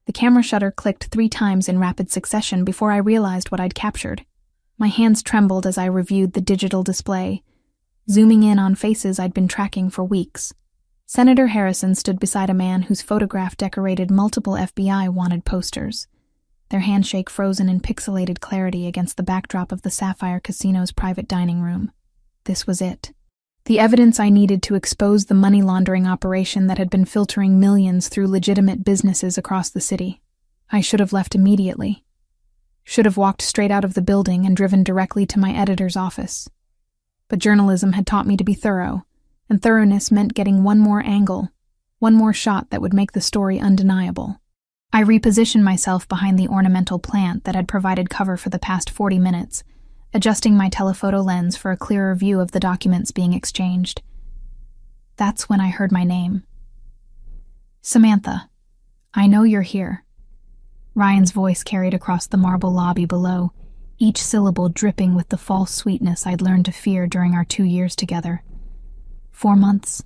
The camera shutter clicked 3 times in rapid succession before I realized what I'd captured. My hands trembled as I reviewed the digital display, zooming in on faces I'd been tracking for weeks. Senator Harrison stood beside a man whose photograph decorated multiple FBI wanted posters, their handshake frozen in pixelated clarity against the backdrop of the Sapphire Casino's private dining room. This was it. The evidence I needed to expose the money laundering operation that had been filtering millions through legitimate businesses across the city. I should have left immediately. Should have walked straight out of the building and driven directly to my editor's office. But journalism had taught me to be thorough, and thoroughness meant getting one more angle, one more shot that would make the story undeniable. I repositioned myself behind the ornamental plant that had provided cover for the past 40 minutes, adjusting my telephoto lens for a clearer view of the documents being exchanged. That's when I heard my name. Samantha, I know you're here. Ryan's voice carried across the marble lobby below, each syllable dripping with the false sweetness I'd learned to fear during our 2 years together. 4 months.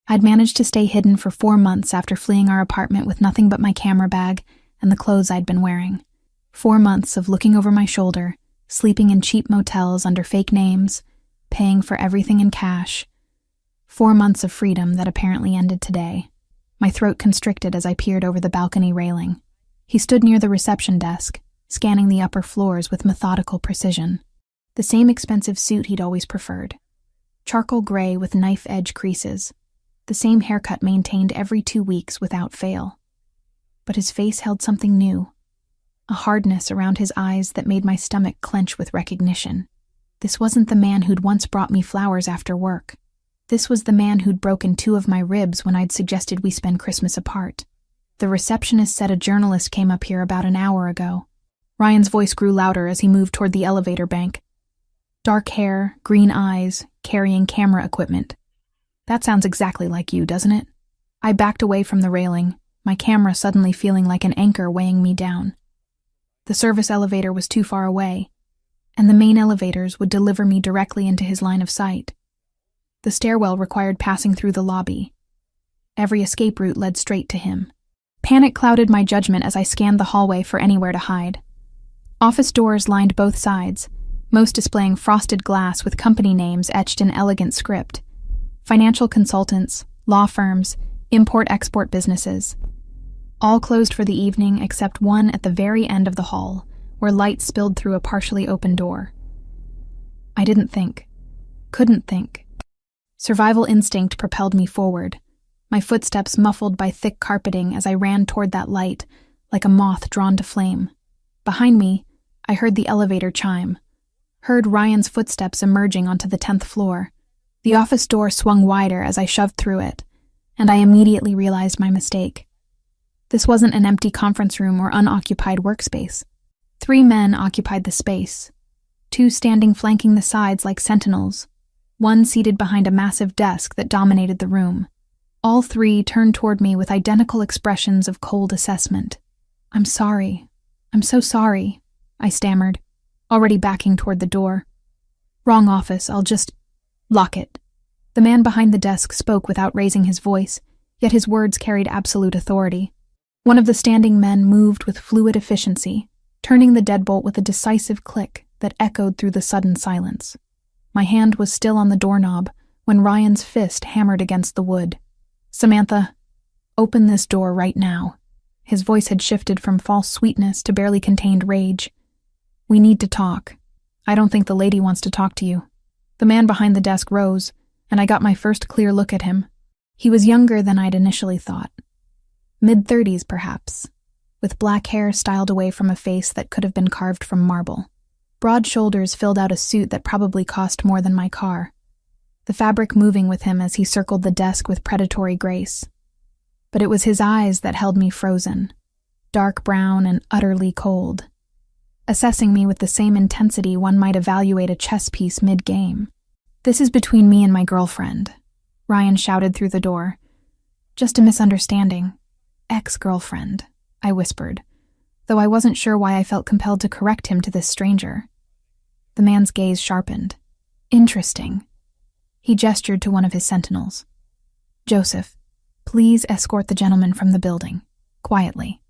I'd managed to stay hidden for 4 months after fleeing our apartment with nothing but my camera bag and the clothes I'd been wearing. 4 months of looking over my shoulder, sleeping in cheap motels under fake names, paying for everything in cash. 4 months of freedom that apparently ended today. My throat constricted as I peered over the balcony railing. He stood near the reception desk, scanning the upper floors with methodical precision. The same expensive suit he'd always preferred. Charcoal gray with knife-edge creases. The same haircut maintained every 2 weeks without fail. But his face held something new. A hardness around his eyes that made my stomach clench with recognition. This wasn't the man who'd once brought me flowers after work. This was the man who'd broken 2 of my ribs when I'd suggested we spend Christmas apart. The receptionist said a journalist came up here about an hour ago. Ryan's voice grew louder as he moved toward the elevator bank. Dark hair, green eyes, carrying camera equipment. That sounds exactly like you, doesn't it? I backed away from the railing, my camera suddenly feeling like an anchor weighing me down. The service elevator was too far away, and the main elevators would deliver me directly into his line of sight. The stairwell required passing through the lobby. Every escape route led straight to him. Panic clouded my judgment as I scanned the hallway for anywhere to hide. Office doors lined both sides, most displaying frosted glass with company names etched in elegant script. Financial consultants, law firms, import-export businesses. All closed for the evening except one at the very end of the hall, where light spilled through a partially open door. I didn't think. Couldn't think. Survival instinct propelled me forward, my footsteps muffled by thick carpeting as I ran toward that light, like a moth drawn to flame. Behind me, I heard the elevator chime, heard Ryan's footsteps emerging onto the 10th floor. The office door swung wider as I shoved through it, and I immediately realized my mistake. This wasn't an empty conference room or unoccupied workspace. 3 men occupied the space, 2 standing flanking the sides like sentinels, 1 seated behind a massive desk that dominated the room. All 3 turned toward me with identical expressions of cold assessment. "I'm sorry. I'm so sorry," I stammered, already backing toward the door. "Wrong office, I'll just lock it." The man behind the desk spoke without raising his voice, yet his words carried absolute authority. One of the standing men moved with fluid efficiency, turning the deadbolt with a decisive click that echoed through the sudden silence. My hand was still on the doorknob when Ryan's fist hammered against the wood. "Samantha, open this door right now." His voice had shifted from false sweetness to barely contained rage. "We need to talk. I don't think the lady wants to talk to you." The man behind the desk rose, and I got my first clear look at him. He was younger than I'd initially thought. Mid-30s, perhaps, with black hair styled away from a face that could have been carved from marble. Broad shoulders filled out a suit that probably cost more than my car, the fabric moving with him as he circled the desk with predatory grace. But it was his eyes that held me frozen, dark brown and utterly cold, assessing me with the same intensity one might evaluate a chess piece mid-game. "This is between me and my girlfriend," Ryan shouted through the door. "Just a misunderstanding. Ex-girlfriend," I whispered, though I wasn't sure why I felt compelled to correct him to this stranger. The man's gaze sharpened. "Interesting." He gestured to one of his sentinels. "Joseph, please escort the gentleman from the building, quietly."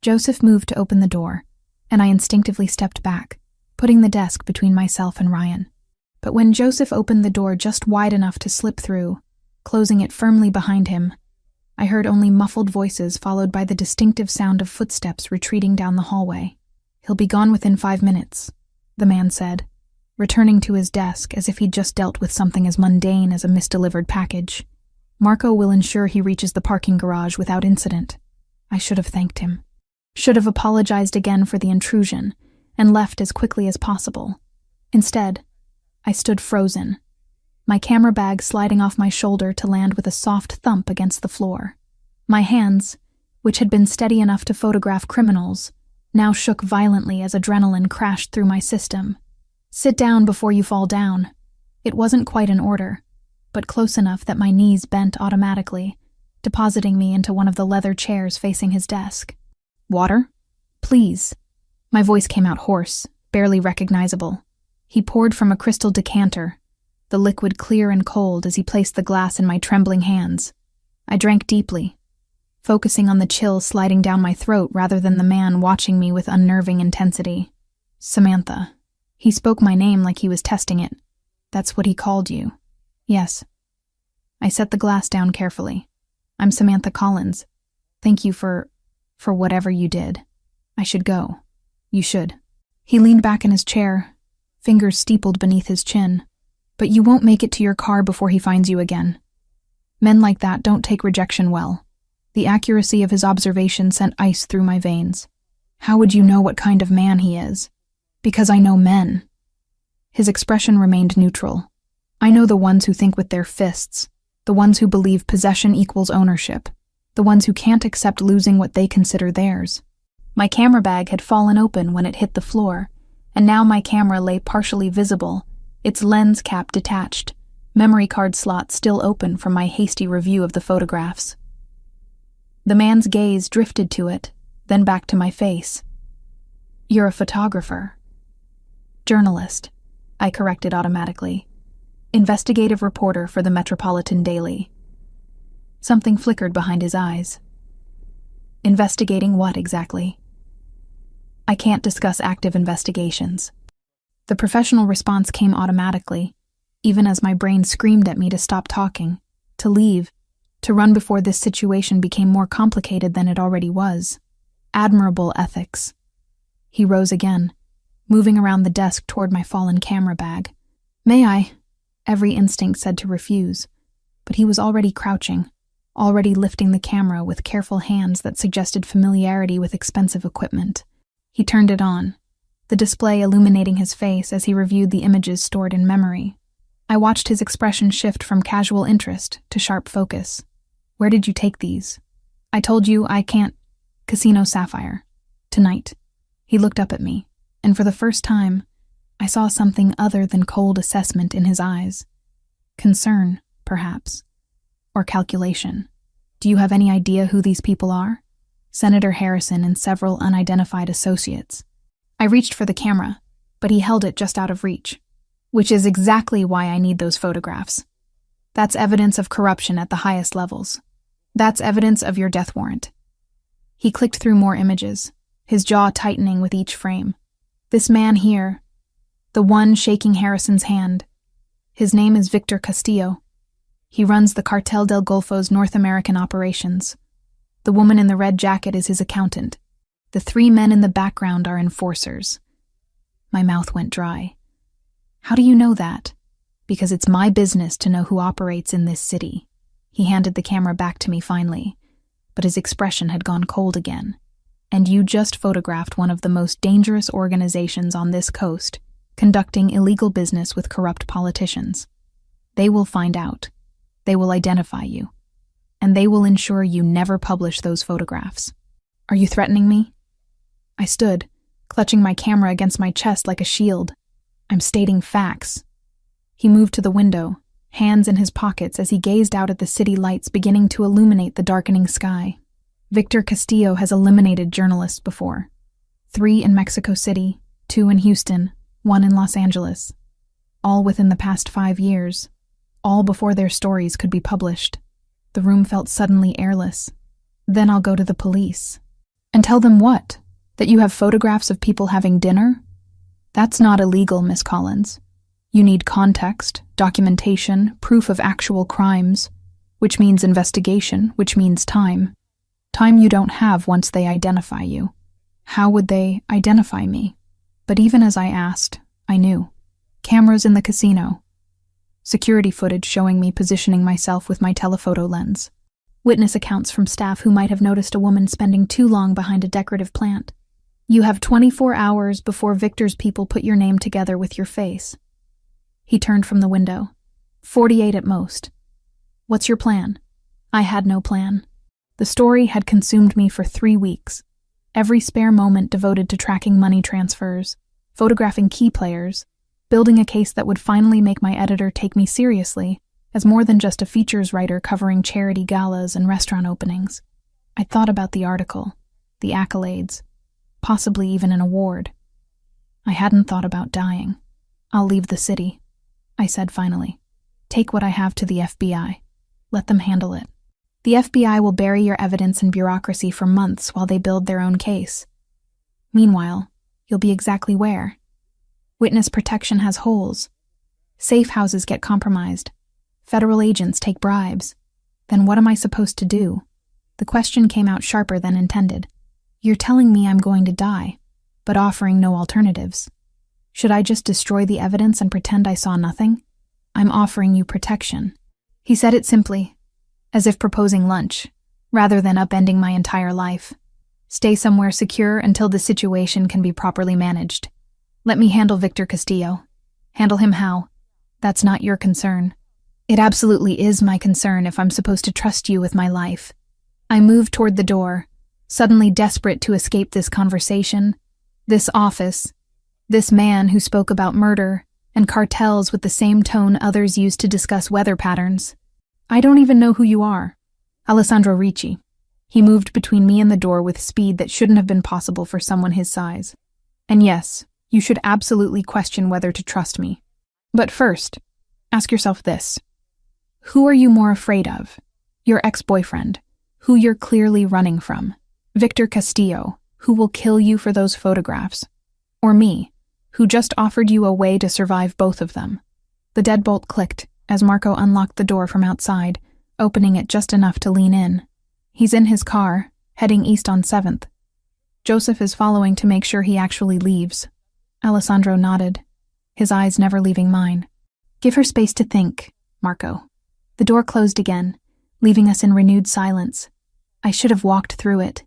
Joseph moved to open the door, and I instinctively stepped back, putting the desk between myself and Ryan. But when Joseph opened the door just wide enough to slip through, closing it firmly behind him, I heard only muffled voices followed by the distinctive sound of footsteps retreating down the hallway. "He'll be gone within 5 minutes, the man said, returning to his desk as if he'd just dealt with something as mundane as a misdelivered package. "Marco will ensure he reaches the parking garage without incident." I should have thanked him. Should have apologized again for the intrusion and left as quickly as possible. Instead, I stood frozen, my camera bag sliding off my shoulder to land with a soft thump against the floor. My hands, which had been steady enough to photograph criminals, now shook violently as adrenaline crashed through my system. "Sit down before you fall down." It wasn't quite an order, but close enough that my knees bent automatically, depositing me into one of the leather chairs facing his desk. "Water? Please." My voice came out hoarse, barely recognizable. He poured from a crystal decanter, the liquid clear and cold as he placed the glass in my trembling hands. I drank deeply, focusing on the chill sliding down my throat rather than the man watching me with unnerving intensity. "Samantha." He spoke my name like he was testing it. "That's what he called you." "Yes." I set the glass down carefully. "I'm Samantha Collins. Thank you for whatever you did. I should go." "You should." He leaned back in his chair, fingers steepled beneath his chin. "But you won't make it to your car before he finds you again." Men like that don't take rejection well. The accuracy of his observation sent ice through my veins. "How would you know what kind of man he is?" "Because I know men." His expression remained neutral. "I know the ones who think with their fists, the ones who believe possession equals ownership, the ones who can't accept losing what they consider theirs." My camera bag had fallen open when it hit the floor, and now my camera lay partially visible, its lens cap detached, memory card slot still open from my hasty review of the photographs. The man's gaze drifted to it, then back to my face. "You're a photographer." "Journalist," I corrected automatically. "Investigative reporter for the Metropolitan Daily." Something flickered behind his eyes. "Investigating what exactly?" "I can't discuss active investigations." The professional response came automatically, even as my brain screamed at me to stop talking, to leave, to run before this situation became more complicated than it already was. Admirable ethics. He rose again, moving around the desk toward my fallen camera bag. "May I?" Every instinct said to refuse, but he was already crouching, already lifting the camera with careful hands that suggested familiarity with expensive equipment. He turned it on, the display illuminating his face as he reviewed the images stored in memory. I watched his expression shift from casual interest to sharp focus. "Where did you take these?" "I told you I can't." "Casino Sapphire. Tonight." He looked up at me, and for the first time, I saw something other than cold assessment in his eyes. Concern, perhaps. Or calculation. "Do you have any idea who these people are?" "Senator Harrison and several unidentified associates." I reached for the camera, but he held it just out of reach. "Which is exactly why I need those photographs. That's evidence of corruption at the highest levels. That's evidence of your death warrant." He clicked through more images, his jaw tightening with each frame. "This man here, the one shaking Harrison's hand, his name is Victor Castillo. He runs the Cartel del Golfo's North American operations. The woman in the red jacket is his accountant. The 3 men in the background are enforcers." My mouth went dry. "How do you know that?" "Because it's my business to know who operates in this city." He handed the camera back to me finally, but his expression had gone cold again. "And you just photographed one of the most dangerous organizations on this coast, conducting illegal business with corrupt politicians. They will find out. They will identify you. And they will ensure you never publish those photographs." "Are you threatening me?" I stood, clutching my camera against my chest like a shield. "I'm stating facts." He moved to the window, hands in his pockets as he gazed out at the city lights beginning to illuminate the darkening sky. "Victor Castillo has eliminated journalists before. 3 in Mexico City, 2 in Houston, 1 in Los Angeles. All within the past 5 years. All before their stories could be published." The room felt suddenly airless. "Then I'll go to the police." And tell them what? That you have photographs of people having dinner? That's not illegal, Miss Collins. You need context, documentation, proof of actual crimes, which means investigation, which means time. Time you don't have once they identify you. How would they identify me? But even as I asked, I knew. Cameras in the casino. Security footage showing me positioning myself with my telephoto lens. Witness accounts from staff who might have noticed a woman spending too long behind a decorative plant. You have 24 hours before Victor's people put your name together with your face. He turned from the window. 48 at most. What's your plan? I had no plan. The story had consumed me for 3 weeks. Every spare moment devoted to tracking money transfers, photographing key players, building a case that would finally make my editor take me seriously as more than just a features writer covering charity galas and restaurant openings. I thought about the article, the accolades, possibly even an award. I hadn't thought about dying. I'll leave the city, I said finally. Take what I have to the FBI. Let them handle it. The FBI will bury your evidence in bureaucracy for months while they build their own case. Meanwhile, you'll be exactly where? Witness protection has holes. Safe houses get compromised. Federal agents take bribes. Then what am I supposed to do? The question came out sharper than intended. You're telling me I'm going to die, but offering no alternatives. Should I just destroy the evidence and pretend I saw nothing? I'm offering you protection. He said it simply, as if proposing lunch, rather than upending my entire life. Stay somewhere secure until the situation can be properly managed. Let me handle Victor Castillo. Handle him how? That's not your concern. It absolutely is my concern if I'm supposed to trust you with my life. I moved toward the door, suddenly desperate to escape this conversation, this office, this man who spoke about murder and cartels with the same tone others used to discuss weather patterns. I don't even know who you are. Alessandro Ricci. He moved between me and the door with speed that shouldn't have been possible for someone his size. And yes, you should absolutely question whether to trust me. But first, ask yourself this. Who are you more afraid of? Your ex-boyfriend, who you're clearly running from. Victor Castillo, who will kill you for those photographs. Or me, who just offered you a way to survive both of them. The deadbolt clicked as Marco unlocked the door from outside, opening it just enough to lean in. He's in his car, heading east on 7th. Joseph is following to make sure he actually leaves. Alessandro nodded, his eyes never leaving mine. Give her space to think, Marco. The door closed again, leaving us in renewed silence. I should have walked through it.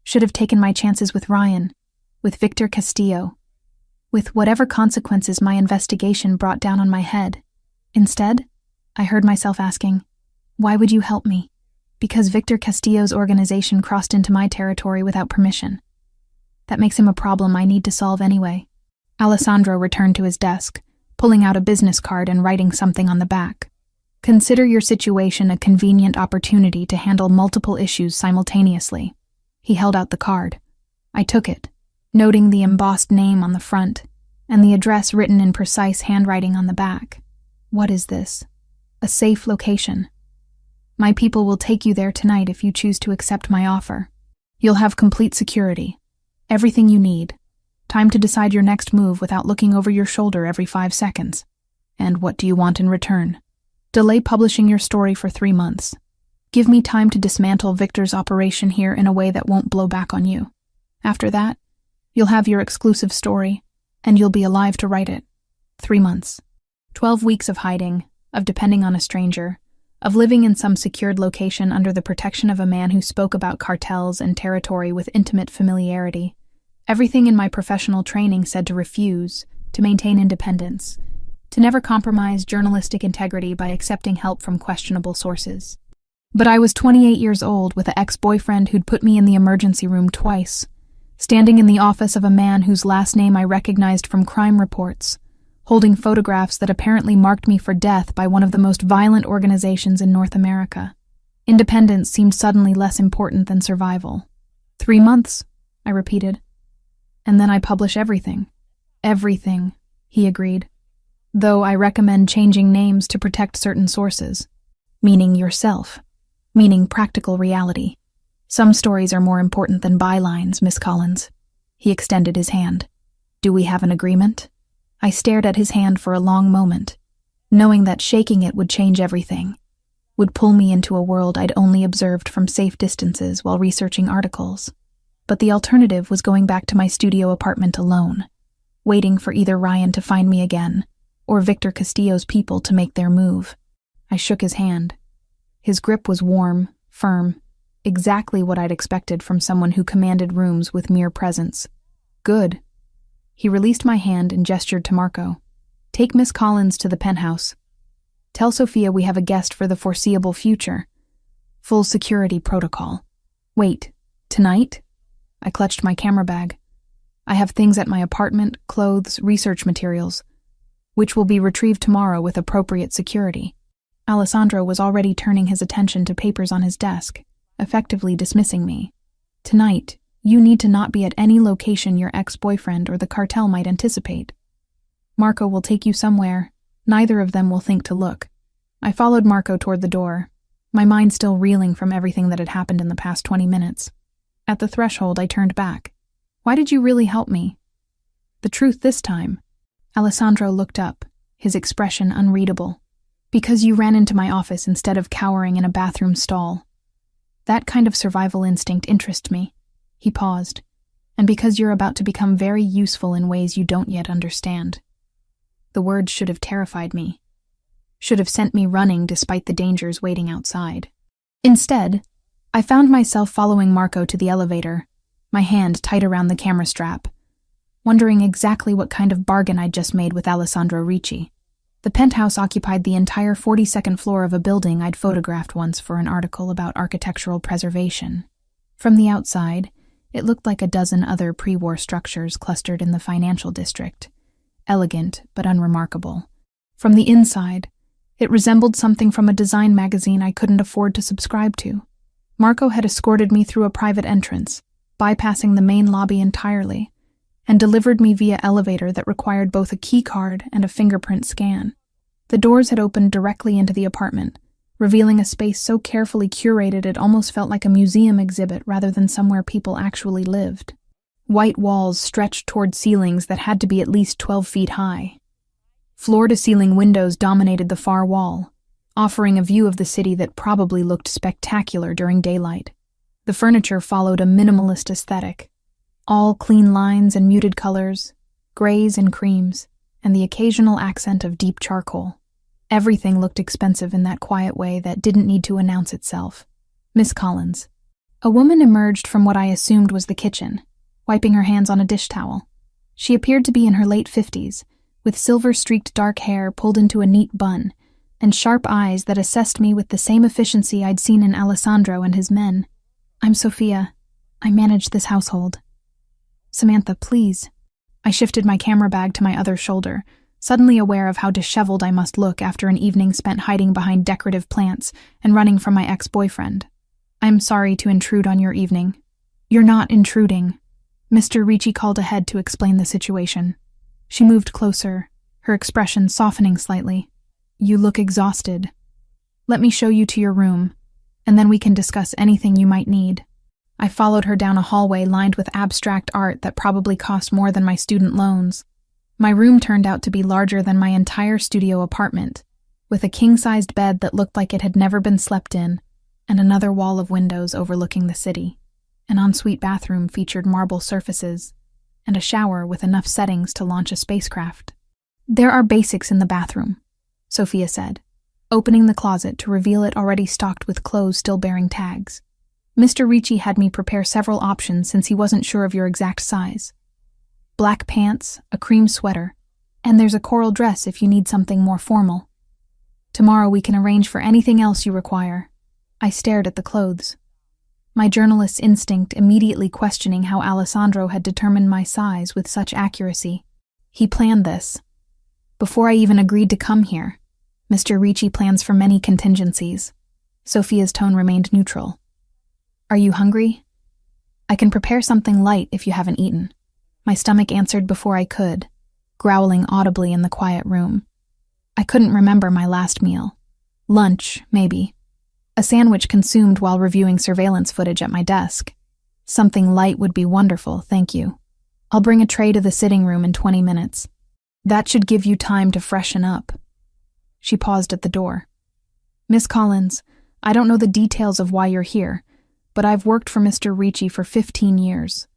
Should have taken my chances with Ryan, with Victor Castillo, with whatever consequences my investigation brought down on my head. Instead, I heard myself asking, why would you help me? Because Victor Castillo's organization crossed into my territory without permission. That makes him a problem I need to solve anyway. Alessandro returned to his desk, pulling out a business card and writing something on the back. Consider your situation a convenient opportunity to handle multiple issues simultaneously. He held out the card. I took it, noting the embossed name on the front and the address written in precise handwriting on the back. What is this? A safe location. My people will take you there tonight if you choose to accept my offer. You'll have complete security. Everything you need. Time to decide your next move without looking over your shoulder every 5 seconds. And what do you want in return? Delay publishing your story for 3 months. Give me time to dismantle Victor's operation here in a way that won't blow back on you. After that, you'll have your exclusive story, and you'll be alive to write it. 3 months. 12 weeks of hiding, of depending on a stranger, of living in some secured location under the protection of a man who spoke about cartels and territory with intimate familiarity. Everything in my professional training said to refuse, to maintain independence, to never compromise journalistic integrity by accepting help from questionable sources. But I was 28 years old with an ex-boyfriend who'd put me in the emergency room twice, standing in the office of a man whose last name I recognized from crime reports, holding photographs that apparently marked me for death by one of the most violent organizations in North America. Independence seemed suddenly less important than survival. 3 months, I repeated. And then I publish everything. Everything, he agreed. Though I recommend changing names to protect certain sources. Meaning yourself. Meaning practical reality. Some stories are more important than bylines, Miss Collins. He extended his hand. Do we have an agreement? I stared at his hand for a long moment, knowing that shaking it would change everything, would pull me into a world I'd only observed from safe distances while researching articles. But the alternative was going back to my studio apartment alone, waiting for either Ryan to find me again or Victor Castillo's people to make their move. I shook his hand. His grip was warm, firm, exactly what I'd expected from someone who commanded rooms with mere presence. Good. He released my hand and gestured to Marco. Take Miss Collins to the penthouse. Tell Sophia we have a guest for the foreseeable future. Full security protocol. Wait, tonight? I clutched my camera bag. I have things at my apartment, clothes, research materials, which will be retrieved tomorrow with appropriate security. Alessandro was already turning his attention to papers on his desk, effectively dismissing me. Tonight, you need to not be at any location your ex-boyfriend or the cartel might anticipate. Marco will take you somewhere. Neither of them will think to look. I followed Marco toward the door, my mind still reeling from everything that had happened in the past 20 minutes. At the threshold, I turned back. Why did you really help me? The truth this time. Alessandro looked up, his expression unreadable. Because you ran into my office instead of cowering in a bathroom stall. That kind of survival instinct interests me. He paused. And because you're about to become very useful in ways you don't yet understand. The words should have terrified me. Should have sent me running despite the dangers waiting outside. Instead, I found myself following Marco to the elevator, my hand tight around the camera strap, wondering exactly what kind of bargain I'd just made with Alessandro Ricci. The penthouse occupied the entire 42nd floor of a building I'd photographed once for an article about architectural preservation. From the outside, it looked like a dozen other pre-war structures clustered in the financial district, elegant but unremarkable. From the inside, it resembled something from a design magazine I couldn't afford to subscribe to. Marco had escorted me through a private entrance, bypassing the main lobby entirely, and delivered me via elevator that required both a key card and a fingerprint scan. The doors had opened directly into the apartment, revealing a space so carefully curated it almost felt like a museum exhibit rather than somewhere people actually lived. White walls stretched toward ceilings that had to be at least 12 feet high. Floor-to-ceiling windows dominated the far wall, offering a view of the city that probably looked spectacular during daylight. The furniture followed a minimalist aesthetic, all clean lines and muted colors, grays and creams, and the occasional accent of deep charcoal. Everything looked expensive in that quiet way that didn't need to announce itself. Miss Collins. A woman emerged from what I assumed was the kitchen, wiping her hands on a dish towel. She appeared to be in her late 50s, with silver-streaked dark hair pulled into a neat bun, and sharp eyes that assessed me with the same efficiency I'd seen in Alessandro and his men. I'm Sophia. I manage this household. Samantha, please. I shifted my camera bag to my other shoulder, suddenly aware of how disheveled I must look after an evening spent hiding behind decorative plants and running from my ex-boyfriend. I'm sorry to intrude on your evening. You're not intruding. Mr. Ricci called ahead to explain the situation. She moved closer, her expression softening slightly. You look exhausted. Let me show you to your room, and then we can discuss anything you might need. I followed her down a hallway lined with abstract art that probably cost more than my student loans. My room turned out to be larger than my entire studio apartment, with a king-sized bed that looked like it had never been slept in, and another wall of windows overlooking the city. An ensuite bathroom featured marble surfaces, and a shower with enough settings to launch a spacecraft. There are basics in the bathroom, Sophia said, opening the closet to reveal it already stocked with clothes still bearing tags. Mr. Ricci had me prepare several options since he wasn't sure of your exact size. Black pants, a cream sweater, and there's a coral dress if you need something more formal. Tomorrow we can arrange for anything else you require. I stared at the clothes, my journalist's instinct immediately questioning how Alessandro had determined my size with such accuracy. He planned this. Before I even agreed to come here, Mr. Ricci plans for many contingencies. Sophia's tone remained neutral. Are you hungry? I can prepare something light if you haven't eaten. My stomach answered before I could, growling audibly in the quiet room. I couldn't remember my last meal. Lunch, maybe. A sandwich consumed while reviewing surveillance footage at my desk. Something light would be wonderful, thank you. I'll bring a tray to the sitting room in 20 minutes. That should give you time to freshen up. She paused at the door. Miss Collins, I don't know the details of why you're here, but I've worked for Mr. Ricci for 15 years.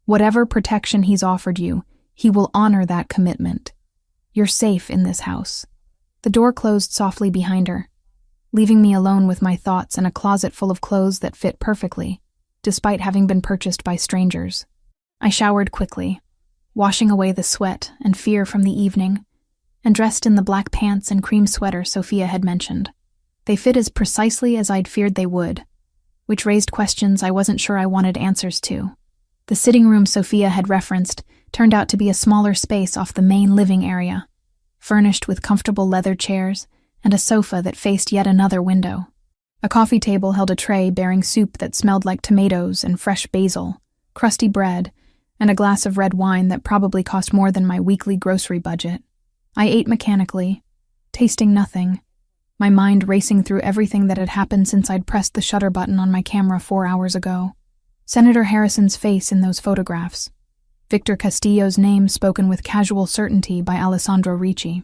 Whatever protection he's offered you, he will honor that commitment. You're safe in this house. The door closed softly behind her, leaving me alone with my thoughts and a closet full of clothes that fit perfectly, despite having been purchased by strangers. I showered quickly, washing away the sweat and fear from the evening, and dressed in the black pants and cream sweater Sophia had mentioned. They fit as precisely as I'd feared they would, which raised questions I wasn't sure I wanted answers to. The sitting room Sophia had referenced turned out to be a smaller space off the main living area, furnished with comfortable leather chairs and a sofa that faced yet another window. A coffee table held a tray bearing soup that smelled like tomatoes and fresh basil, crusty bread, and a glass of red wine that probably cost more than my weekly grocery budget. I ate mechanically, tasting nothing, my mind racing through everything that had happened since I'd pressed the shutter button on my camera 4 hours ago. Senator Harrison's face in those photographs. Victor Castillo's name spoken with casual certainty by Alessandro Ricci.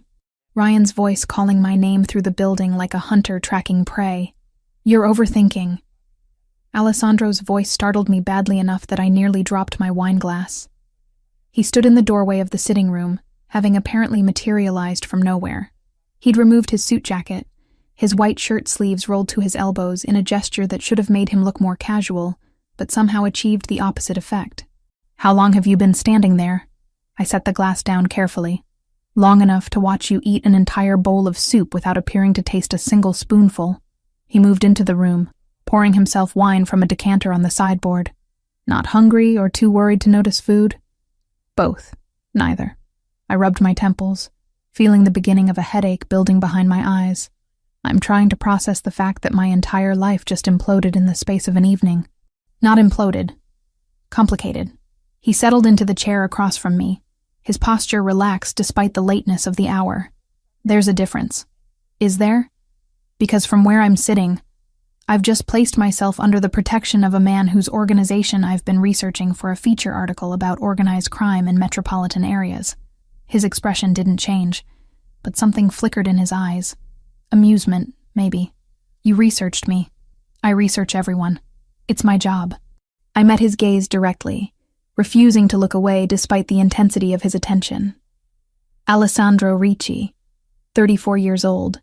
Ryan's voice calling my name through the building like a hunter tracking prey. You're overthinking. Alessandro's voice startled me badly enough that I nearly dropped my wine glass. He stood in the doorway of the sitting room, having apparently materialized from nowhere. He'd removed his suit jacket, his white shirt sleeves rolled to his elbows in a gesture that should have made him look more casual, but somehow achieved the opposite effect. How long have you been standing there? I set the glass down carefully. Long enough to watch you eat an entire bowl of soup without appearing to taste a single spoonful. He moved into the room, pouring himself wine from a decanter on the sideboard. Not hungry or too worried to notice food? Both. Neither. I rubbed my temples, feeling the beginning of a headache building behind my eyes. I'm trying to process the fact that my entire life just imploded in the space of an evening. Not imploded. Complicated. He settled into the chair across from me, his posture relaxed despite the lateness of the hour. There's a difference. Is there? Because from where I'm sitting, I've just placed myself under the protection of a man whose organization I've been researching for a feature article about organized crime in metropolitan areas. His expression didn't change, but something flickered in his eyes. Amusement, maybe. You researched me. I research everyone. It's my job. I met his gaze directly, refusing to look away despite the intensity of his attention. Alessandro Ricci, 34 years old,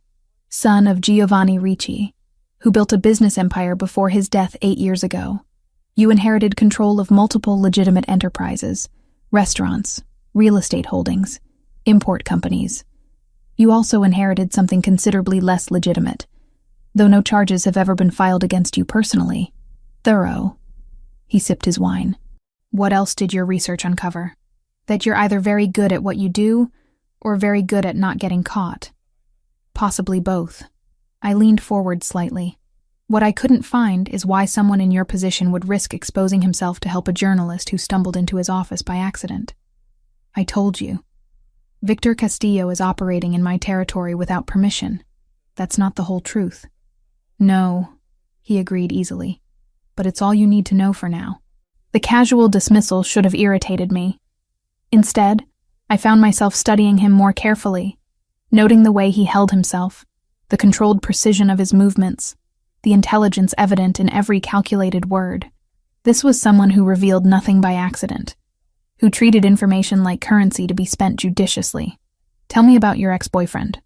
son of Giovanni Ricci, who built a business empire before his death 8 years ago. You inherited control of multiple legitimate enterprises, restaurants, real estate holdings, import companies. You also inherited something considerably less legitimate, though no charges have ever been filed against you personally. Thorough. He sipped his wine. What else did your research uncover? That you're either very good at what you do, or very good at not getting caught. Possibly both. I leaned forward slightly. What I couldn't find is why someone in your position would risk exposing himself to help a journalist who stumbled into his office by accident. I told you. Victor Castillo is operating in my territory without permission. That's not the whole truth. No, he agreed easily. But it's all you need to know for now. The casual dismissal should have irritated me. Instead, I found myself studying him more carefully, noting the way he held himself, the controlled precision of his movements, the intelligence evident in every calculated word. This was someone who revealed nothing by accident, who treated information like currency to be spent judiciously. Tell me about your ex-boyfriend.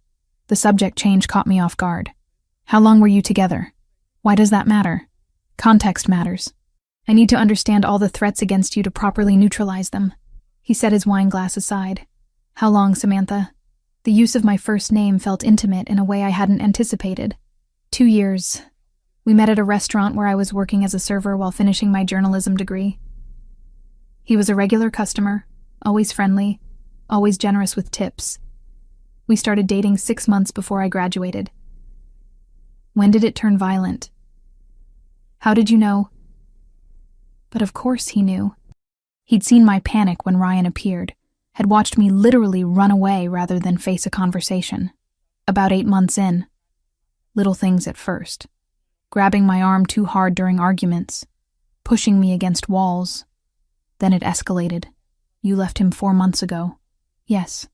The subject change caught me off guard. How long were you together? Why does that matter? Context matters. I need to understand all the threats against you to properly neutralize them. He set his wine glass aside. How long, Samantha? The use of my first name felt intimate in a way I hadn't anticipated. 2 years. We met at a restaurant where I was working as a server while finishing my journalism degree. He was a regular customer, always friendly, always generous with tips. We started dating 6 months before I graduated. When did it turn violent? How did you know? But of course he knew. He'd seen my panic when Ryan appeared, had watched me literally run away rather than face a conversation. About 8 months in. Little things at first. grabbing my arm too hard during arguments, pushing me against walls. Then it escalated. You left him 4 months ago. Yes.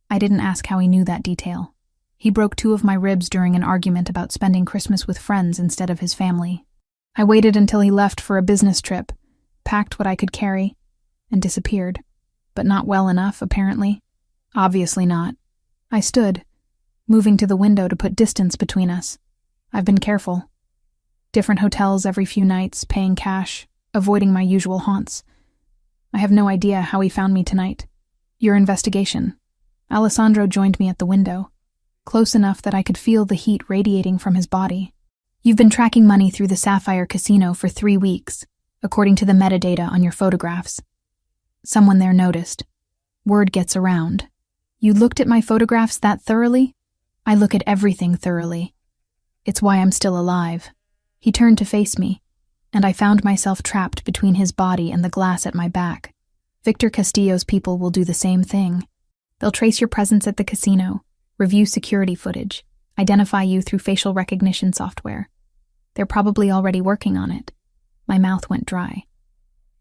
I didn't ask how he knew that detail. He broke 2 of my ribs during an argument about spending Christmas with friends instead of his family. I waited until he left for a business trip, packed what I could carry, and disappeared. But not well enough, apparently. Obviously not. I stood, moving to the window to put distance between us. I've been careful. Different hotels every few nights, paying cash, avoiding my usual haunts. I have no idea how he found me tonight. Your investigation. Alessandro joined me at the window, close enough that I could feel the heat radiating from his body. You've been tracking money through the Sapphire Casino for 3 weeks, according to the metadata on your photographs. Someone there noticed. Word gets around. You looked at my photographs that thoroughly? I look at everything thoroughly. It's why I'm still alive. He turned to face me, and I found myself trapped between his body and the glass at my back. Victor Castillo's people will do the same thing. They'll trace your presence at the casino, review security footage, identify you through facial recognition software. They're probably already working on it. My mouth went dry.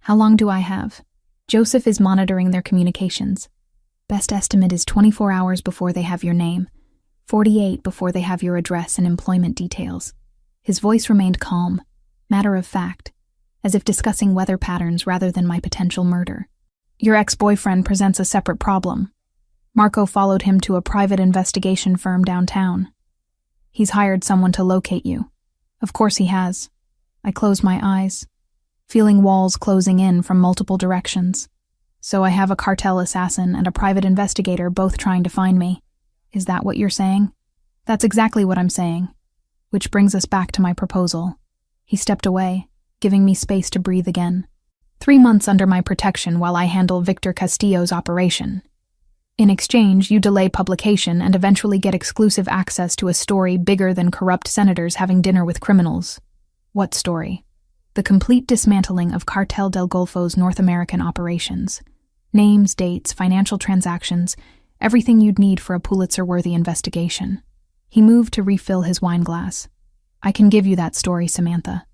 How long do I have? Joseph is monitoring their communications. Best estimate is 24 hours before they have your name, 48 before they have your address and employment details. His voice remained calm, matter of fact, as if discussing weather patterns rather than my potential murder. Your ex-boyfriend presents a separate problem. Marco followed him to a private investigation firm downtown. He's hired someone to locate you. Of course he has. I closed my eyes, feeling walls closing in from multiple directions. So I have a cartel assassin and a private investigator both trying to find me. Is that what you're saying? That's exactly what I'm saying. Which brings us back to my proposal. He stepped away, giving me space to breathe again. 3 months under my protection while I handle Victor Castillo's operation. In exchange, you delay publication and eventually get exclusive access to a story bigger than corrupt senators having dinner with criminals. What story? The complete dismantling of Cartel del Golfo's North American operations. Names, dates, financial transactions, everything you'd need for a Pulitzer-worthy investigation. He moved to refill his wine glass. I can give you that story, Samantha.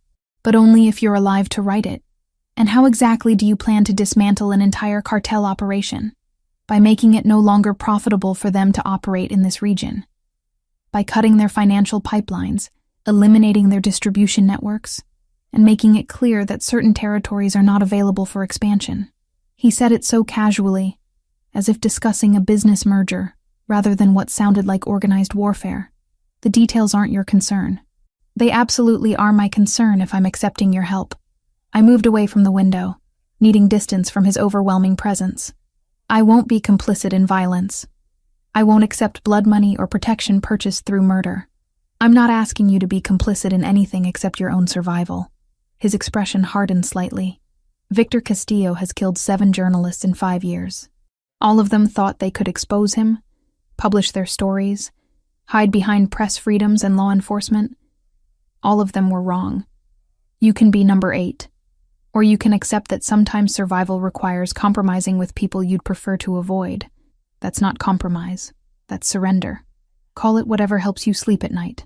But only if you're alive to write it. And how exactly do you plan to dismantle an entire cartel operation? By making it no longer profitable for them to operate in this region. By cutting their financial pipelines, eliminating their distribution networks, and making it clear that certain territories are not available for expansion. He said it so casually, as if discussing a business merger, rather than what sounded like organized warfare. The details aren't your concern. They absolutely are my concern if I'm accepting your help. I moved away from the window, needing distance from his overwhelming presence. I won't be complicit in violence. I won't accept blood money or protection purchased through murder. I'm not asking you to be complicit in anything except your own survival. His expression hardened slightly. Victor Castillo has killed 7 journalists in 5 years. All of them thought they could expose him, publish their stories, hide behind press freedoms and law enforcement. All of them were wrong. You can be number 8. Or you can accept that sometimes survival requires compromising with people you'd prefer to avoid. That's not compromise. That's surrender. Call it whatever helps you sleep at night.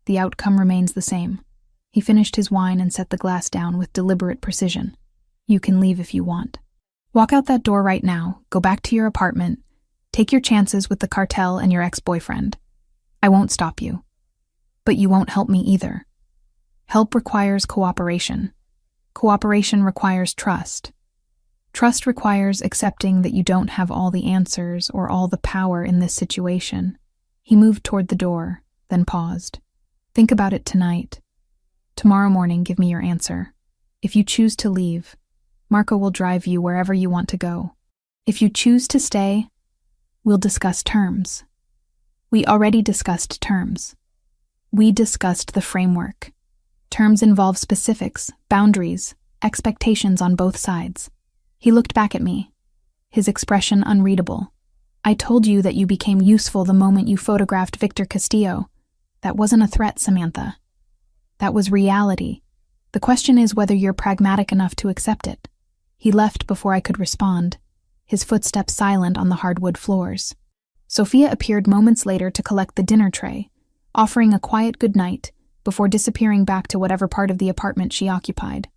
The outcome remains the same. He finished his wine and set the glass down with deliberate precision. You can leave if you want. Walk out that door right now, go back to your apartment, take your chances with the cartel and your ex-boyfriend. I won't stop you. But you won't help me either. Help requires cooperation. Cooperation requires trust. Trust requires accepting that you don't have all the answers or all the power in this situation. He moved toward the door, then paused. Think about it tonight. Tomorrow morning, give me your answer. If you choose to leave, Marco will drive you wherever you want to go. If you choose to stay, we'll discuss terms. We already discussed terms. We discussed the framework. Terms involve specifics, boundaries, expectations on both sides. He looked back at me, his expression unreadable. I told you that you became useful the moment you photographed Victor Castillo. That wasn't a threat, Samantha. That was reality. The question is whether you're pragmatic enough to accept it. He left before I could respond, his footsteps silent on the hardwood floors. Sophia appeared moments later to collect the dinner tray, offering a quiet goodnight, before disappearing back to whatever part of the apartment she occupied.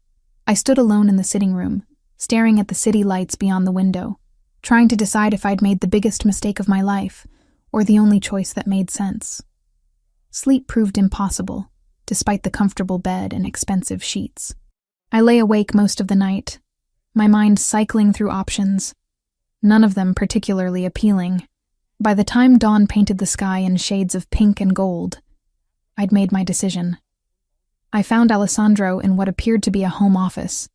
I stood alone in the sitting room, staring at the city lights beyond the window, trying to decide if I'd made the biggest mistake of my life, or the only choice that made sense. Sleep proved impossible, despite the comfortable bed and expensive sheets. I lay awake most of the night, my mind cycling through options, none of them particularly appealing. By the time dawn painted the sky in shades of pink and gold, I'd made my decision. I found Alessandro in what appeared to be a home office,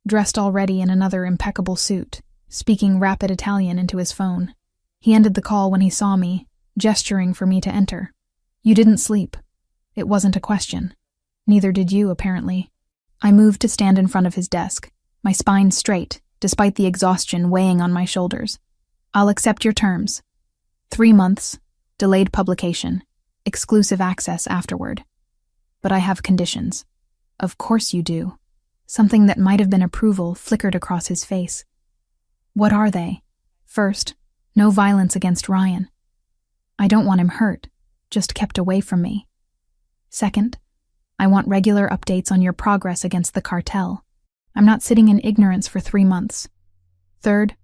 dressed already in another impeccable suit, speaking rapid Italian into his phone. He ended the call when he saw me, gesturing for me to enter. "You didn't sleep." It wasn't a question. Neither did you, apparently. I moved to stand in front of his desk, my spine straight, despite the exhaustion weighing on my shoulders. "I'll accept your terms. 3 months, delayed publication, exclusive access afterward. But I have conditions." "Of course you do." Something that might have been approval flickered across his face. "What are they?" "First, no violence against Ryan. I don't want him hurt, just kept away from me. Second, I want regular updates on your progress against the cartel. I'm not sitting in ignorance for 3 months. Third,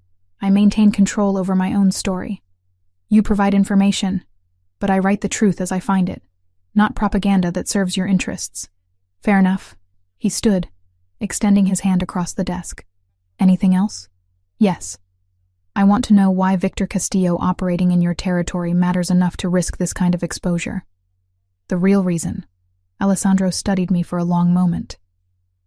I maintain control over my own story. You provide information, but I write the truth as I find it, not propaganda that serves your interests." "Fair enough." He stood, extending his hand across the desk. "Anything else?" "Yes. I want to know why Victor Castillo operating in your territory matters enough to risk this kind of exposure." "The real reason." Alessandro studied me for a long moment,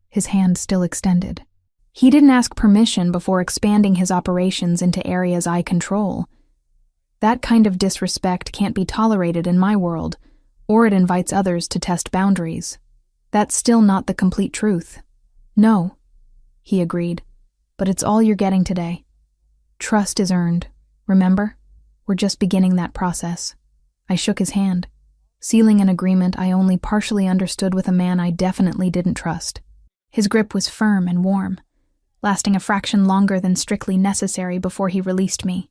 his hand still extended. "He didn't ask permission before expanding his operations into areas I control. That kind of disrespect can't be tolerated in my world, or it invites others to test boundaries. That's still not the complete truth." "No," he agreed, "but it's all you're getting today. Trust is earned, remember? We're just beginning that process." I shook his hand, sealing an agreement I only partially understood with a man I definitely didn't trust. His grip was firm and warm, lasting a fraction longer than strictly necessary before he released me.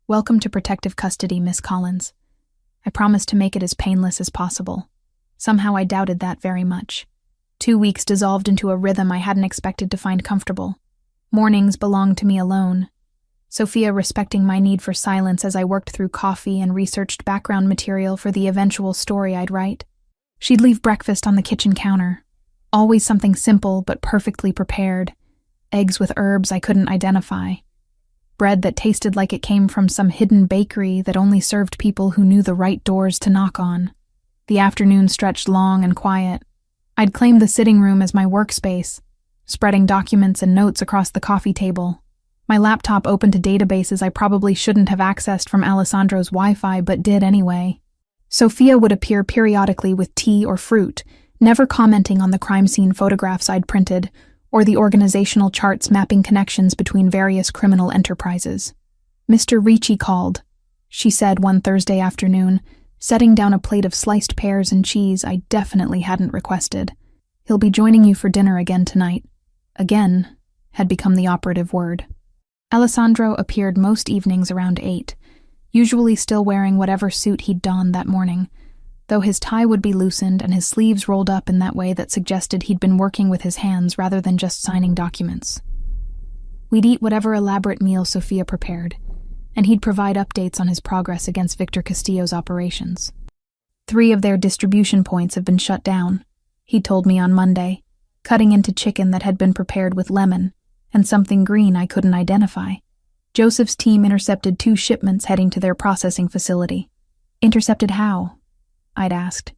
"Welcome to protective custody, Miss Collins. I promised to make it as painless as possible. Somehow I doubted that very much. 2 weeks dissolved into a rhythm I hadn't expected to find comfortable. Mornings belonged to me alone, Sophia respecting my need for silence as I worked through coffee and researched background material for the eventual story I'd write. She'd leave breakfast on the kitchen counter, always something simple but perfectly prepared, eggs with herbs I couldn't identify, bread that tasted like it came from some hidden bakery that only served people who knew the right doors to knock on. The afternoon stretched long and quiet. I'd claimed the sitting room as my workspace, spreading documents and notes across the coffee table. My laptop opened to databases I probably shouldn't have accessed from Alessandro's Wi-Fi but did anyway. Sophia would appear periodically with tea or fruit, never commenting on the crime scene photographs I'd printed or the organizational charts mapping connections between various criminal enterprises. "Mr. Ricci called," she said one Thursday afternoon, setting down a plate of sliced pears and cheese I definitely hadn't requested. "He'll be joining you for dinner again tonight." Again had become the operative word. Alessandro appeared most evenings around 8, usually still wearing whatever suit he'd donned that morning, though his tie would be loosened and his sleeves rolled up in that way that suggested he'd been working with his hands rather than just signing documents. We'd eat whatever elaborate meal Sophia prepared, and he'd provide updates on his progress against Victor Castillo's operations. 3 of their distribution points have been shut down, he told me on Monday, cutting into chicken that had been prepared with lemon and something green I couldn't identify. Joseph's team intercepted 2 shipments heading to their processing facility. "Intercepted how?" I'd asked,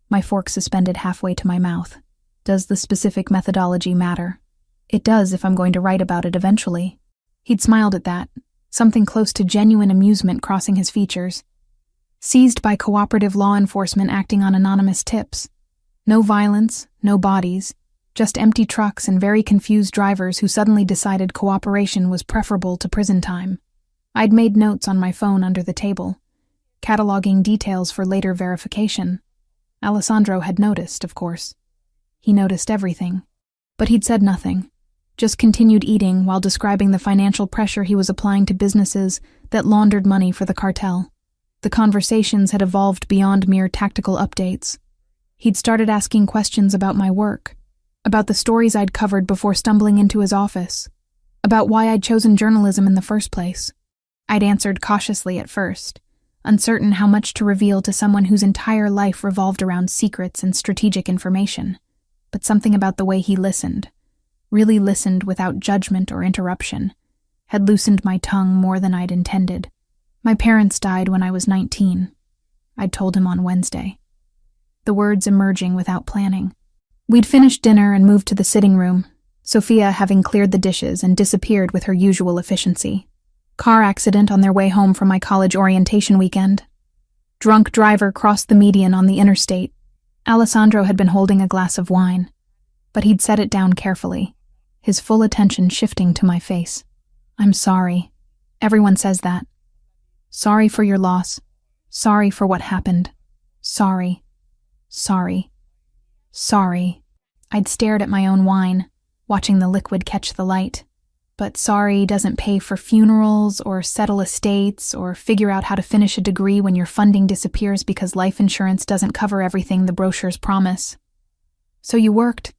my fork suspended halfway to my mouth. "Does the specific methodology matter?" "It does if I'm going to write about it eventually." He'd smiled at that, something close to genuine amusement crossing his features. "Seized by cooperative law enforcement acting on anonymous tips. No violence, no bodies, just empty trucks and very confused drivers who suddenly decided cooperation was preferable to prison time." I'd made notes on my phone under the table, cataloging details for later verification. Alessandro had noticed, of course. He noticed everything. But he'd said nothing, just continued eating while describing the financial pressure he was applying to businesses that laundered money for the cartel. The conversations had evolved beyond mere tactical updates. He'd started asking questions about my work, about the stories I'd covered before stumbling into his office, about why I'd chosen journalism in the first place. I'd answered cautiously at first, uncertain how much to reveal to someone whose entire life revolved around secrets and strategic information. But something about the way he listened, really listened without judgment or interruption, had loosened my tongue more than I'd intended. My parents died when I was 19. I'd told him on Wednesday. The words emerging without planning. We'd finished dinner and moved to the sitting room, Sophia having cleared the dishes and disappeared with her usual efficiency. Car accident on their way home from my college orientation weekend. Drunk driver crossed the median on the interstate. Alessandro had been holding a glass of wine, but he'd set it down carefully, his full attention shifting to my face. I'm sorry. Everyone says that. Sorry for your loss. Sorry for what happened. Sorry. Sorry. Sorry. I'd stared at my own wine, watching the liquid catch the light. But sorry doesn't pay for funerals or settle estates or figure out how to finish a degree when your funding disappears because life insurance doesn't cover everything the brochures promise. So you worked.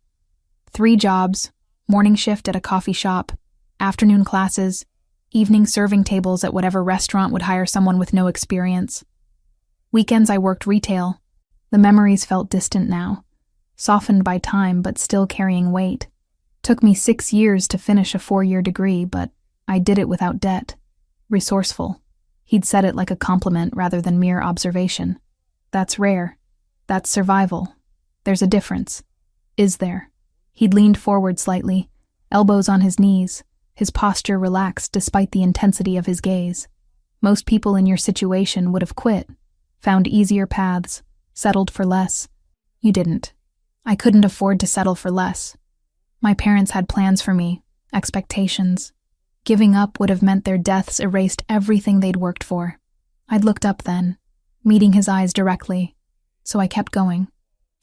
3 jobs, morning shift at a coffee shop, afternoon classes, evening serving tables at whatever restaurant would hire someone with no experience. Weekends I worked retail. The memories felt distant now, softened by time but still carrying weight. Took me 6 years to finish a 4-year degree, but I did it without debt. Resourceful. He'd said it like a compliment rather than mere observation. That's rare. That's survival. There's a difference. Is there? He'd leaned forward slightly, elbows on his knees, his posture relaxed despite the intensity of his gaze. Most people in your situation would have quit, found easier paths, settled for less. You didn't. I couldn't afford to settle for less. My parents had plans for me, expectations. Giving up would have meant their deaths erased everything they'd worked for. I'd looked up then, meeting his eyes directly, so I kept going.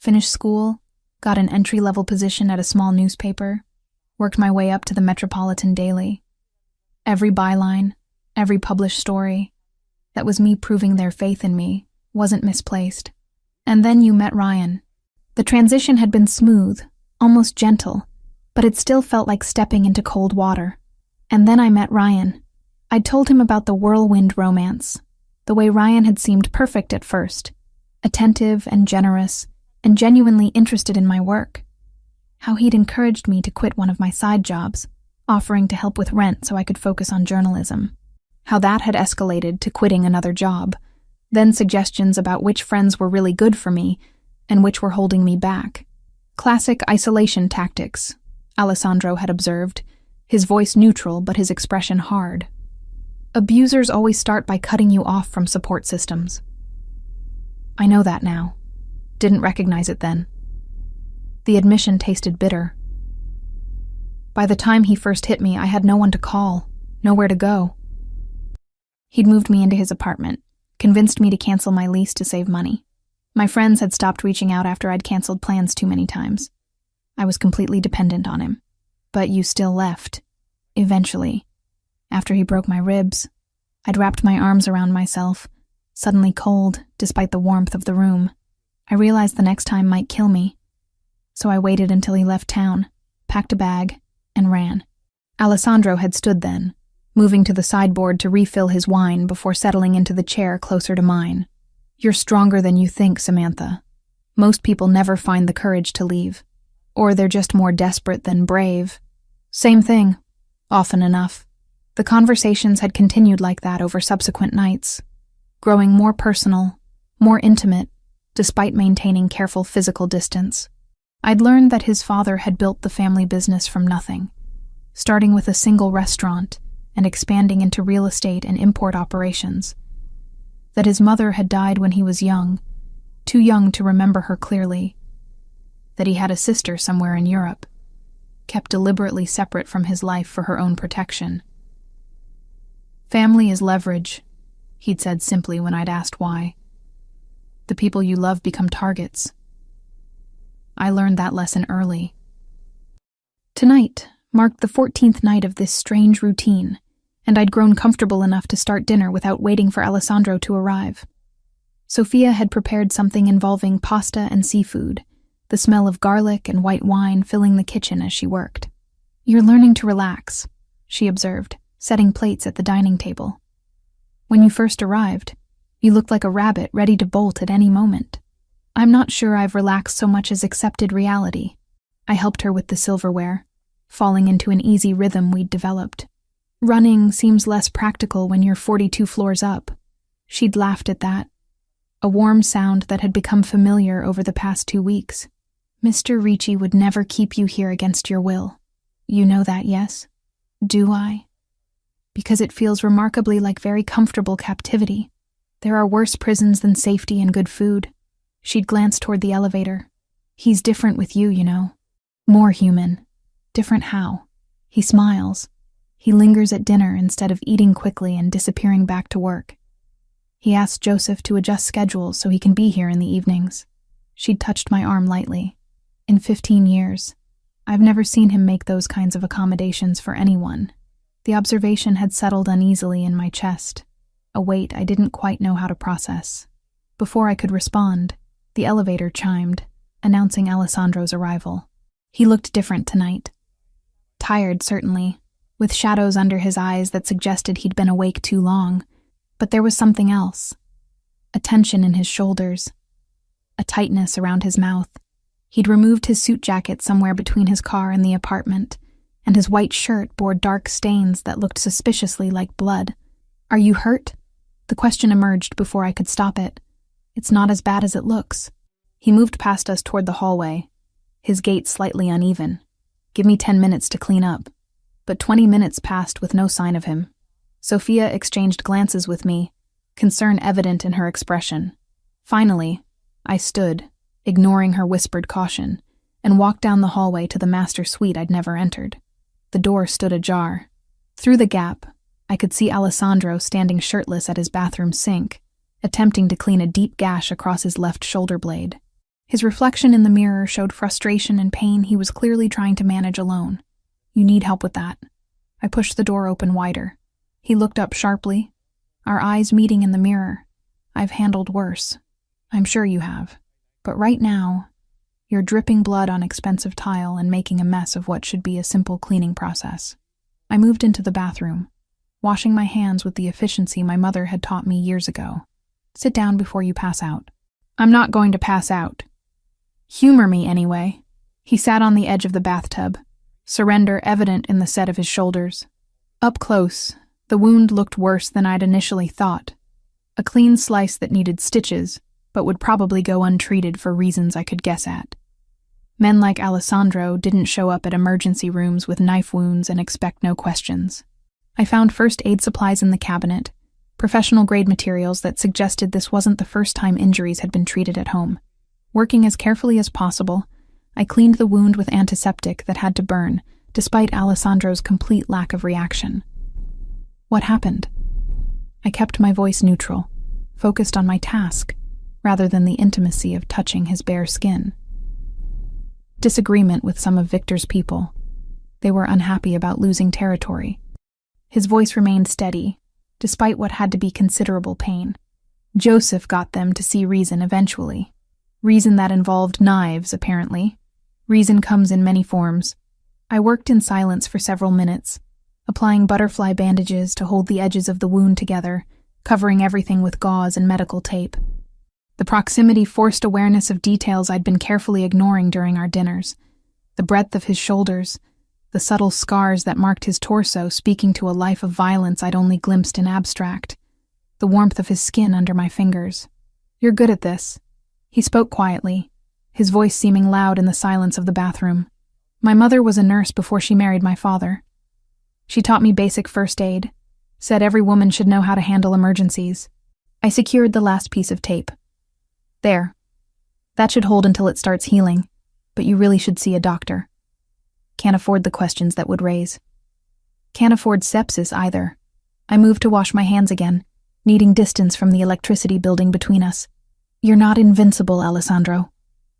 Finished school, got an entry-level position at a small newspaper, worked my way up to the Metropolitan Daily. Every byline, every published story, that was me proving their faith in me, wasn't misplaced. And then you met Ryan. The transition had been smooth, almost gentle, but it still felt like stepping into cold water. And then I met Ryan. I'd told him about the whirlwind romance, the way Ryan had seemed perfect at first, attentive and generous, and genuinely interested in my work. How he'd encouraged me to quit one of my side jobs, offering to help with rent so I could focus on journalism. How that had escalated to quitting another job, then suggestions about which friends were really good for me and which were holding me back. Classic isolation tactics, Alessandro had observed, his voice neutral but his expression hard. Abusers always start by cutting you off from support systems. I know that now. Didn't recognize it then. The admission tasted bitter. By the time he first hit me, I had no one to call, nowhere to go. He'd moved me into his apartment, convinced me to cancel my lease to save money. My friends had stopped reaching out after I'd canceled plans too many times. I was completely dependent on him. But you still left. Eventually. After he broke my ribs, I'd wrapped my arms around myself, suddenly cold despite the warmth of the room. I realized the next time might kill me. So I waited until he left town, packed a bag, and ran. Alessandro had stood then, moving to the sideboard to refill his wine before settling into the chair closer to mine. You're stronger than you think, Samantha. Most people never find the courage to leave. Or they're just more desperate than brave. Same thing, often enough. The conversations had continued like that over subsequent nights, growing more personal, more intimate, despite maintaining careful physical distance. I'd learned that his father had built the family business from nothing, starting with a single restaurant and expanding into real estate and import operations. That his mother had died when he was young, too young to remember her clearly. That he had a sister somewhere in Europe, kept deliberately separate from his life for her own protection. Family is leverage, he'd said simply when I'd asked why. The people you love become targets. I learned that lesson early. Tonight marked the 14th night of this strange routine, and I'd grown comfortable enough to start dinner without waiting for Alessandro to arrive. Sophia had prepared something involving pasta and seafood, the smell of garlic and white wine filling the kitchen as she worked. "You're learning to relax," she observed, setting plates at the dining table. "When you first arrived, you looked like a rabbit ready to bolt at any moment. I'm not sure I've relaxed so much as accepted reality." I helped her with the silverware, falling into an easy rhythm we'd developed. "Running seems less practical when you're 42 floors up." She'd laughed at that, a warm sound that had become familiar over the past 2 weeks. "Mr. Ricci would never keep you here against your will. You know that, yes? Do I? Because it feels remarkably like very comfortable captivity. There are worse prisons than safety and good food." She'd glanced toward the elevator. "He's different with you, you know. More human. Different how? He smiles. He lingers at dinner instead of eating quickly and disappearing back to work. He asked Joseph to adjust schedules so he can be here in the evenings." She'd touched my arm lightly. "In 15 years, I've never seen him make those kinds of accommodations for anyone." The observation had settled uneasily in my chest, a weight I didn't quite know how to process. Before I could respond, the elevator chimed, announcing Alessandro's arrival. He looked different tonight. Tired, certainly, with shadows under his eyes that suggested he'd been awake too long, but there was something else. A tension in his shoulders, a tightness around his mouth. He'd removed his suit jacket somewhere between his car and the apartment, and his white shirt bore dark stains that looked suspiciously like blood. "Are you hurt?" The question emerged before I could stop it. "It's not as bad as it looks." He moved past us toward the hallway, his gait slightly uneven. "Give me 10 minutes to clean up." But 20 minutes passed with no sign of him. Sophia exchanged glances with me, concern evident in her expression. Finally, I stood, ignoring her whispered caution, and walked down the hallway to the master suite I'd never entered. The door stood ajar. Through the gap, I could see Alessandro standing shirtless at his bathroom sink, attempting to clean a deep gash across his left shoulder blade. His reflection in the mirror showed frustration and pain he was clearly trying to manage alone. "You need help with that." I pushed the door open wider. He looked up sharply, our eyes meeting in the mirror. "I've handled worse. I'm sure you have. But right now, you're dripping blood on expensive tile and making a mess of what should be a simple cleaning process." I moved into the bathroom, washing my hands with the efficiency my mother had taught me years ago. "Sit down before you pass out." "I'm not going to pass out." "Humor me, anyway." He sat on the edge of the bathtub, surrender evident in the set of his shoulders. Up close, the wound looked worse than I'd initially thought. A clean slice that needed stitches, but would probably go untreated for reasons I could guess at. Men like Alessandro didn't show up at emergency rooms with knife wounds and expect no questions. I found first aid supplies in the cabinet, professional-grade materials that suggested this wasn't the first time injuries had been treated at home. Working as carefully as possible, I cleaned the wound with antiseptic that had to burn, despite Alessandro's complete lack of reaction. "What happened?" I kept my voice neutral, focused on my task, rather than the intimacy of touching his bare skin. Disagreement with some of Victor's people. They were unhappy about losing territory. His voice remained steady, despite what had to be considerable pain. Joseph got them to see reason eventually. Reason that involved knives, apparently. Reason comes in many forms. I worked in silence for several minutes, applying butterfly bandages to hold the edges of the wound together, covering everything with gauze and medical tape. The proximity forced awareness of details I'd been carefully ignoring during our dinners. The breadth of his shoulders, the subtle scars that marked his torso speaking to a life of violence I'd only glimpsed in abstract. The warmth of his skin under my fingers. "You're good at this." He spoke quietly, his voice seeming loud in the silence of the bathroom. "My mother was a nurse before she married my father. She taught me basic first aid, said every woman should know how to handle emergencies." I secured the last piece of tape. "There. That should hold until it starts healing, but you really should see a doctor. Can't afford the questions that would raise. Can't afford sepsis either." I moved to wash my hands again, needing distance from the electricity building between us. "You're not invincible, Alessandro.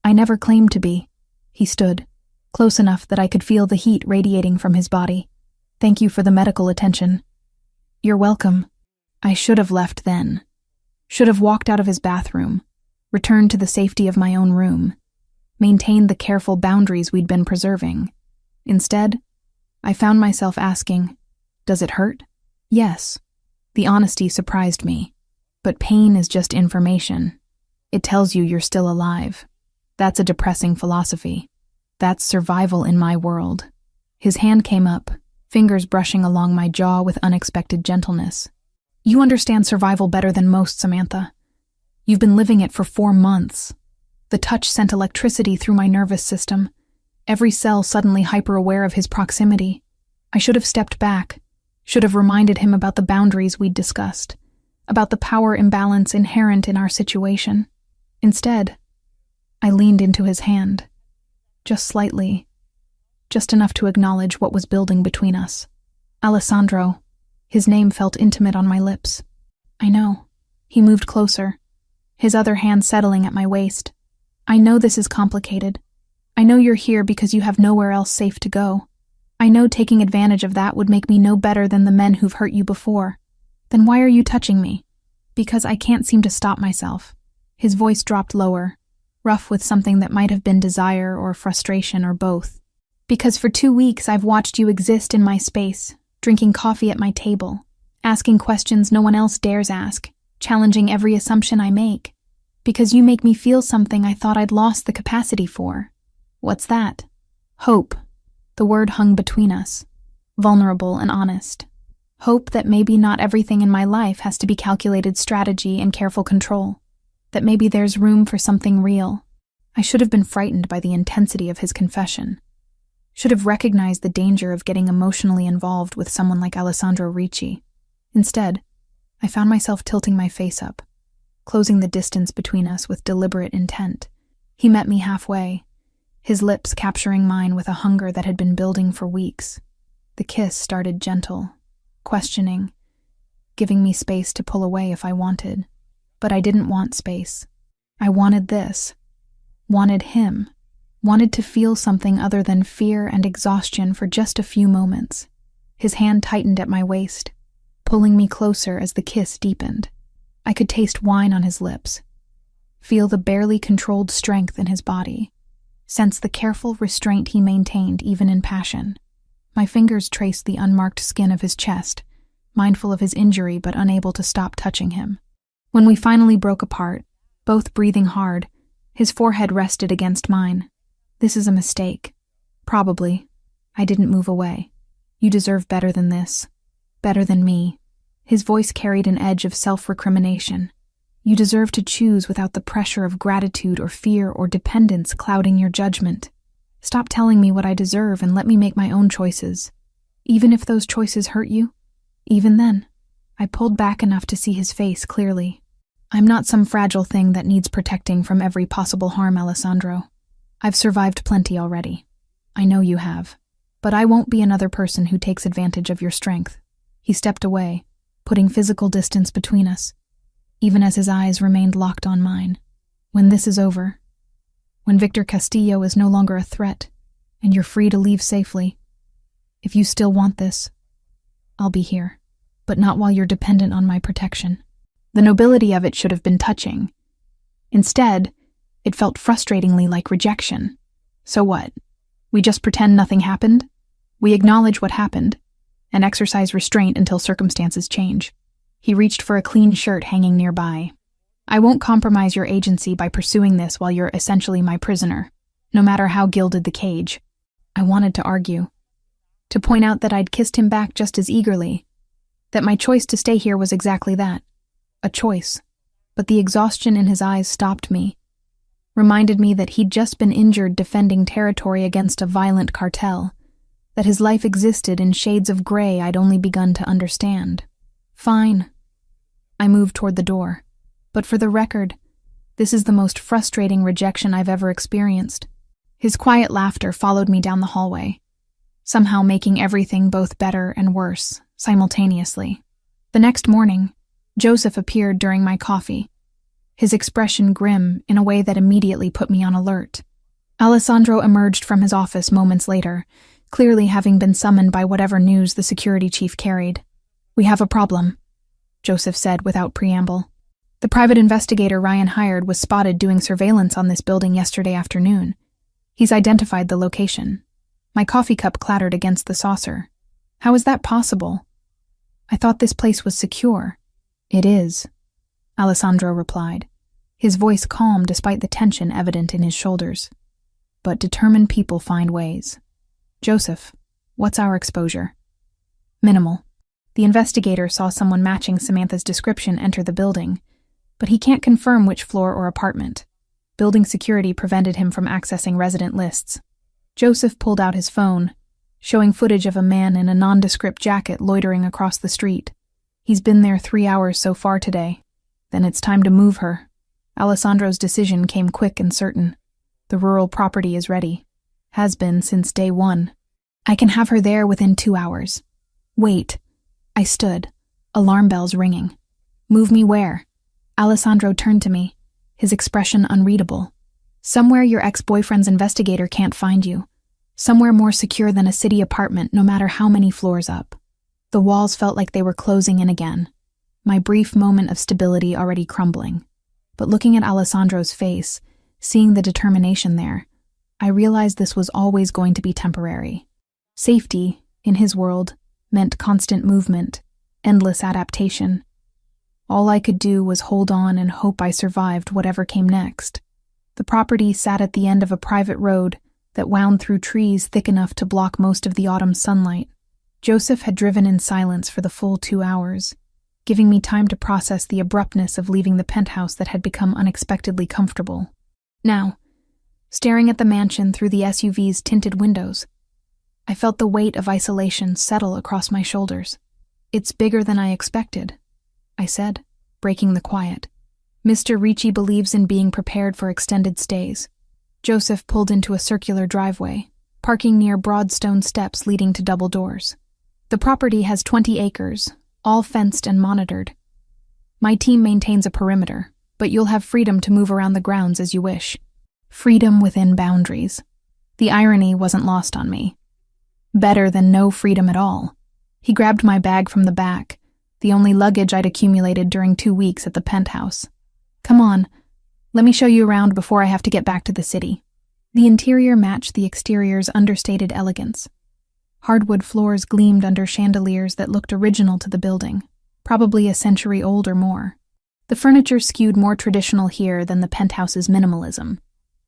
I never claimed to be." He stood, close enough that I could feel the heat radiating from his body. "Thank you for the medical attention." "You're welcome. I should have left then." Should have walked out of his bathroom, returned to the safety of my own room, maintained the careful boundaries we'd been preserving. Instead, I found myself asking, does it hurt? Yes. The honesty surprised me. But pain is just information. It tells you you're still alive. That's a depressing philosophy. That's survival in my world. His hand came up, fingers brushing along my jaw with unexpected gentleness. You understand survival better than most, Samantha. You've been living it for 4 months. The touch sent electricity through my nervous system, every cell suddenly hyper-aware of his proximity. I should have stepped back, should have reminded him about the boundaries we'd discussed, about the power imbalance inherent in our situation. Instead, I leaned into his hand, just slightly, just enough to acknowledge what was building between us. Alessandro. His name felt intimate on my lips. I know. He moved closer, his other hand settling at my waist. I know this is complicated. I know you're here because you have nowhere else safe to go. I know taking advantage of that would make me no better than the men who've hurt you before. Then why are you touching me? Because I can't seem to stop myself. His voice dropped lower, rough with something that might have been desire or frustration or both. Because for 2 weeks I've watched you exist in my space, drinking coffee at my table, asking questions no one else dares ask, challenging every assumption I make. Because you make me feel something I thought I'd lost the capacity for. What's that? Hope. The word hung between us, vulnerable and honest. Hope that maybe not everything in my life has to be calculated strategy and careful control. That maybe there's room for something real. I should have been frightened by the intensity of his confession. Should have recognized the danger of getting emotionally involved with someone like Alessandro Ricci. Instead, I found myself tilting my face up, closing the distance between us with deliberate intent. He met me halfway, his lips capturing mine with a hunger that had been building for weeks. The kiss started gentle, questioning, giving me space to pull away if I wanted. But I didn't want space. I wanted this. Wanted him. Wanted to feel something other than fear and exhaustion for just a few moments. His hand tightened at my waist, pulling me closer as the kiss deepened. I could taste wine on his lips, feel the barely controlled strength in his body, sense the careful restraint he maintained even in passion. My fingers traced the unmarked skin of his chest, mindful of his injury but unable to stop touching him. When we finally broke apart, both breathing hard, his forehead rested against mine. This is a mistake. Probably. I didn't move away. You deserve better than this. Better than me. His voice carried an edge of self-recrimination. You deserve to choose without the pressure of gratitude or fear or dependence clouding your judgment. Stop telling me what I deserve and let me make my own choices. Even if those choices hurt you? Even then. I pulled back enough to see his face clearly. I'm not some fragile thing that needs protecting from every possible harm, Alessandro. I've survived plenty already. I know you have. But I won't be another person who takes advantage of your strength. He stepped away, putting physical distance between us, even as his eyes remained locked on mine. When this is over, when Victor Castillo is no longer a threat, and you're free to leave safely, if you still want this, I'll be here, but not while you're dependent on my protection. The nobility of it should have been touching. Instead, it felt frustratingly like rejection. So what? We just pretend nothing happened? We acknowledge what happened, and exercise restraint until circumstances change. He reached for a clean shirt hanging nearby. I won't compromise your agency by pursuing this while you're essentially my prisoner, no matter how gilded the cage. I wanted to argue, to point out that I'd kissed him back just as eagerly, that my choice to stay here was exactly that, a choice. But the exhaustion in his eyes stopped me, reminded me that he'd just been injured defending territory against a violent cartel, that his life existed in shades of gray I'd only begun to understand. Fine. I moved toward the door. But for the record, this is the most frustrating rejection I've ever experienced. His quiet laughter followed me down the hallway, somehow making everything both better and worse, simultaneously. The next morning, Joseph appeared during my coffee, his expression grim in a way that immediately put me on alert. Alessandro emerged from his office moments later, clearly having been summoned by whatever news the security chief carried. "We have a problem," Joseph said without preamble. The private investigator Ryan hired was spotted doing surveillance on this building yesterday afternoon. He's identified the location. My coffee cup clattered against the saucer. How is that possible? I thought this place was secure. It is, Alessandro replied, his voice calm despite the tension evident in his shoulders. But determined people find ways. Joseph, what's our exposure? Minimal. The investigator saw someone matching Samantha's description enter the building, but he can't confirm which floor or apartment. Building security prevented him from accessing resident lists. Joseph pulled out his phone, showing footage of a man in a nondescript jacket loitering across the street. He's been there 3 hours so far today. Then it's time to move her. Alessandro's decision came quick and certain. The rural property is ready. Has been since day one. I can have her there within 2 hours. Wait. I stood, alarm bells ringing. Move me where? Alessandro turned to me, his expression unreadable. Somewhere your ex-boyfriend's investigator can't find you. Somewhere more secure than a city apartment, no matter how many floors up. The walls felt like they were closing in again, my brief moment of stability already crumbling. But looking at Alessandro's face, seeing the determination there, I realized this was always going to be temporary. Safety, in his world, meant constant movement, endless adaptation. All I could do was hold on and hope I survived whatever came next. The property sat at the end of a private road that wound through trees thick enough to block most of the autumn sunlight. Joseph had driven in silence for the full 2 hours, giving me time to process the abruptness of leaving the penthouse that had become unexpectedly comfortable. Now, staring at the mansion through the SUV's tinted windows, I felt the weight of isolation settle across my shoulders. It's bigger than I expected, I said, breaking the quiet. Mr. Ricci believes in being prepared for extended stays. Joseph pulled into a circular driveway, parking near broad stone steps leading to double doors. The property has 20 acres, all fenced and monitored. My team maintains a perimeter, but you'll have freedom to move around the grounds as you wish. Freedom within boundaries. The irony wasn't lost on me. Better than no freedom at all. He grabbed my bag from the back, the only luggage I'd accumulated during 2 weeks at the penthouse. Come on, let me show you around before I have to get back to the city. The interior matched the exterior's understated elegance. Hardwood floors gleamed under chandeliers that looked original to the building, probably a century old or more. The furniture skewed more traditional here than the penthouse's minimalism.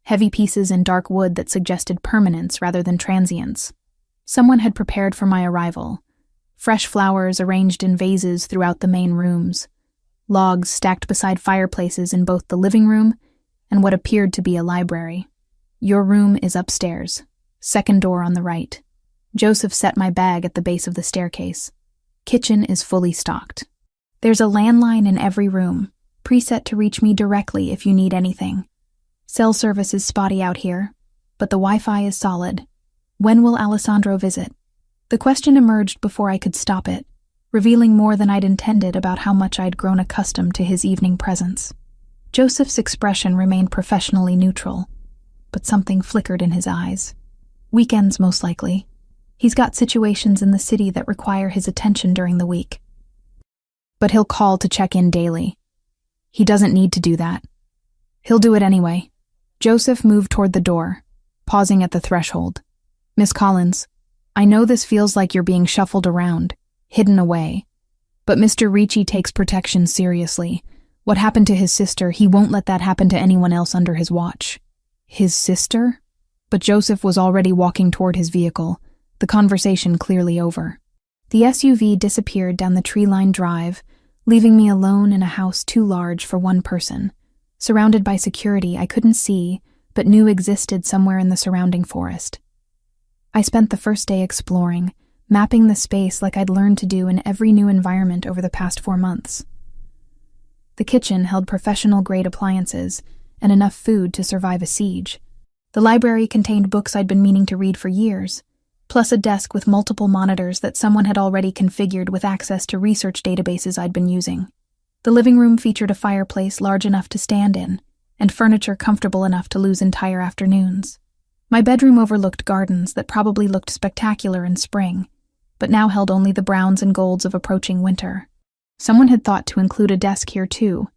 Heavy pieces in dark wood that suggested permanence rather than transience. Someone had prepared for my arrival. Fresh flowers arranged in vases throughout the main rooms. Logs stacked beside fireplaces in both the living room and what appeared to be a library. Your room is upstairs, second door on the right. Joseph set my bag at the base of the staircase. Kitchen is fully stocked. There's a landline in every room, preset to reach me directly if you need anything. Cell service is spotty out here, but the Wi-Fi is solid. When will Alessandro visit? The question emerged before I could stop it, revealing more than I'd intended about how much I'd grown accustomed to his evening presence. Joseph's expression remained professionally neutral, but something flickered in his eyes. Weekends, most likely. He's got situations in the city that require his attention during the week. But he'll call to check in daily. He doesn't need to do that. He'll do it anyway. Joseph moved toward the door, pausing at the threshold. Miss Collins, I know this feels like you're being shuffled around, hidden away. But Mr. Ricci takes protection seriously. What happened to his sister, he won't let that happen to anyone else under his watch. His sister? But Joseph was already walking toward his vehicle, the conversation clearly over. The SUV disappeared down the tree-lined drive, leaving me alone in a house too large for one person, surrounded by security I couldn't see but knew existed somewhere in the surrounding forest. I spent the first day exploring, mapping the space like I'd learned to do in every new environment over the past 4 months. The kitchen held professional-grade appliances and enough food to survive a siege. The library contained books I'd been meaning to read for years, plus a desk with multiple monitors that someone had already configured with access to research databases I'd been using. The living room featured a fireplace large enough to stand in, and furniture comfortable enough to lose entire afternoons. My bedroom overlooked gardens that probably looked spectacular in spring, but now held only the browns and golds of approaching winter. Someone had thought to include a desk here too,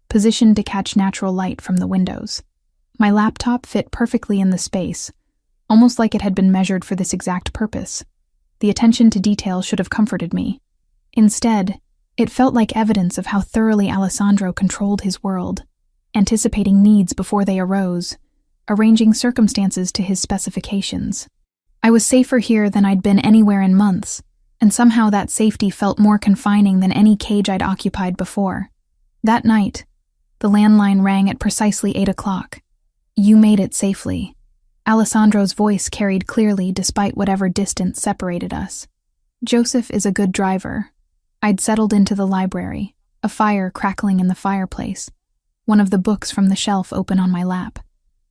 positioned to catch natural light from the windows. My laptop fit perfectly in the space, almost like it had been measured for this exact purpose. The attention to detail should have comforted me. Instead, it felt like evidence of how thoroughly Alessandro controlled his world, anticipating needs before they arose, arranging circumstances to his specifications. I was safer here than I'd been anywhere in months, and somehow that safety felt more confining than any cage I'd occupied before. That night, the landline rang at precisely 8 o'clock. "You made it safely." Alessandro's voice carried clearly despite whatever distance separated us. Joseph is a good driver. I'd settled into the library, a fire crackling in the fireplace, one of the books from the shelf open on my lap.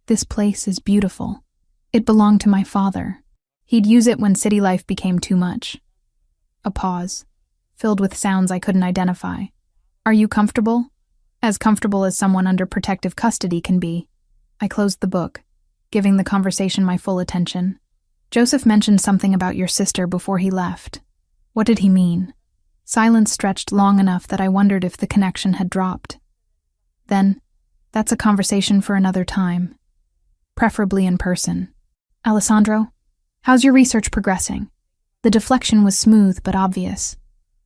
This place is beautiful. It belonged to my father. He'd use it when city life became too much. A pause, filled with sounds I couldn't identify. "Are you comfortable?" "As comfortable as someone under protective custody can be." I closed the book, giving the conversation my full attention. "Joseph mentioned something about your sister before he left. What did he mean?" Silence stretched long enough that I wondered if the connection had dropped. "Then, that's a conversation for another time. Preferably in person. Alessandro, how's your research progressing?" The deflection was smooth but obvious.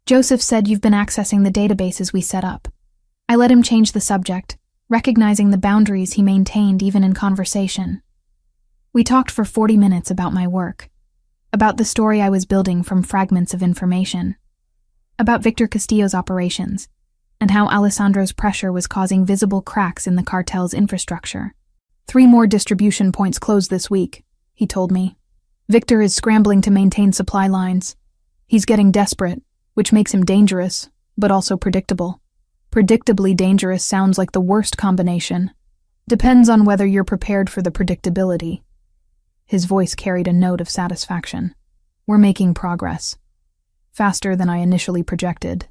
"Joseph said you've been accessing the databases we set up." I let him change the subject, recognizing the boundaries he maintained even in conversation. We talked for 40 minutes about my work, about the story I was building from fragments of information, about Victor Castillo's operations, and how Alessandro's pressure was causing visible cracks in the cartel's infrastructure. 3 more distribution points closed this week, he told me. Victor is scrambling to maintain supply lines. He's getting desperate, which makes him dangerous, but also predictable. Predictably dangerous sounds like the worst combination. Depends on whether you're prepared for the predictability. His voice carried a note of satisfaction. We're making progress. Faster than I initially projected.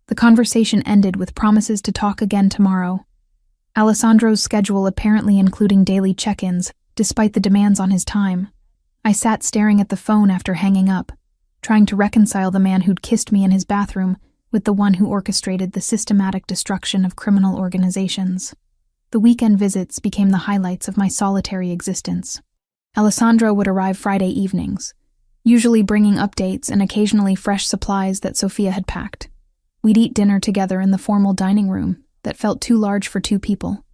The conversation ended with promises to talk again tomorrow. Alessandro's schedule apparently including daily check-ins, despite the demands on his time. I sat staring at the phone after hanging up, trying to reconcile the man who'd kissed me in his bathroom with the one who orchestrated the systematic destruction of criminal organizations. The weekend visits became the highlights of my solitary existence. Alessandro would arrive Friday evenings, usually bringing updates and occasionally fresh supplies that Sophia had packed. We'd eat dinner together in the formal dining room that felt too large for 2 people,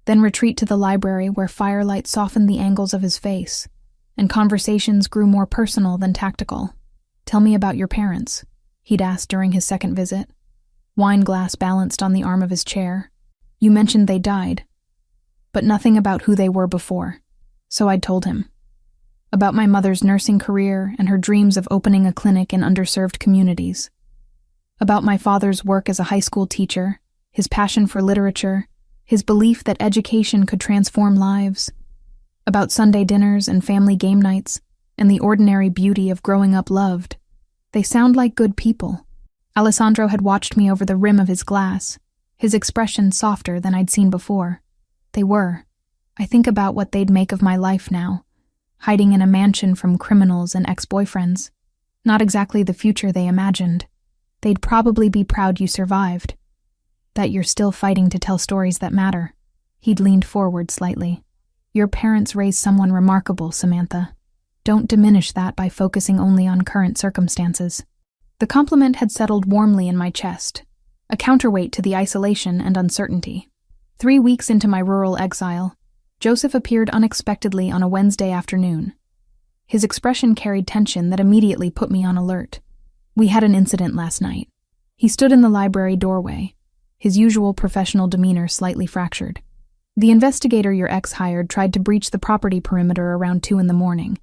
then retreat to the library where firelight softened the angles of his face, and conversations grew more personal than tactical. "Tell me about your parents," he'd asked during his second visit. Wine glass balanced on the arm of his chair. "You mentioned they died, but nothing about who they were before." So I'd told him. About my mother's nursing career and her dreams of opening a clinic in underserved communities. About my father's work as a high school teacher, his passion for literature, his belief that education could transform lives. About Sunday dinners and family game nights, and the ordinary beauty of growing up loved. They sound like good people. Alessandro had watched me over the rim of his glass, his expression softer than I'd seen before. They were. I think about what they'd make of my life now, hiding in a mansion from criminals and ex-boyfriends. Not exactly the future they imagined. They'd probably be proud you survived. That you're still fighting to tell stories that matter. He'd leaned forward slightly. Your parents raised someone remarkable, Samantha. Don't diminish that by focusing only on current circumstances. The compliment had settled warmly in my chest, a counterweight to the isolation and uncertainty. 3 weeks into my rural exile, Joseph appeared unexpectedly on a Wednesday afternoon. His expression carried tension that immediately put me on alert. We had an incident last night. He stood in the library doorway, his usual professional demeanor slightly fractured. The investigator your ex hired tried to breach the property perimeter around 2 a.m.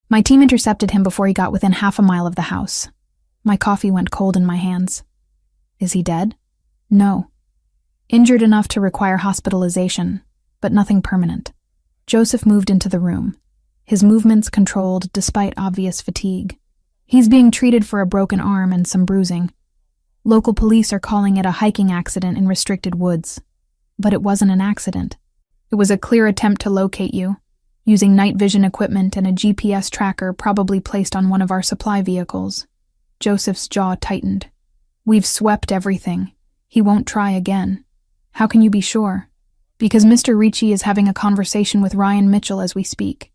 My team intercepted him before he got within half a mile of the house. My coffee went cold in my hands. Is he dead? No. Injured enough to require hospitalization, but nothing permanent. Joseph moved into the room, his movements controlled despite obvious fatigue. He's being treated for a broken arm and some bruising. Local police are calling it a hiking accident in restricted woods. But it wasn't an accident. It was a clear attempt to locate you, using night vision equipment and a GPS tracker probably placed on one of our supply vehicles. Joseph's jaw tightened. We've swept everything. He won't try again. How can you be sure? Because Mr. Ricci is having a conversation with Ryan Mitchell as we speak,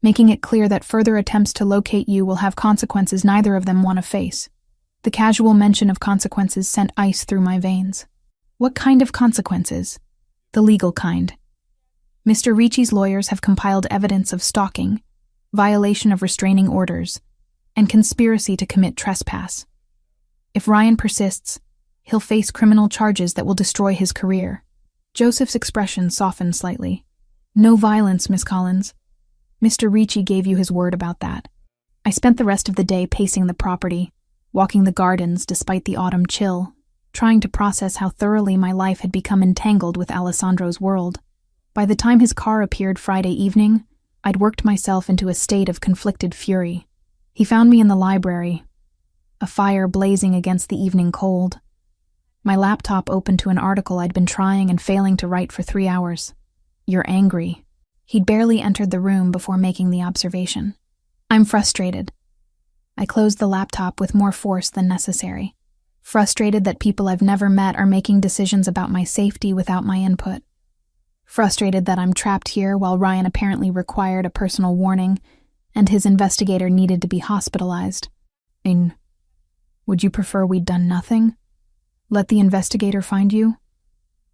making it clear that further attempts to locate you will have consequences neither of them want to face. The casual mention of consequences sent ice through my veins. What kind of consequences? The legal kind. Mr. Ricci's lawyers have compiled evidence of stalking, violation of restraining orders, and conspiracy to commit trespass. If Ryan persists, he'll face criminal charges that will destroy his career. Joseph's expression softened slightly. No violence, Miss Collins. Mr. Ricci gave you his word about that. I spent the rest of the day pacing the property, walking the gardens despite the autumn chill, trying to process how thoroughly my life had become entangled with Alessandro's world. By the time his car appeared Friday evening, I'd worked myself into a state of conflicted fury. He found me in the library, a fire blazing against the evening cold. My laptop open to an article I'd been trying and failing to write for 3 hours. You're angry. He'd barely entered the room before making the observation. I'm frustrated. I closed the laptop with more force than necessary. Frustrated that people I've never met are making decisions about my safety without my input. Frustrated that I'm trapped here while Ryan apparently required a personal warning and his investigator needed to be hospitalized. Would you prefer we'd done nothing? Let the investigator find you?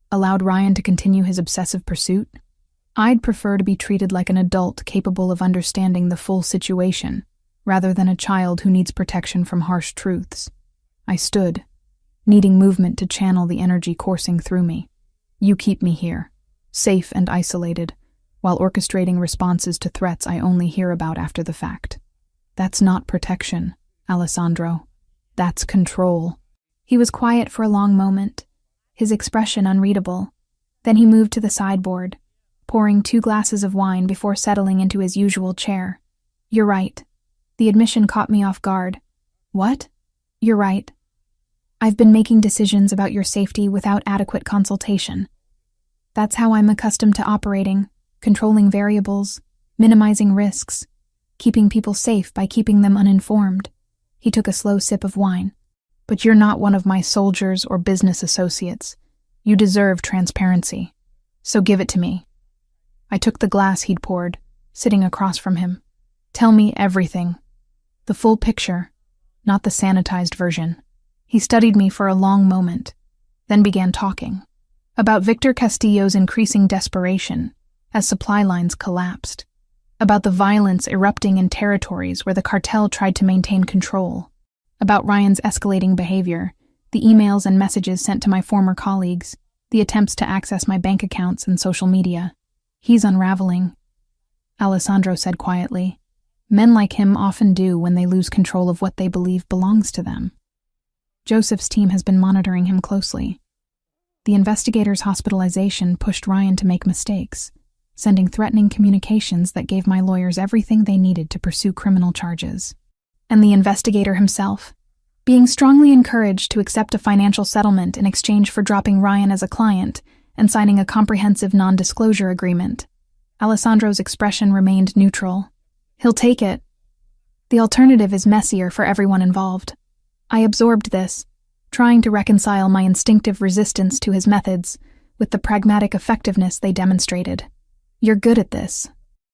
Allowed Ryan to continue his obsessive pursuit? I'd prefer to be treated like an adult capable of understanding the full situation, rather than a child who needs protection from harsh truths. I stood, needing movement to channel the energy coursing through me. You keep me here, safe and isolated, while orchestrating responses to threats I only hear about after the fact. That's not protection, Alessandro. That's control. He was quiet for a long moment, his expression unreadable. Then he moved to the sideboard, pouring 2 glasses of wine before settling into his usual chair. You're right. The admission caught me off guard. What? You're right. I've been making decisions about your safety without adequate consultation. That's how I'm accustomed to operating, controlling variables, minimizing risks, keeping people safe by keeping them uninformed. He took a slow sip of wine. But you're not one of my soldiers or business associates. You deserve transparency. So give it to me. I took the glass he'd poured, sitting across from him. Tell me everything. The full picture, not the sanitized version. He studied me for a long moment, then began talking. About Victor Castillo's increasing desperation as supply lines collapsed. About the violence erupting in territories where the cartel tried to maintain control. About Ryan's escalating behavior, the emails and messages sent to my former colleagues, the attempts to access my bank accounts and social media. He's unraveling, Alessandro said quietly. Men like him often do when they lose control of what they believe belongs to them. Joseph's team has been monitoring him closely. The investigator's hospitalization pushed Ryan to make mistakes, sending threatening communications that gave my lawyers everything they needed to pursue criminal charges. And the investigator himself, being strongly encouraged to accept a financial settlement in exchange for dropping Ryan as a client and signing a comprehensive non-disclosure agreement. Alessandro's expression remained neutral. He'll take it. The alternative is messier for everyone involved. I absorbed this, trying to reconcile my instinctive resistance to his methods with the pragmatic effectiveness they demonstrated. You're good at this.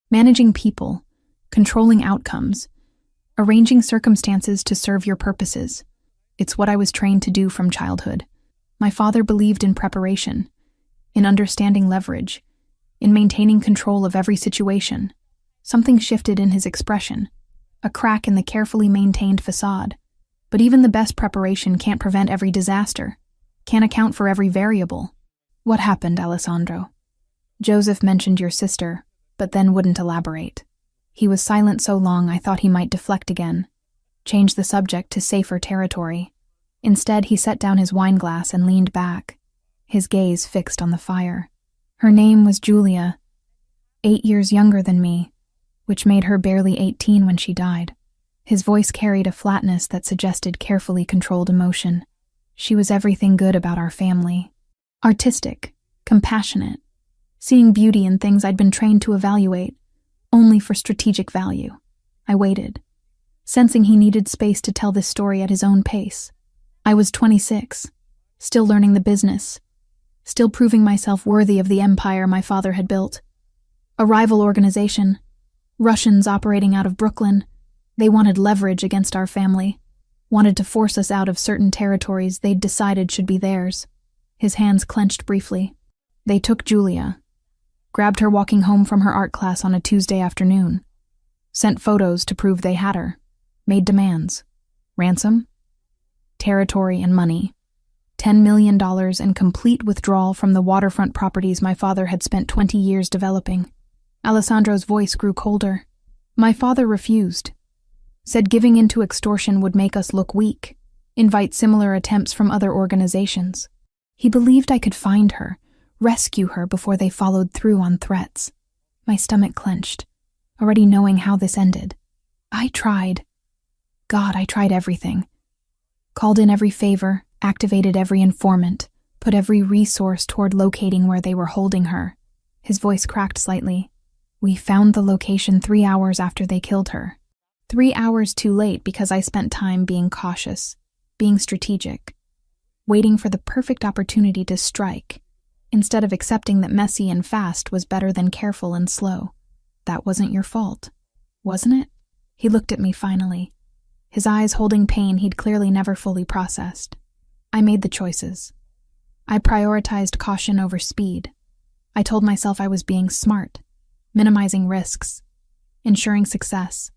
Managing people, controlling outcomes, arranging circumstances to serve your purposes. It's what I was trained to do from childhood. My father believed in preparation, in understanding leverage, in maintaining control of every situation. Something shifted in his expression, a crack in the carefully maintained facade. But even the best preparation can't prevent every disaster, can't account for every variable. What happened, Alessandro? Joseph mentioned your sister, but then wouldn't elaborate. He was silent so long I thought he might deflect again, change the subject to safer territory. Instead, he set down his wine glass and leaned back, his gaze fixed on the fire. Her name was Julia, 8 years younger than me, which made her barely 18 when she died. His voice carried a flatness that suggested carefully controlled emotion. She was everything good about our family. Artistic, compassionate, seeing beauty in things I'd been trained to evaluate, only for strategic value. I waited, sensing he needed space to tell this story at his own pace. I was 26, still learning the business, still proving myself worthy of the empire my father had built. A rival organization, Russians operating out of Brooklyn, they wanted leverage against our family, wanted to force us out of certain territories they'd decided should be theirs. His hands clenched briefly. They took Julia, grabbed her walking home from her art class on a Tuesday afternoon, sent photos to prove they had her, made demands. Ransom, territory and money, $10 million and complete withdrawal from the waterfront properties my father had spent 20 years developing. Alessandro's voice grew colder. My father refused, said giving in to extortion would make us look weak, invite similar attempts from other organizations. He believed I could find her, rescue her before they followed through on threats. My stomach clenched, already knowing how this ended. I tried. God, I tried everything. Called in every favor, activated every informant, put every resource toward locating where they were holding her. His voice cracked slightly. We found the location 3 hours after they killed her. 3 hours too late because I spent time being cautious, being strategic, waiting for the perfect opportunity to strike, instead of accepting that messy and fast was better than careful and slow. That wasn't your fault, wasn't it? He looked at me finally, his eyes holding pain he'd clearly never fully processed. I made the choices. I prioritized caution over speed. I told myself I was being smart, minimizing risks, ensuring success.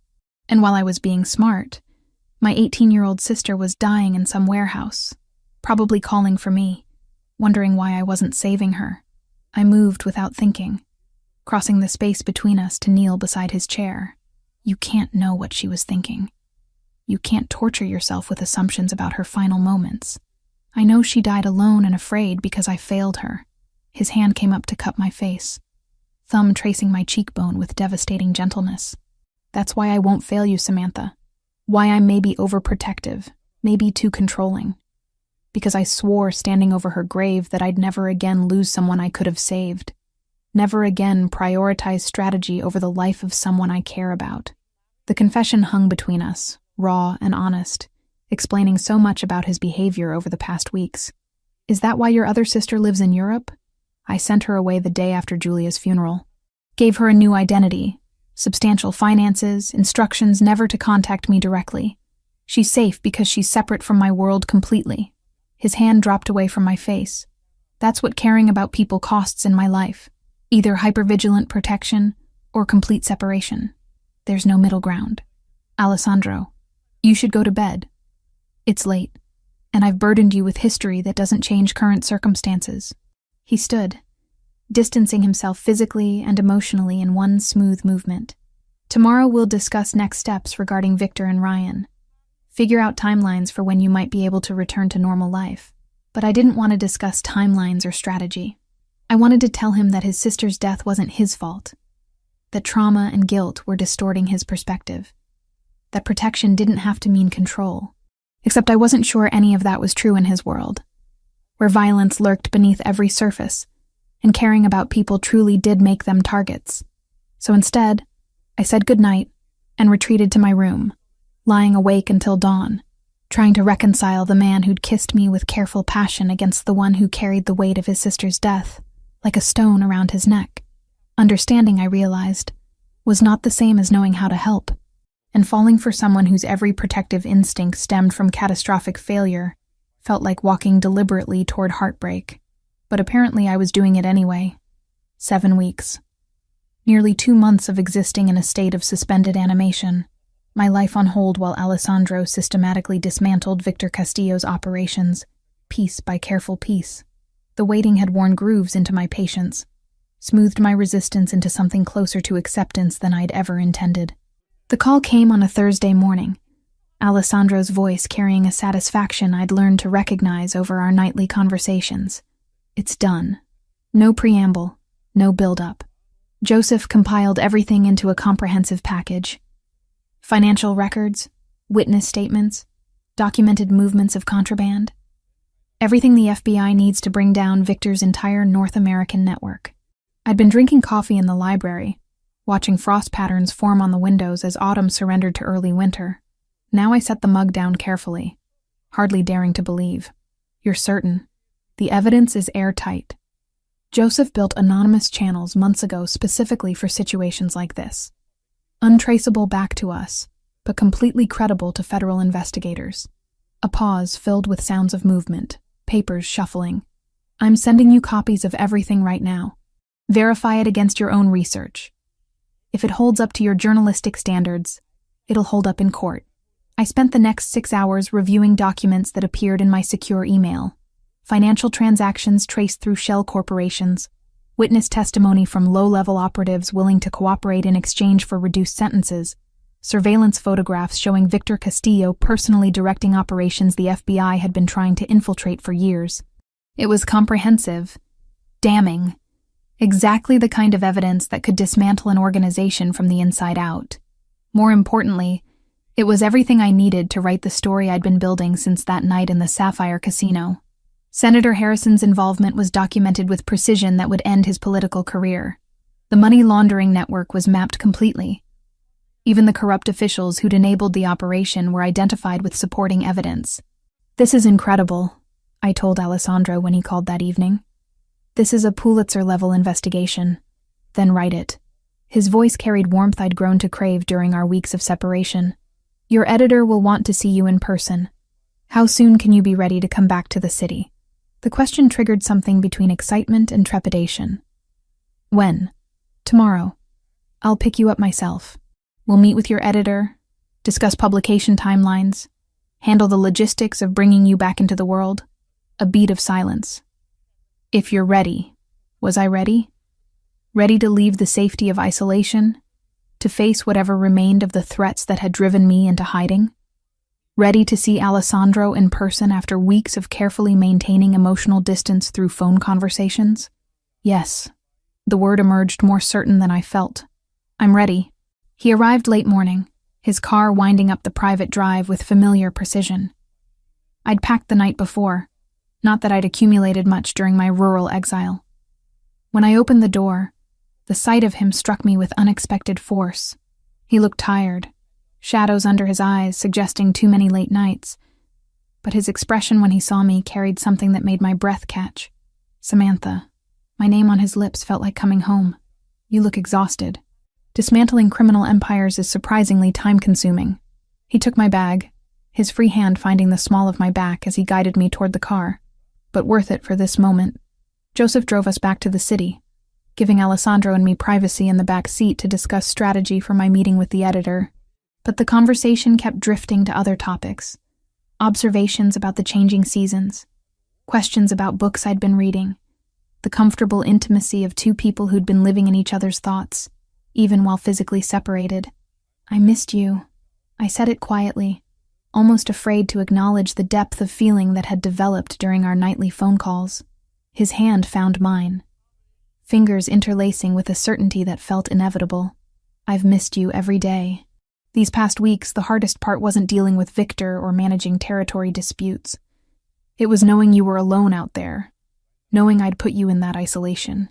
And while I was being smart, my 18-year-old sister was dying in some warehouse, probably calling for me, wondering why I wasn't saving her. I moved without thinking, crossing the space between us to kneel beside his chair. You can't know what she was thinking. You can't torture yourself with assumptions about her final moments. I know she died alone and afraid because I failed her. His hand came up to cup my face, thumb tracing my cheekbone with devastating gentleness. That's why I won't fail you, Samantha. Why I'm maybe overprotective, maybe too controlling. Because I swore standing over her grave that I'd never again lose someone I could have saved. Never again prioritize strategy over the life of someone I care about. The confession hung between us, raw and honest, explaining so much about his behavior over the past weeks. Is that why your other sister lives in Europe? I sent her away the day after Julia's funeral. Gave her a new identity, substantial finances, instructions never to contact me directly. She's safe because she's separate from my world completely. His hand dropped away from my face. That's what caring about people costs in my life. Either hypervigilant protection or complete separation. There's no middle ground. Alessandro, you should go to bed. It's late, and I've burdened you with history that doesn't change current circumstances. He stood, distancing himself physically and emotionally in one smooth movement. Tomorrow we'll discuss next steps regarding Victor and Ryan. Figure out timelines for when you might be able to return to normal life. But I didn't want to discuss timelines or strategy. I wanted to tell him that his sister's death wasn't his fault, that trauma and guilt were distorting his perspective, that protection didn't have to mean control. Except I wasn't sure any of that was true in his world, where violence lurked beneath every surface, and caring about people truly did make them targets. So instead, I said goodnight and retreated to my room, lying awake until dawn, trying to reconcile the man who'd kissed me with careful passion against the one who carried the weight of his sister's death, like a stone around his neck. Understanding, I realized, was not the same as knowing how to help, and falling for someone whose every protective instinct stemmed from catastrophic failure felt like walking deliberately toward heartbreak. But apparently I was doing it anyway. 7 weeks. Nearly 2 months of existing in a state of suspended animation. My life on hold while Alessandro systematically dismantled Victor Castillo's operations, piece by careful piece. The waiting had worn grooves into my patience, smoothed my resistance into something closer to acceptance than I'd ever intended. The call came on a Thursday morning, Alessandro's voice carrying a satisfaction I'd learned to recognize over our nightly conversations. It's done. No preamble, no build-up. Joseph compiled everything into a comprehensive package. Financial records, witness statements, documented movements of contraband. Everything the FBI needs to bring down Victor's entire North American network. I'd been drinking coffee in the library, watching frost patterns form on the windows as autumn surrendered to early winter. Now I set the mug down carefully, hardly daring to believe. You're certain? The evidence is airtight. Joseph built anonymous channels months ago specifically for situations like this. Untraceable back to us, but completely credible to federal investigators. A pause filled with sounds of movement, papers shuffling. I'm sending you copies of everything right now. Verify it against your own research. If it holds up to your journalistic standards, it'll hold up in court. I spent the next 6 hours reviewing documents that appeared in my secure email. Financial transactions traced through shell corporations, witness testimony from low-level operatives willing to cooperate in exchange for reduced sentences, surveillance photographs showing Victor Castillo personally directing operations the FBI had been trying to infiltrate for years. It was comprehensive, damning, exactly the kind of evidence that could dismantle an organization from the inside out. More importantly, it was everything I needed to write the story I'd been building since that night in the Sapphire Casino. Senator Harrison's involvement was documented with precision that would end his political career. The money laundering network was mapped completely. Even the corrupt officials who'd enabled the operation were identified with supporting evidence. This is incredible, I told Alessandro when he called that evening. This is a Pulitzer-level investigation. Then write it. His voice carried warmth I'd grown to crave during our weeks of separation. Your editor will want to see you in person. How soon can you be ready to come back to the city? The question triggered something between excitement and trepidation. When? Tomorrow. I'll pick you up myself. We'll meet with your editor, discuss publication timelines, handle the logistics of bringing you back into the world. A beat of silence. If you're ready. Was I ready? Ready to leave the safety of isolation? To face whatever remained of the threats that had driven me into hiding? Ready to see Alessandro in person after weeks of carefully maintaining emotional distance through phone conversations? Yes. The word emerged more certain than I felt. I'm ready. He arrived late morning, his car winding up the private drive with familiar precision. I'd packed the night before, not that I'd accumulated much during my rural exile. When I opened the door, the sight of him struck me with unexpected force. He looked tired, shadows under his eyes suggesting too many late nights, but his expression when he saw me carried something that made my breath catch. Samantha. My name on his lips felt like coming home. You look exhausted. Dismantling criminal empires is surprisingly time-consuming. He took my bag, his free hand finding the small of my back as he guided me toward the car. But worth it for this moment. Joseph drove us back to the city, giving Alessandro and me privacy in the back seat to discuss strategy for my meeting with the editor. But the conversation kept drifting to other topics. Observations about the changing seasons, questions about books I'd been reading, the comfortable intimacy of two people who'd been living in each other's thoughts, even while physically separated. I missed you. I said it quietly, almost afraid to acknowledge the depth of feeling that had developed during our nightly phone calls. His hand found mine, fingers interlacing with a certainty that felt inevitable. I've missed you every day. These past weeks, the hardest part wasn't dealing with Victor or managing territory disputes. It was knowing you were alone out there, knowing I'd put you in that isolation.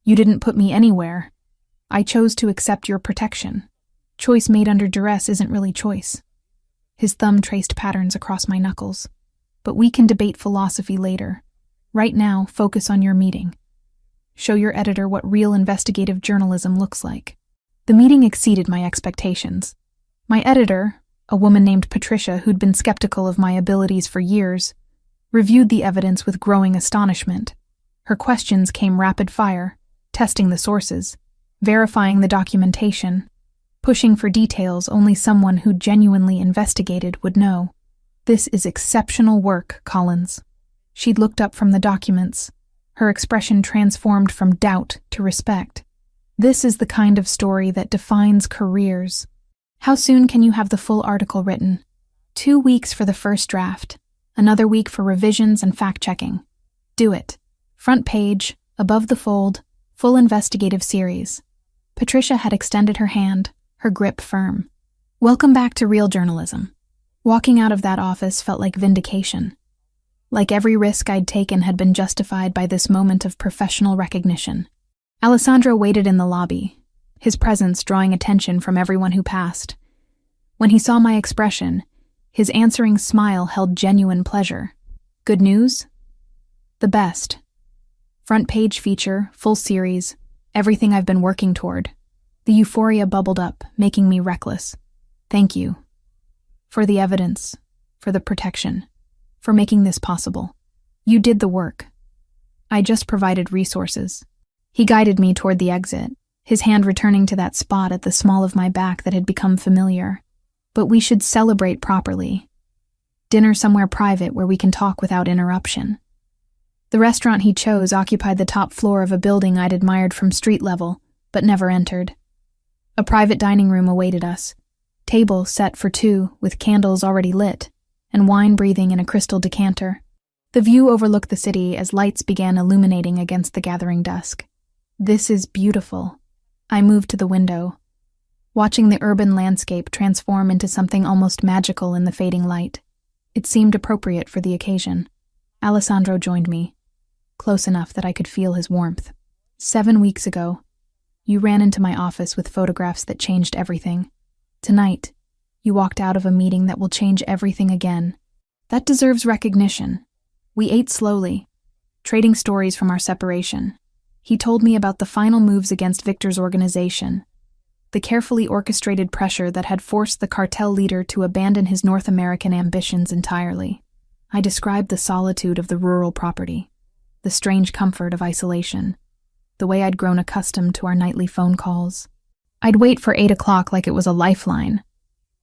You didn't put me anywhere. I chose to accept your protection. Choice made under duress isn't really choice. His thumb traced patterns across my knuckles. But we can debate philosophy later. Right now, focus on your meeting. Show your editor what real investigative journalism looks like. The meeting exceeded my expectations. My editor, a woman named Patricia who'd been skeptical of my abilities for years, reviewed the evidence with growing astonishment. Her questions came rapid fire, testing the sources, verifying the documentation, pushing for details only someone who genuinely investigated would know. This is exceptional work, Collins. She'd looked up from the documents, her expression transformed from doubt to respect. This is the kind of story that defines careers. How soon can you have the full article written? 2 weeks for the first draft, another week for revisions and fact-checking. Do it. Front page, above the fold, full investigative series. Patricia had extended her hand, her grip firm. Welcome back to real journalism. Walking out of that office felt like vindication. Like every risk I'd taken had been justified by this moment of professional recognition. Alessandro waited in the lobby, his presence drawing attention from everyone who passed. When he saw my expression, his answering smile held genuine pleasure. Good news? The best. Front page feature, full series, everything I've been working toward. The euphoria bubbled up, making me reckless. Thank you. For the evidence, for the protection, for making this possible. You did the work. I just provided resources. He guided me toward the exit, his hand returning to that spot at the small of my back that had become familiar. But we should celebrate properly. Dinner somewhere private where we can talk without interruption. The restaurant he chose occupied the top floor of a building I'd admired from street level, but never entered. A private dining room awaited us, table set for two with candles already lit, and wine breathing in a crystal decanter. The view overlooked the city as lights began illuminating against the gathering dusk. This is beautiful. I moved to the window, watching the urban landscape transform into something almost magical in the fading light. It seemed appropriate for the occasion. Alessandro joined me, close enough that I could feel his warmth. 7 weeks ago, you ran into my office with photographs that changed everything. Tonight, you walked out of a meeting that will change everything again. That deserves recognition. We ate slowly, trading stories from our separation. He told me about the final moves against Victor's organization, the carefully orchestrated pressure that had forced the cartel leader to abandon his North American ambitions entirely. I described the solitude of the rural property, the strange comfort of isolation, the way I'd grown accustomed to our nightly phone calls. I'd wait for 8 o'clock like it was a lifeline.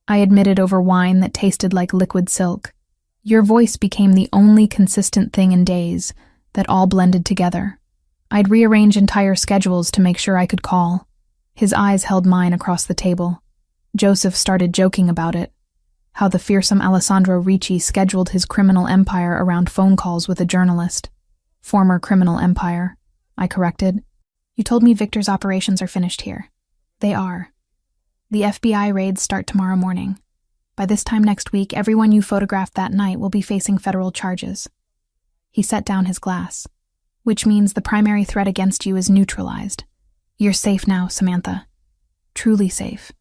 I admitted over wine that tasted like liquid silk. Your voice became the only consistent thing in days that all blended together. I'd rearrange entire schedules to make sure I could call. His eyes held mine across the table. Joseph started joking about it, how the fearsome Alessandro Ricci scheduled his criminal empire around phone calls with a journalist. Former criminal empire, I corrected. You told me Victor's operations are finished here. They are. The FBI raids start tomorrow morning. By this time next week, everyone you photographed that night will be facing federal charges. He set down his glass, which means the primary threat against you is neutralized. You're safe now, Samantha. Truly safe.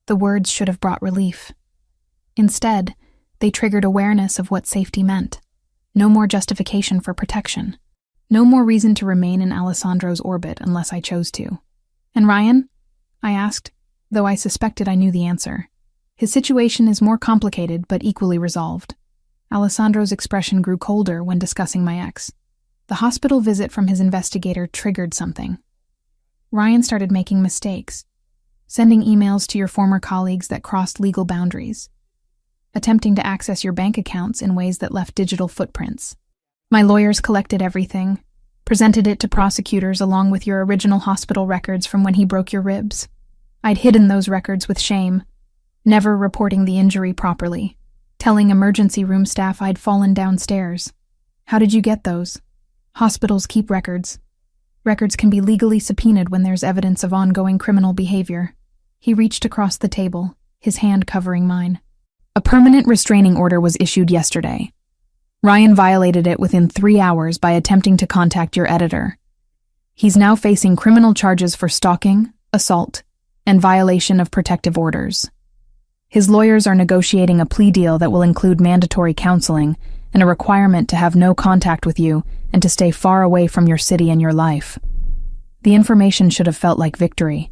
The words should have brought relief. Instead, they triggered awareness of what safety meant. No more justification for protection. No more reason to remain in Alessandro's orbit unless I chose to. And Ryan? I asked, though I suspected I knew the answer. His situation is more complicated but equally resolved. Alessandro's expression grew colder when discussing my ex. The hospital visit from his investigator triggered something. Ryan started making mistakes, sending emails to your former colleagues that crossed legal boundaries, attempting to access your bank accounts in ways that left digital footprints. My lawyers collected everything, presented it to prosecutors along with your original hospital records from when he broke your ribs. I'd hidden those records with shame, never reporting the injury properly, telling emergency room staff I'd fallen downstairs. How did you get those? Hospitals keep records. Records can be legally subpoenaed when there's evidence of ongoing criminal behavior. He reached across the table, his hand covering mine. A permanent restraining order was issued yesterday. Ryan violated it within 3 hours by attempting to contact your editor. He's now facing criminal charges for stalking, assault, and violation of protective orders. His lawyers are negotiating a plea deal that will include mandatory counseling and a requirement to have no contact with you and to stay far away from your city and your life. The information should have felt like victory.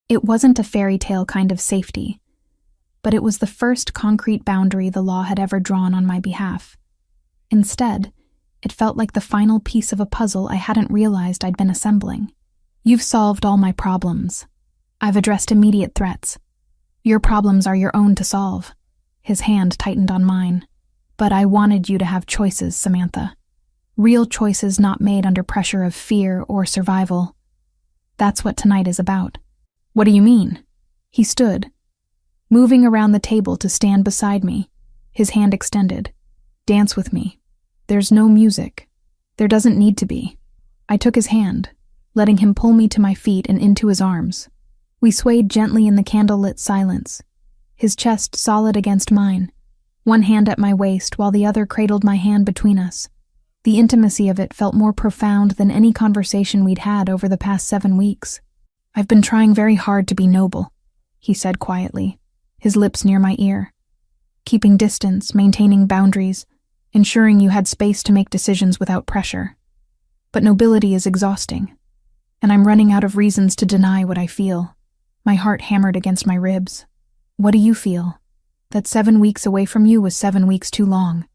It wasn't a fairy tale kind of safety, but it was the first concrete boundary the law had ever drawn on my behalf. Instead, it felt like the final piece of a puzzle I hadn't realized I'd been assembling. You've solved all my problems. I've addressed immediate threats. Your problems are your own to solve. His hand tightened on mine. But I wanted you to have choices, Samantha. Real choices not made under pressure of fear or survival. That's what tonight is about. What do you mean? He stood, moving around the table to stand beside me, his hand extended. Dance with me. There's no music. There doesn't need to be. I took his hand, letting him pull me to my feet and into his arms. We swayed gently in the candlelit silence, his chest solid against mine, one hand at my waist while the other cradled my hand between us. The intimacy of it felt more profound than any conversation we'd had over the past 7 weeks. I've been trying very hard to be noble, he said quietly, his lips near my ear. Keeping distance, maintaining boundaries, ensuring you had space to make decisions without pressure. But nobility is exhausting, and I'm running out of reasons to deny what I feel. My heart hammered against my ribs. What do you feel? That 7 weeks away from you was 7 weeks too long.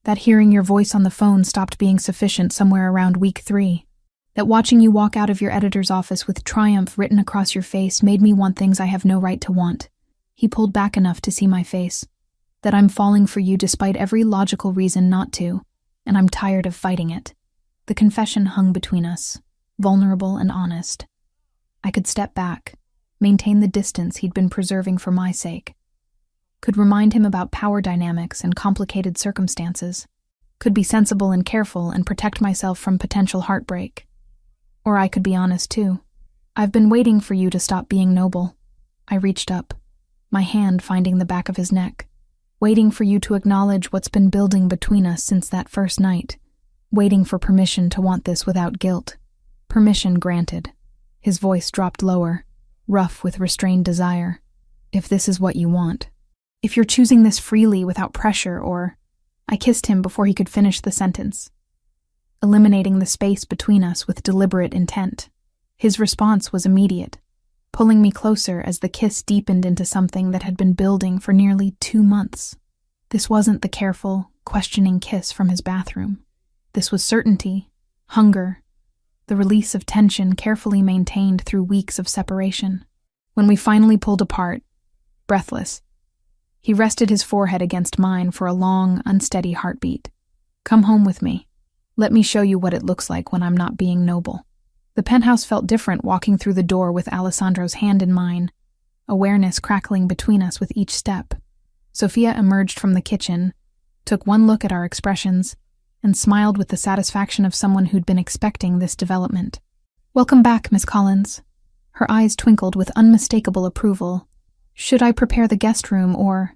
That hearing your voice on the phone stopped being sufficient somewhere around week 3. That watching you walk out of your editor's office with triumph written across your face made me want things I have no right to want. He pulled back enough to see my face. That I'm falling for you despite every logical reason not to, and I'm tired of fighting it. The confession hung between us, vulnerable and honest. I could step back, maintain the distance he'd been preserving for my sake. Could remind him about power dynamics and complicated circumstances. Could be sensible and careful and protect myself from potential heartbreak. Or I could be honest too. I've been waiting for you to stop being noble. I reached up, my hand finding the back of his neck. Waiting for you to acknowledge what's been building between us since that first night. Waiting for permission to want this without guilt. Permission granted. His voice dropped lower, rough with restrained desire. If this is what you want. If you're choosing this freely without pressure or... I kissed him before he could finish the sentence, eliminating the space between us with deliberate intent. His response was immediate, pulling me closer as the kiss deepened into something that had been building for nearly 2 months. This wasn't the careful, questioning kiss from his bathroom. This was certainty, hunger, the release of tension carefully maintained through weeks of separation. When we finally pulled apart, breathless, he rested his forehead against mine for a long, unsteady heartbeat. Come home with me. Let me show you what it looks like when I'm not being noble. The penthouse felt different walking through the door with Alessandro's hand in mine, awareness crackling between us with each step. Sophia emerged from the kitchen, took one look at our expressions, and smiled with the satisfaction of someone who'd been expecting this development. Welcome back, Miss Collins. Her eyes twinkled with unmistakable approval. Should I prepare the guest room or...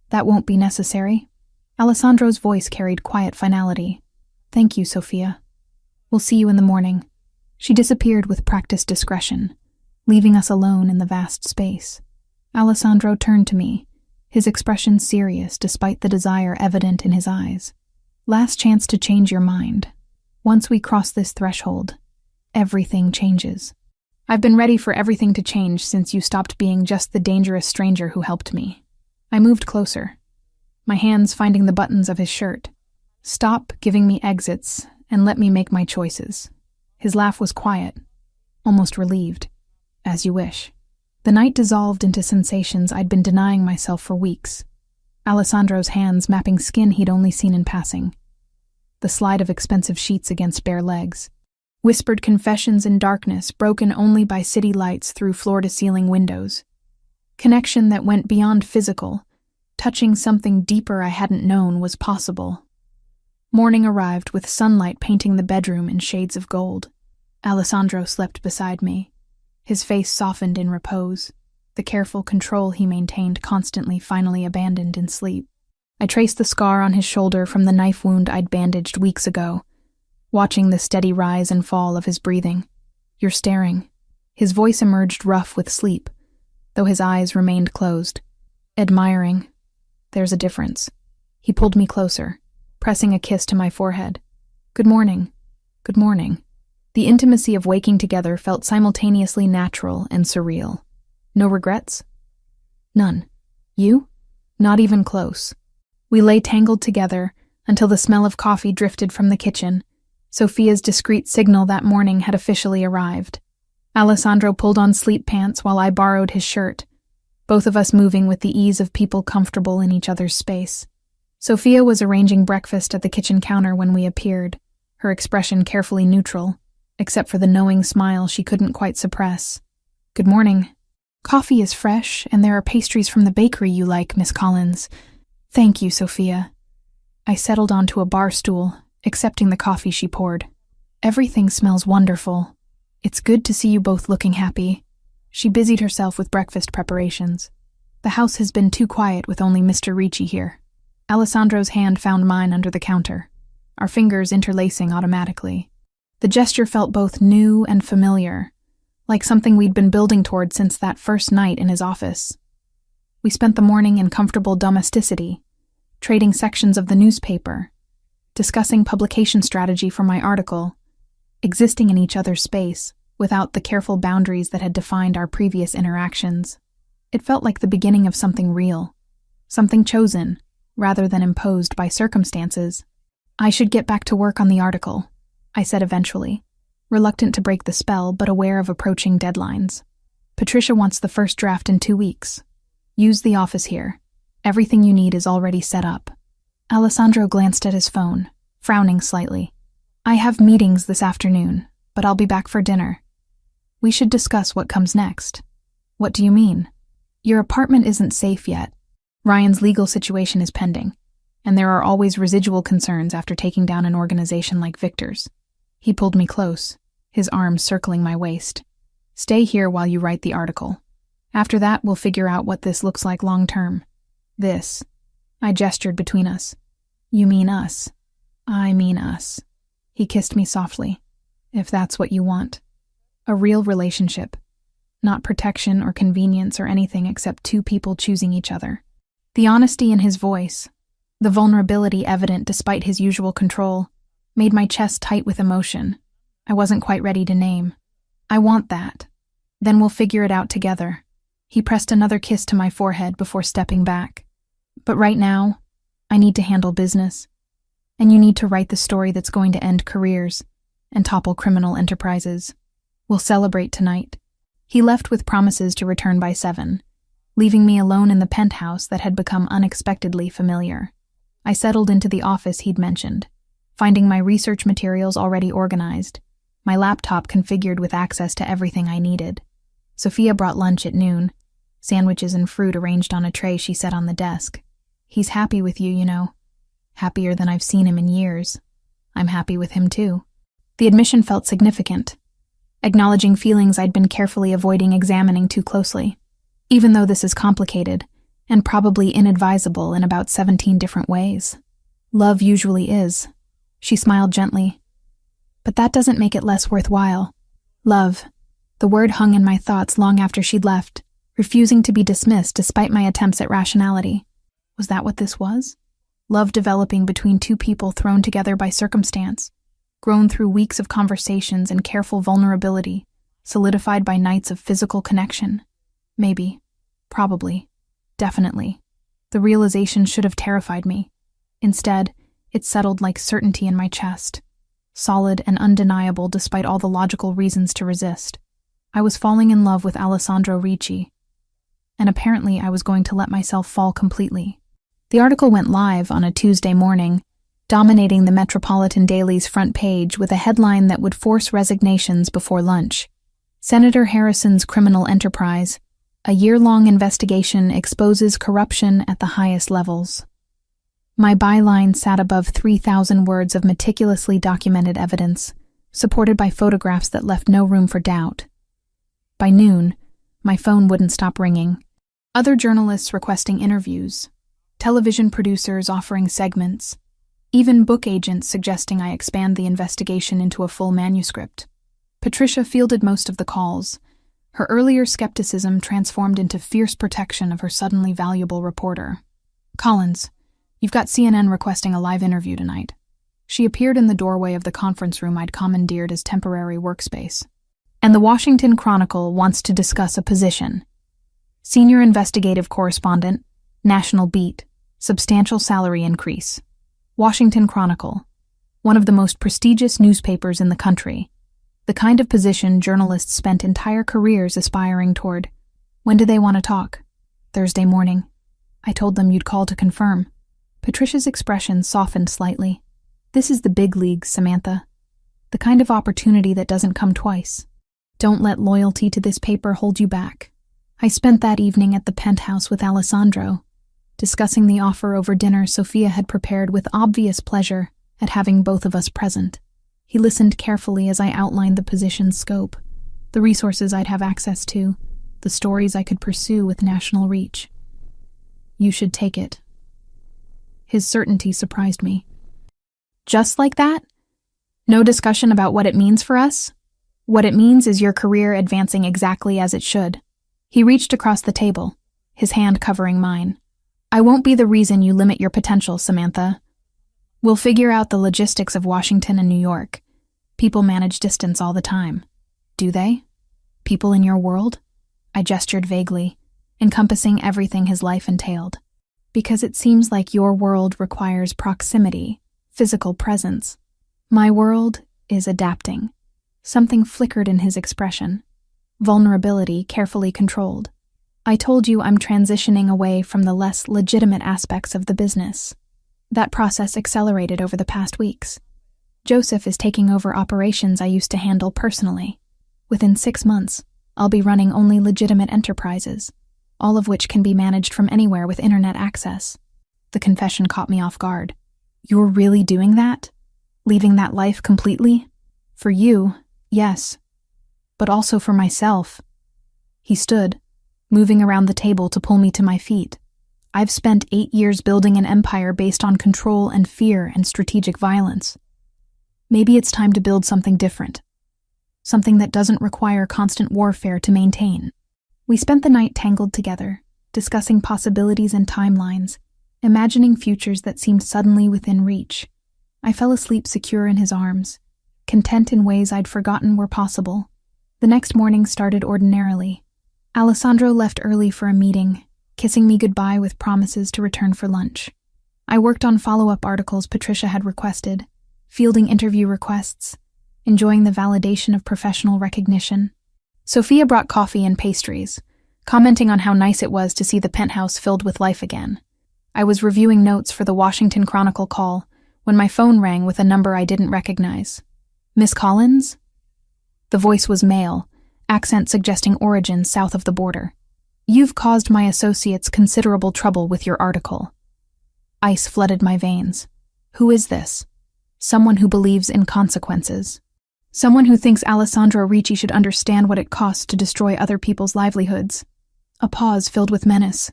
That won't be necessary. Alessandro's voice carried quiet finality. Thank you, Sophia. We'll see you in the morning. She disappeared with practiced discretion, leaving us alone in the vast space. Alessandro turned to me, his expression serious despite the desire evident in his eyes. Last chance to change your mind. Once we cross this threshold, everything changes. I've been ready for everything to change since you stopped being just the dangerous stranger who helped me. I moved closer, my hands finding the buttons of his shirt. Stop giving me exits and let me make my choices. His laugh was quiet, almost relieved. As you wish. The night dissolved into sensations I'd been denying myself for weeks. Alessandro's hands mapping skin he'd only seen in passing. The slide of expensive sheets against bare legs. Whispered confessions in darkness broken only by city lights through floor-to-ceiling windows. Connection that went beyond physical, touching something deeper I hadn't known was possible. Morning arrived with sunlight painting the bedroom in shades of gold. Alessandro slept beside me, his face softened in repose, the careful control he maintained constantly finally abandoned in sleep. I traced the scar on his shoulder from the knife wound I'd bandaged weeks ago, watching the steady rise and fall of his breathing. You're staring. His voice emerged rough with sleep, though his eyes remained closed. Admiring. There's a difference. He pulled me closer, pressing a kiss to my forehead. Good morning. Good morning. The intimacy of waking together felt simultaneously natural and surreal. No regrets? None. You? Not even close. We lay tangled together until the smell of coffee drifted from the kitchen. Sophia's discreet signal that morning had officially arrived. Alessandro pulled on sleep pants while I borrowed his shirt, both of us moving with the ease of people comfortable in each other's space. Sophia was arranging breakfast at the kitchen counter when we appeared, her expression carefully neutral, except for the knowing smile she couldn't quite suppress. Good morning. Coffee is fresh, and there are pastries from the bakery you like, Miss Collins. Thank you, Sophia. I settled onto a bar stool, accepting the coffee she poured. Everything smells wonderful. It's good to see you both looking happy. She busied herself with breakfast preparations. The house has been too quiet with only Mr. Ricci here. Alessandro's hand found mine under the counter, our fingers interlacing automatically. The gesture felt both new and familiar, like something we'd been building toward since that first night in his office. We spent the morning in comfortable domesticity, trading sections of the newspaper, discussing publication strategy for my article, existing in each other's space without the careful boundaries that had defined our previous interactions. It felt like the beginning of something real, something chosen, rather than imposed by circumstances. I should get back to work on the article, I said eventually, reluctant to break the spell but aware of approaching deadlines. Patricia wants the first draft in 2 weeks. Use the office here. Everything you need is already set up. Alessandro glanced at his phone, frowning slightly. I have meetings this afternoon, but I'll be back for dinner. We should discuss what comes next. What do you mean? Your apartment isn't safe yet. Ryan's legal situation is pending, and there are always residual concerns after taking down an organization like Victor's. He pulled me close, his arms circling my waist. Stay here while you write the article. After that, we'll figure out what this looks like long-term. This. I gestured between us. You mean us. I mean us. He kissed me softly. If that's what you want. A real relationship. Not protection or convenience or anything except two people choosing each other. The honesty in his voice, the vulnerability evident despite his usual control, made my chest tight with emotion. I wasn't quite ready to name. I want that. Then we'll figure it out together. He pressed another kiss to my forehead before stepping back. But right now, I need to handle business. And you need to write the story that's going to end careers and topple criminal enterprises. We'll celebrate tonight. He left with promises to return by 7, leaving me alone in the penthouse that had become unexpectedly familiar. I settled into the office he'd mentioned, finding my research materials already organized, my laptop configured with access to everything I needed. Sophia brought lunch at noon, sandwiches and fruit arranged on a tray she set on the desk. He's happy with you, you know. Happier than I've seen him in years. I'm happy with him too. The admission felt significant, acknowledging feelings I'd been carefully avoiding examining too closely. Even though this is complicated, and probably inadvisable in about 17 different ways. Love usually is. She smiled gently. But that doesn't make it less worthwhile. Love. The word hung in my thoughts long after she'd left, refusing to be dismissed despite my attempts at rationality. Was that what this was? Love developing between two people thrown together by circumstance, grown through weeks of conversations and careful vulnerability, solidified by nights of physical connection. Maybe. Probably. Definitely. The realization should have terrified me. Instead, it settled like certainty in my chest, solid and undeniable despite all the logical reasons to resist. I was falling in love with Alessandro Ricci, and apparently I was going to let myself fall completely. The article went live on a Tuesday morning, dominating the Metropolitan Daily's front page with a headline that would force resignations before lunch. Senator Harrison's criminal enterprise. A year-long investigation exposes corruption at the highest levels. My byline sat above 3,000 words of meticulously documented evidence, supported by photographs that left no room for doubt. By noon, my phone wouldn't stop ringing. Other journalists requesting interviews, television producers offering segments, even book agents suggesting I expand the investigation into a full manuscript. Patricia fielded most of the calls, her earlier skepticism transformed into fierce protection of her suddenly valuable reporter. Collins, you've got CNN requesting a live interview tonight. She appeared in the doorway of the conference room I'd commandeered as temporary workspace. And the Washington Chronicle wants to discuss a position. Senior investigative correspondent, national beat, substantial salary increase. Washington Chronicle, one of the most prestigious newspapers in the country. The kind of position journalists spent entire careers aspiring toward. When do they want to talk? Thursday morning. I told them you'd call to confirm. Patricia's expression softened slightly. This is the big leagues, Samantha. The kind of opportunity that doesn't come twice. Don't let loyalty to this paper hold you back. I spent that evening at the penthouse with Alessandro, discussing the offer over dinner Sophia had prepared with obvious pleasure at having both of us present. He listened carefully as I outlined the position's scope, the resources I'd have access to, the stories I could pursue with national reach. You should take it. His certainty surprised me. Just like that? No discussion about what it means for us? What it means is your career advancing exactly as it should. He reached across the table, his hand covering mine. I won't be the reason you limit your potential, Samantha. We'll figure out the logistics of Washington and New York. People manage distance all the time. Do they? People in your world? I gestured vaguely, encompassing everything his life entailed. Because it seems like your world requires proximity, physical presence. My world is adapting. Something flickered in his expression. Vulnerability carefully controlled. I told you I'm transitioning away from the less legitimate aspects of the business. That process accelerated over the past weeks. Joseph is taking over operations I used to handle personally. Within 6 months, I'll be running only legitimate enterprises, all of which can be managed from anywhere with internet access. The confession caught me off guard. You're really doing that? Leaving that life completely? For you, yes. But also for myself. He stood, moving around the table to pull me to my feet. I've spent 8 years building an empire based on control and fear and strategic violence. Maybe it's time to build something different. Something that doesn't require constant warfare to maintain. We spent the night tangled together, discussing possibilities and timelines, imagining futures that seemed suddenly within reach. I fell asleep secure in his arms, content in ways I'd forgotten were possible. The next morning started ordinarily. Alessandro left early for a meeting, kissing me goodbye with promises to return for lunch. I worked on follow-up articles Patricia had requested, fielding interview requests, enjoying the validation of professional recognition. Sophia brought coffee and pastries, commenting on how nice it was to see the penthouse filled with life again. I was reviewing notes for the Washington Chronicle call when my phone rang with a number I didn't recognize. Miss Collins? The voice was male, accent suggesting origin south of the border. You've caused my associates considerable trouble with your article. Ice flooded my veins. Who is this? Someone who believes in consequences. Someone who thinks Alessandro Ricci should understand what it costs to destroy other people's livelihoods. A pause filled with menace.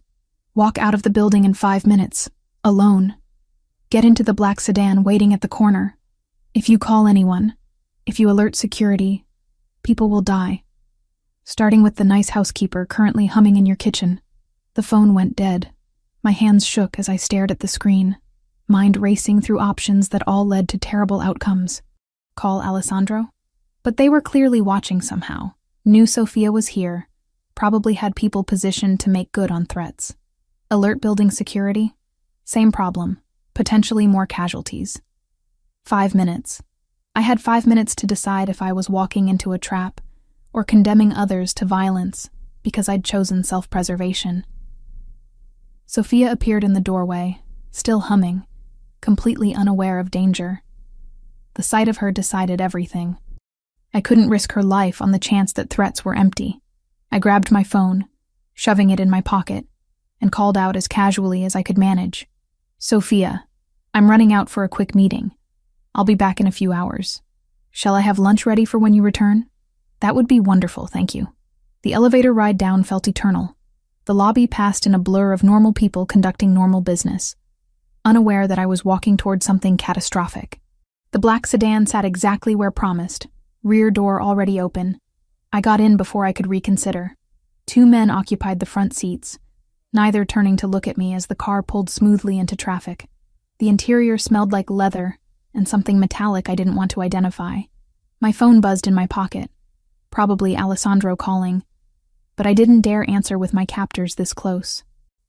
Walk out of the building in 5 minutes, alone. Get into the black sedan waiting at the corner. If you call anyone, if you alert security, people will die. Starting with the nice housekeeper currently humming in your kitchen. The phone went dead. My hands shook as I stared at the screen, mind racing through options that all led to terrible outcomes. Call Alessandro? But they were clearly watching somehow. Knew Sophia was here, probably had people positioned to make good on threats. Alert building security? Same problem, potentially more casualties. 5 minutes. I had 5 minutes to decide if I was walking into a trap or condemning others to violence because I'd chosen self-preservation. Sophia appeared in the doorway, still humming, completely unaware of danger. The sight of her decided everything. I couldn't risk her life on the chance that threats were empty. I grabbed my phone, shoving it in my pocket, and called out as casually as I could manage. Sophia, I'm running out for a quick meeting. I'll be back in a few hours. Shall I have lunch ready for when you return? That would be wonderful, thank you. The elevator ride down felt eternal. The lobby passed in a blur of normal people conducting normal business, unaware that I was walking toward something catastrophic. The black sedan sat exactly where promised, rear door already open. I got in before I could reconsider. 2 men occupied the front seats, neither turning to look at me as the car pulled smoothly into traffic. The interior smelled like leather and something metallic I didn't want to identify. My phone buzzed in my pocket. Probably Alessandro calling, but I didn't dare answer with my captors this close.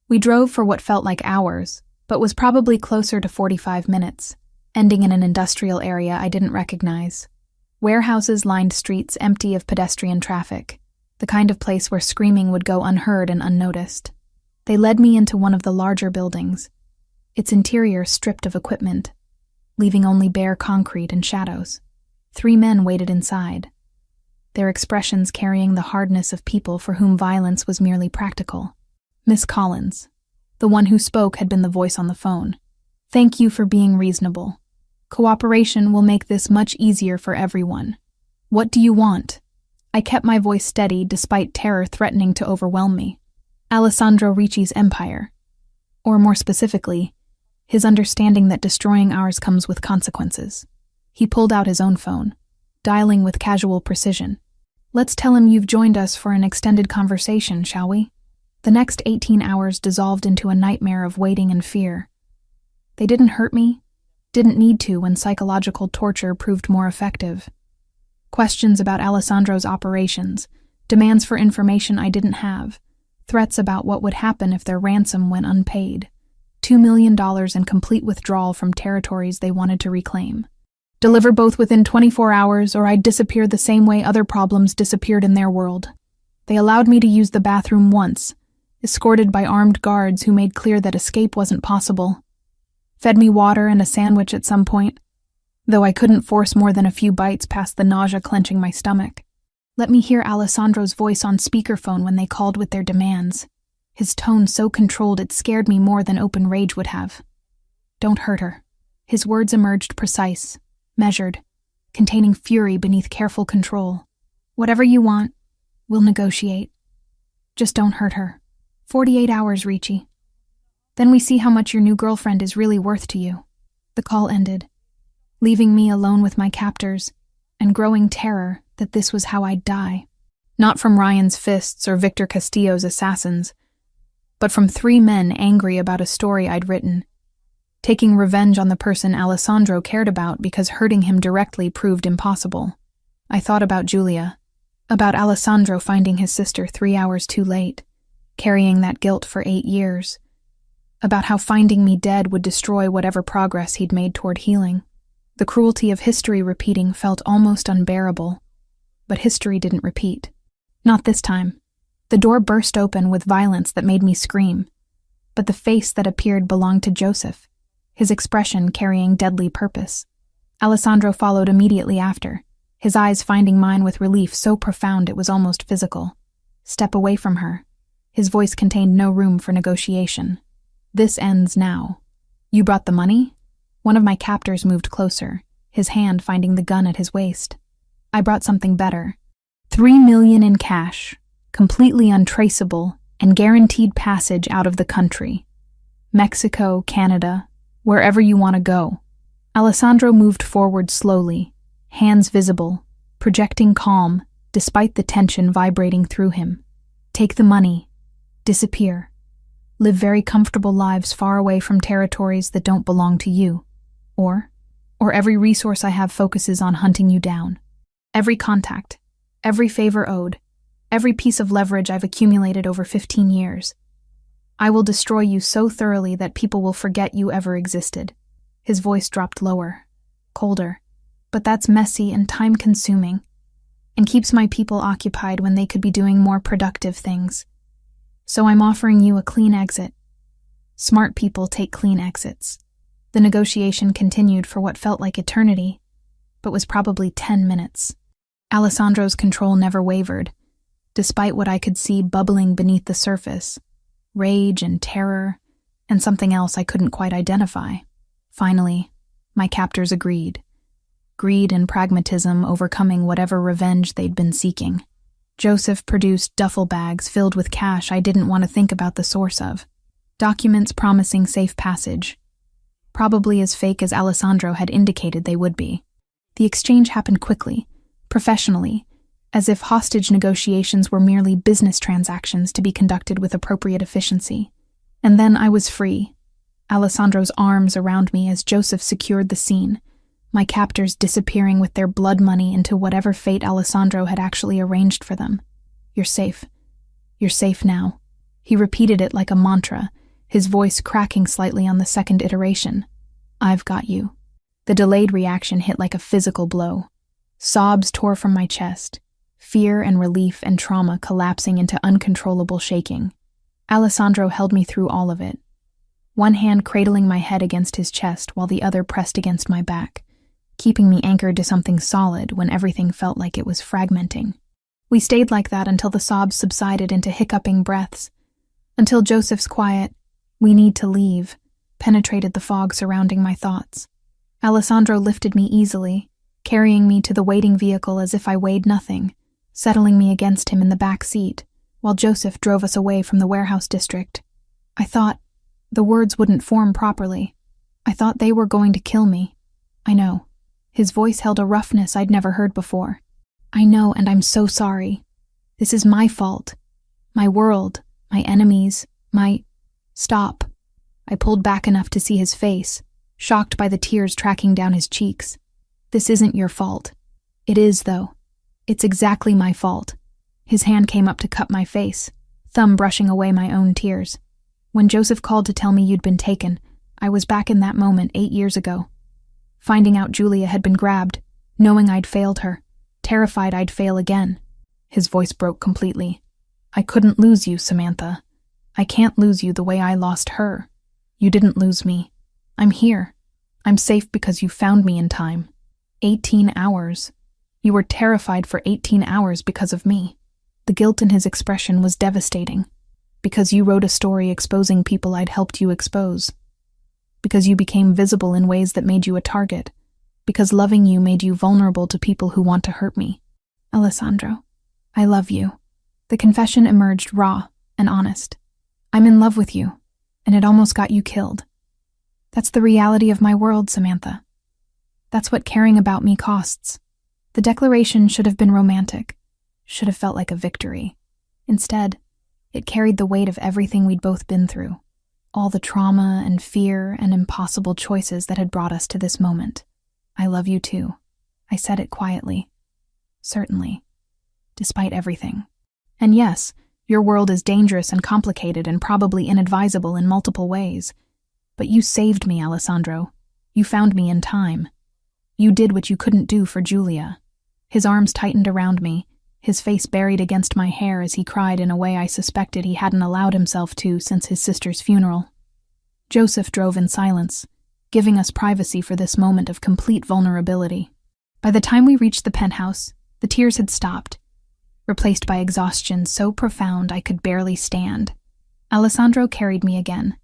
We drove for what felt like hours, but was probably closer to 45 minutes, ending in an industrial area I didn't recognize. Warehouses lined streets empty of pedestrian traffic, the kind of place where screaming would go unheard and unnoticed. They led me into one of the larger buildings, its interior stripped of equipment, leaving only bare concrete and shadows. 3 men waited inside, their expressions carrying the hardness of people for whom violence was merely practical. Miss Collins, the one who spoke, had been the voice on the phone. Thank you for being reasonable. Cooperation will make this much easier for everyone. What do you want? I kept my voice steady despite terror threatening to overwhelm me. Alessandro Ricci's empire. Or more specifically, his understanding that destroying ours comes with consequences. He pulled out his own phone, dialing with casual precision. Let's tell him you've joined us for an extended conversation, shall we? The next 18 hours dissolved into a nightmare of waiting and fear. They didn't hurt me, didn't need to when psychological torture proved more effective. Questions about Alessandro's operations, demands for information I didn't have, threats about what would happen if their ransom went unpaid, $2 million in complete withdrawal from territories they wanted to reclaim. Deliver both within 24 hours or I'd disappear the same way other problems disappeared in their world. They allowed me to use the bathroom once, escorted by armed guards who made clear that escape wasn't possible. Fed me water and a sandwich at some point, though I couldn't force more than a few bites past the nausea clenching my stomach. Let me hear Alessandro's voice on speakerphone when they called with their demands. His tone so controlled it scared me more than open rage would have. Don't hurt her. His words emerged precise, measured, containing fury beneath careful control. Whatever you want, we'll negotiate. Just don't hurt her. 48 hours, Ricci. Then we see how much your new girlfriend is really worth to you. The call ended, leaving me alone with my captors and growing terror that this was how I'd die. Not from Ryan's fists or Victor Castillo's assassins, but from 3 men angry about a story I'd written, taking revenge on the person Alessandro cared about because hurting him directly proved impossible. I thought about Julia, about Alessandro finding his sister 3 hours too late, carrying that guilt for 8 years, about how finding me dead would destroy whatever progress he'd made toward healing. The cruelty of history repeating felt almost unbearable, but history didn't repeat. Not this time. The door burst open with violence that made me scream, but the face that appeared belonged to Joseph, his expression carrying deadly purpose. Alessandro followed immediately after, his eyes finding mine with relief so profound it was almost physical. Step away from her. His voice contained no room for negotiation. This ends now. You brought the money? One of my captors moved closer, his hand finding the gun at his waist. I brought something better. $3 million in cash, completely untraceable, and guaranteed passage out of the country. Mexico, Canada, wherever you want to go. Alessandro moved forward slowly, hands visible, projecting calm, despite the tension vibrating through him. Take the money. Disappear. Live very comfortable lives far away from territories that don't belong to you. Or every resource I have focuses on hunting you down. Every contact, every favor owed, every piece of leverage I've accumulated over 15 years. I will destroy you so thoroughly that people will forget you ever existed. His voice dropped lower, colder, but that's messy and time-consuming, and keeps my people occupied when they could be doing more productive things. So I'm offering you a clean exit. Smart people take clean exits. The negotiation continued for what felt like eternity, but was probably 10 minutes. Alessandro's control never wavered, despite what I could see bubbling beneath the surface, rage and terror, and something else I couldn't quite identify. Finally, my captors agreed, greed and pragmatism overcoming whatever revenge they'd been seeking. Joseph produced duffel bags filled with cash I didn't want to think about the source of, documents promising safe passage, probably as fake as Alessandro had indicated they would be. The exchange happened quickly, professionally, as if hostage negotiations were merely business transactions to be conducted with appropriate efficiency. And then I was free, Alessandro's arms around me as Joseph secured the scene, my captors disappearing with their blood money into whatever fate Alessandro had actually arranged for them. You're safe. You're safe now. He repeated it like a mantra, his voice cracking slightly on the second iteration. I've got you. The delayed reaction hit like a physical blow. Sobs tore from my chest, fear and relief and trauma collapsing into uncontrollable shaking. Alessandro held me through all of it, one hand cradling my head against his chest while the other pressed against my back, keeping me anchored to something solid when everything felt like it was fragmenting. We stayed like that until the sobs subsided into hiccuping breaths, until Joseph's quiet, "We need to leave," penetrated the fog surrounding my thoughts. Alessandro lifted me easily, carrying me to the waiting vehicle as if I weighed nothing, settling me against him in the back seat, while Joseph drove us away from the warehouse district. I thought the words wouldn't form properly. I thought they were going to kill me. I know. His voice held a roughness I'd never heard before. I know, and I'm so sorry. This is my fault. My world. My enemies, Stop. I pulled back enough to see his face, shocked by the tears tracking down his cheeks. This isn't your fault. It is, though. It's exactly my fault. His hand came up to cup my face, thumb brushing away my own tears. When Joseph called to tell me you'd been taken, I was back in that moment 8 years ago. Finding out Julia had been grabbed, knowing I'd failed her, terrified I'd fail again. His voice broke completely. I couldn't lose you, Samantha. I can't lose you the way I lost her. You didn't lose me. I'm here. I'm safe because you found me in time. 18 hours. You were terrified for 18 hours because of me. The guilt in his expression was devastating. Because you wrote a story exposing people I'd helped you expose. Because you became visible in ways that made you a target. Because loving you made you vulnerable to people who want to hurt me. Alessandro, I love you. The confession emerged raw and honest. I'm in love with you, and it almost got you killed. That's the reality of my world, Samantha. That's what caring about me costs. The declaration should have been romantic, should have felt like a victory. Instead, it carried the weight of everything we'd both been through, all the trauma and fear and impossible choices that had brought us to this moment. I love you too. I said it quietly. Certainly. Despite everything. And yes, your world is dangerous and complicated and probably inadvisable in multiple ways. But you saved me, Alessandro. You found me in time. You did what you couldn't do for Julia. His arms tightened around me, his face buried against my hair as he cried in a way I suspected he hadn't allowed himself to since his sister's funeral. Joseph drove in silence, giving us privacy for this moment of complete vulnerability. By the time we reached the penthouse, the tears had stopped, replaced by exhaustion so profound I could barely stand. Alessandro carried me again,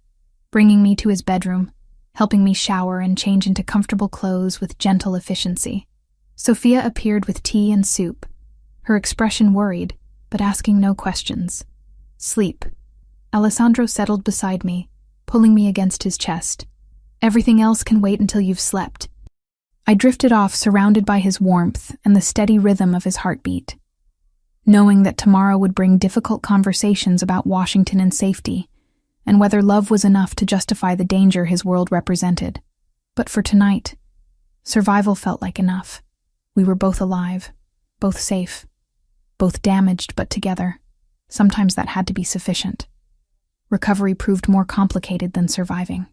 bringing me to his bedroom, helping me shower and change into comfortable clothes with gentle efficiency. Sophia appeared with tea and soup, her expression worried, but asking no questions. Sleep. Alessandro settled beside me, pulling me against his chest. Everything else can wait until you've slept. I drifted off, surrounded by his warmth and the steady rhythm of his heartbeat. Knowing that tomorrow would bring difficult conversations about Washington and safety, and whether love was enough to justify the danger his world represented. But for tonight, survival felt like enough. We were both alive, both safe, both damaged but together. Sometimes that had to be sufficient. Recovery proved more complicated than surviving.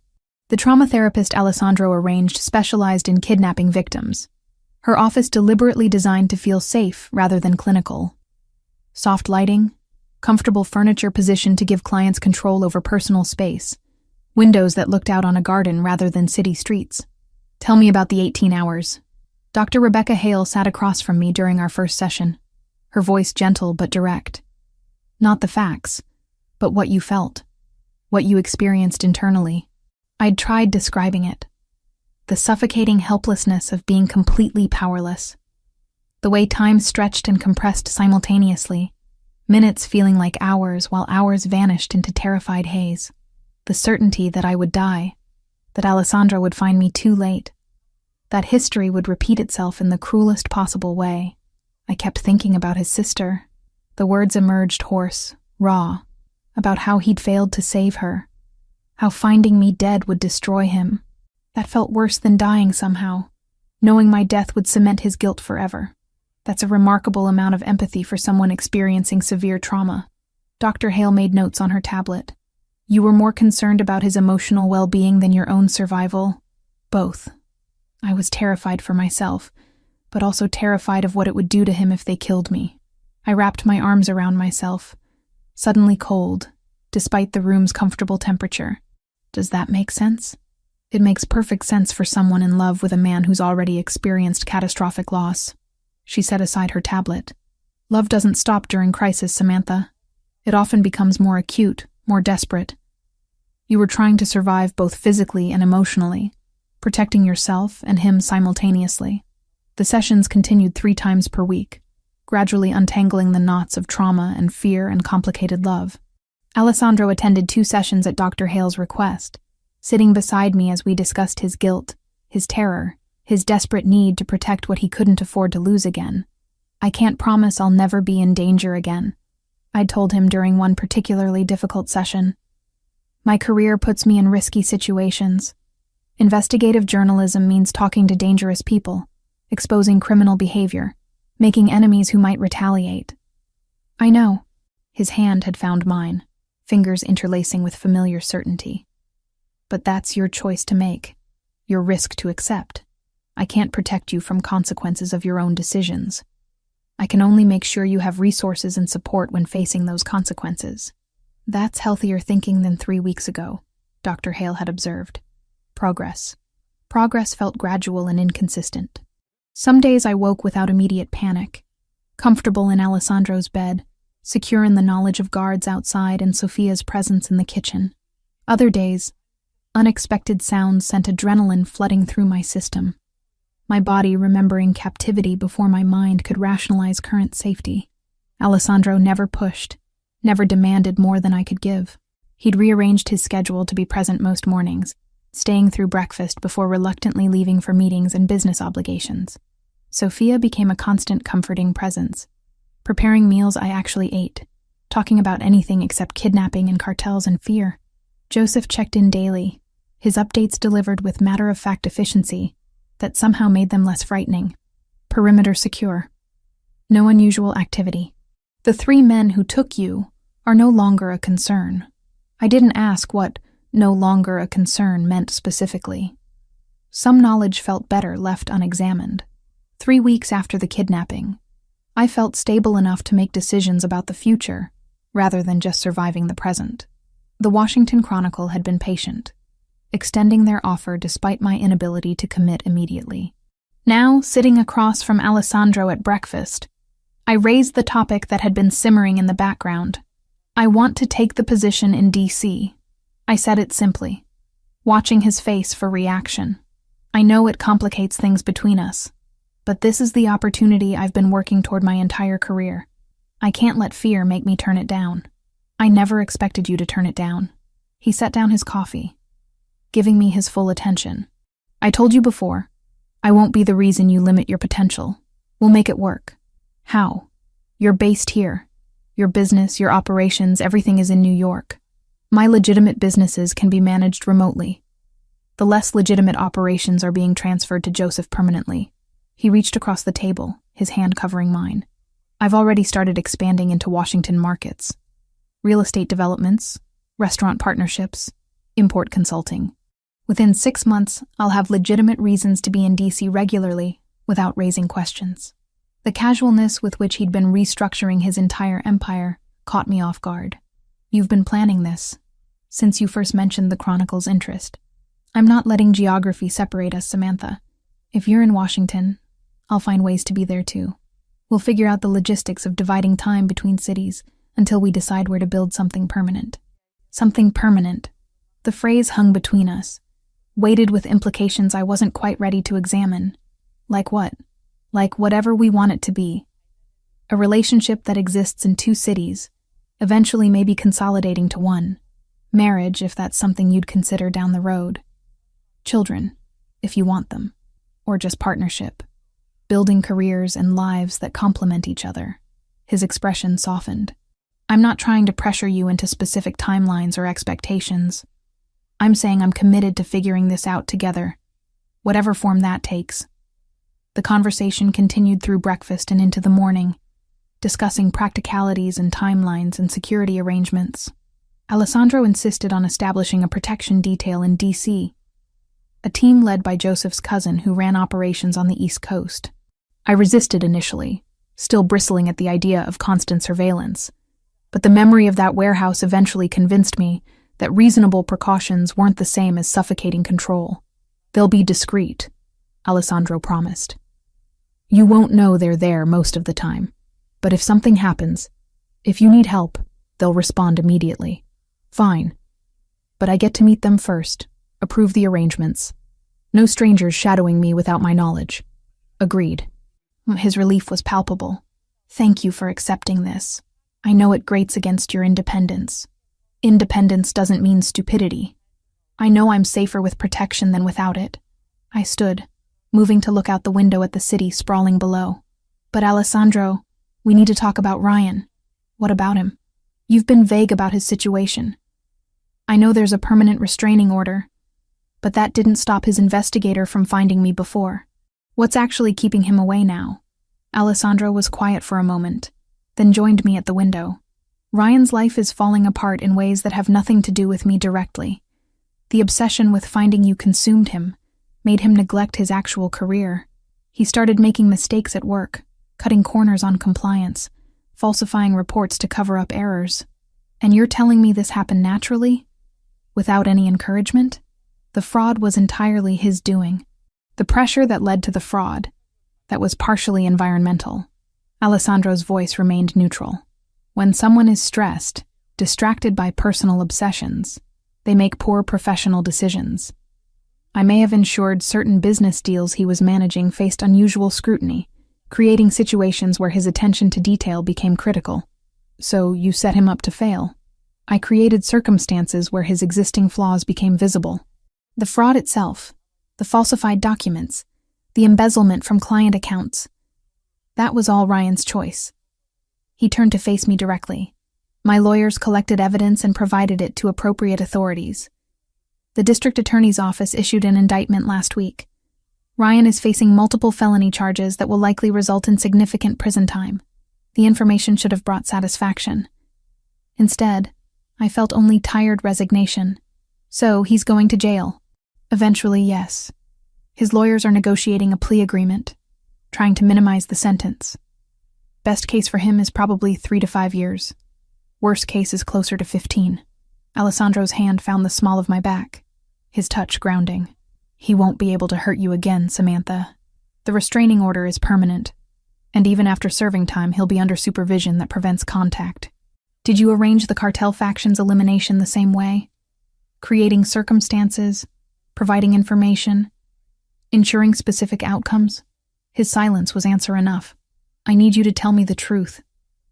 The trauma therapist Alessandro arranged specialized in kidnapping victims. Her office deliberately designed to feel safe rather than clinical. Soft lighting, comfortable furniture positioned to give clients control over personal space, windows that looked out on a garden rather than city streets. Tell me about the 18 hours. Dr. Rebecca Hale sat across from me during our first session, her voice gentle but direct. Not the facts, but what you felt, what you experienced internally. I'd tried describing it. The suffocating helplessness of being completely powerless. The way time stretched and compressed simultaneously, minutes feeling like hours while hours vanished into terrified haze. The certainty that I would die, that Alessandro would find me too late, that history would repeat itself in the cruelest possible way. I kept thinking about his sister. The words emerged hoarse, raw, about how he'd failed to save her, how finding me dead would destroy him. That felt worse than dying somehow, knowing my death would cement his guilt forever. That's a remarkable amount of empathy for someone experiencing severe trauma. Dr. Hale made notes on her tablet. You were more concerned about his emotional well-being than your own survival. Both. I was terrified for myself, but also terrified of what it would do to him if they killed me. I wrapped my arms around myself, suddenly cold, despite the room's comfortable temperature. Does that make sense? It makes perfect sense for someone in love with a man who's already experienced catastrophic loss. She set aside her tablet. Love doesn't stop during crisis, Samantha. It often becomes more acute, more desperate. You were trying to survive both physically and emotionally, protecting yourself and him simultaneously. The sessions continued 3 times per week, gradually untangling the knots of trauma and fear and complicated love. Alessandro attended 2 sessions at Dr. Hale's request, sitting beside me as we discussed his guilt, his terror, his desperate need to protect what he couldn't afford to lose again. I can't promise I'll never be in danger again, I'd told him during one particularly difficult session. My career puts me in risky situations. Investigative journalism means talking to dangerous people, exposing criminal behavior, making enemies who might retaliate. I know. His hand had found mine, fingers interlacing with familiar certainty. But that's your choice to make, your risk to accept. I can't protect you from consequences of your own decisions. I can only make sure you have resources and support when facing those consequences. That's healthier thinking than 3 weeks ago, Dr. Hale had observed. Progress. Progress felt gradual and inconsistent. Some days I woke without immediate panic, comfortable in Alessandro's bed, secure in the knowledge of guards outside and Sophia's presence in the kitchen. Other days, unexpected sounds sent adrenaline flooding through my system, my body remembering captivity before my mind could rationalize current safety. Alessandro never pushed, never demanded more than I could give. He'd rearranged his schedule to be present most mornings, staying through breakfast before reluctantly leaving for meetings and business obligations. Sophia became a constant comforting presence, preparing meals I actually ate, talking about anything except kidnapping and cartels and fear. Joseph checked in daily, his updates delivered with matter-of-fact efficiency that somehow made them less frightening. Perimeter secure. No unusual activity. The 3 men who took you are no longer a concern. I didn't ask what no longer a concern meant specifically. Some knowledge felt better left unexamined. 3 weeks after the kidnapping, I felt stable enough to make decisions about the future, rather than just surviving the present. The Washington Chronicle had been patient, extending their offer despite my inability to commit immediately. Now, sitting across from Alessandro at breakfast, I raised the topic that had been simmering in the background. I want to take the position in D.C. I said it simply, watching his face for reaction. I know it complicates things between us, but this is the opportunity I've been working toward my entire career. I can't let fear make me turn it down. I never expected you to turn it down. He set down his coffee, giving me his full attention. I told you before, I won't be the reason you limit your potential. We'll make it work. How? You're based here. Your business, your operations, everything is in New York. My legitimate businesses can be managed remotely. The less legitimate operations are being transferred to Joseph permanently. He reached across the table, his hand covering mine. I've already started expanding into Washington markets. Real estate developments, restaurant partnerships, import consulting. Within 6 months, I'll have legitimate reasons to be in D.C. regularly without raising questions. The casualness with which he'd been restructuring his entire empire caught me off guard. You've been planning this since you first mentioned the Chronicle's interest. I'm not letting geography separate us, Samantha. If you're in Washington, I'll find ways to be there too. We'll figure out the logistics of dividing time between cities until we decide where to build something permanent. Something permanent. The phrase hung between us, weighted with implications I wasn't quite ready to examine. Like what? Like whatever we want it to be. A relationship that exists in 2 cities, eventually maybe consolidating to one. Marriage, if that's something you'd consider down the road. Children, if you want them. Or just partnership. Building careers and lives that complement each other. His expression softened. I'm not trying to pressure you into specific timelines or expectations. I'm saying I'm committed to figuring this out together, whatever form that takes. The conversation continued through breakfast and into the morning, discussing practicalities and timelines and security arrangements. Alessandro insisted on establishing a protection detail in D.C., a team led by Joseph's cousin who ran operations on the East Coast. I resisted initially, still bristling at the idea of constant surveillance, but the memory of that warehouse eventually convinced me that reasonable precautions weren't the same as suffocating control. They'll be discreet, Alessandro promised. You won't know they're there most of the time, but if something happens, if you need help, they'll respond immediately. Fine. But I get to meet them first, approve the arrangements. No strangers shadowing me without my knowledge. Agreed. His relief was palpable. Thank you for accepting this. I know it grates against your independence. Independence doesn't mean stupidity. I know I'm safer with protection than without it. I stood, moving to look out the window at the city sprawling below. But Alessandro, we need to talk about Ryan. What about him? You've been vague about his situation. I know there's a permanent restraining order, but that didn't stop his investigator from finding me before. What's actually keeping him away now? Alessandro was quiet for a moment, then joined me at the window. Ryan's life is falling apart in ways that have nothing to do with me directly. The obsession with finding you consumed him, made him neglect his actual career. He started making mistakes at work, cutting corners on compliance, falsifying reports to cover up errors. And you're telling me this happened naturally? Without any encouragement? The fraud was entirely his doing. The pressure that led to the fraud, that was partially environmental. Alessandro's voice remained neutral. When someone is stressed, distracted by personal obsessions, they make poor professional decisions. I may have ensured certain business deals he was managing faced unusual scrutiny, creating situations where his attention to detail became critical. So you set him up to fail. I created circumstances where his existing flaws became visible. The fraud itself, the falsified documents, the embezzlement from client accounts, that was all Ryan's choice. He turned to face me directly. My lawyers collected evidence and provided it to appropriate authorities. The district attorney's office issued an indictment last week. Ryan is facing multiple felony charges that will likely result in significant prison time. The information should have brought satisfaction. Instead, I felt only tired resignation. So he's going to jail. Eventually, yes. His lawyers are negotiating a plea agreement, trying to minimize the sentence. Best case for him is probably 3 to 5 years. Worst case is closer to 15. Alessandro's hand found the small of my back, his touch grounding. He won't be able to hurt you again, Samantha. The restraining order is permanent, and even after serving time, he'll be under supervision that prevents contact. Did you arrange the cartel faction's elimination the same way? Creating circumstances, providing information, ensuring specific outcomes? His silence was answer enough. I need you to tell me the truth.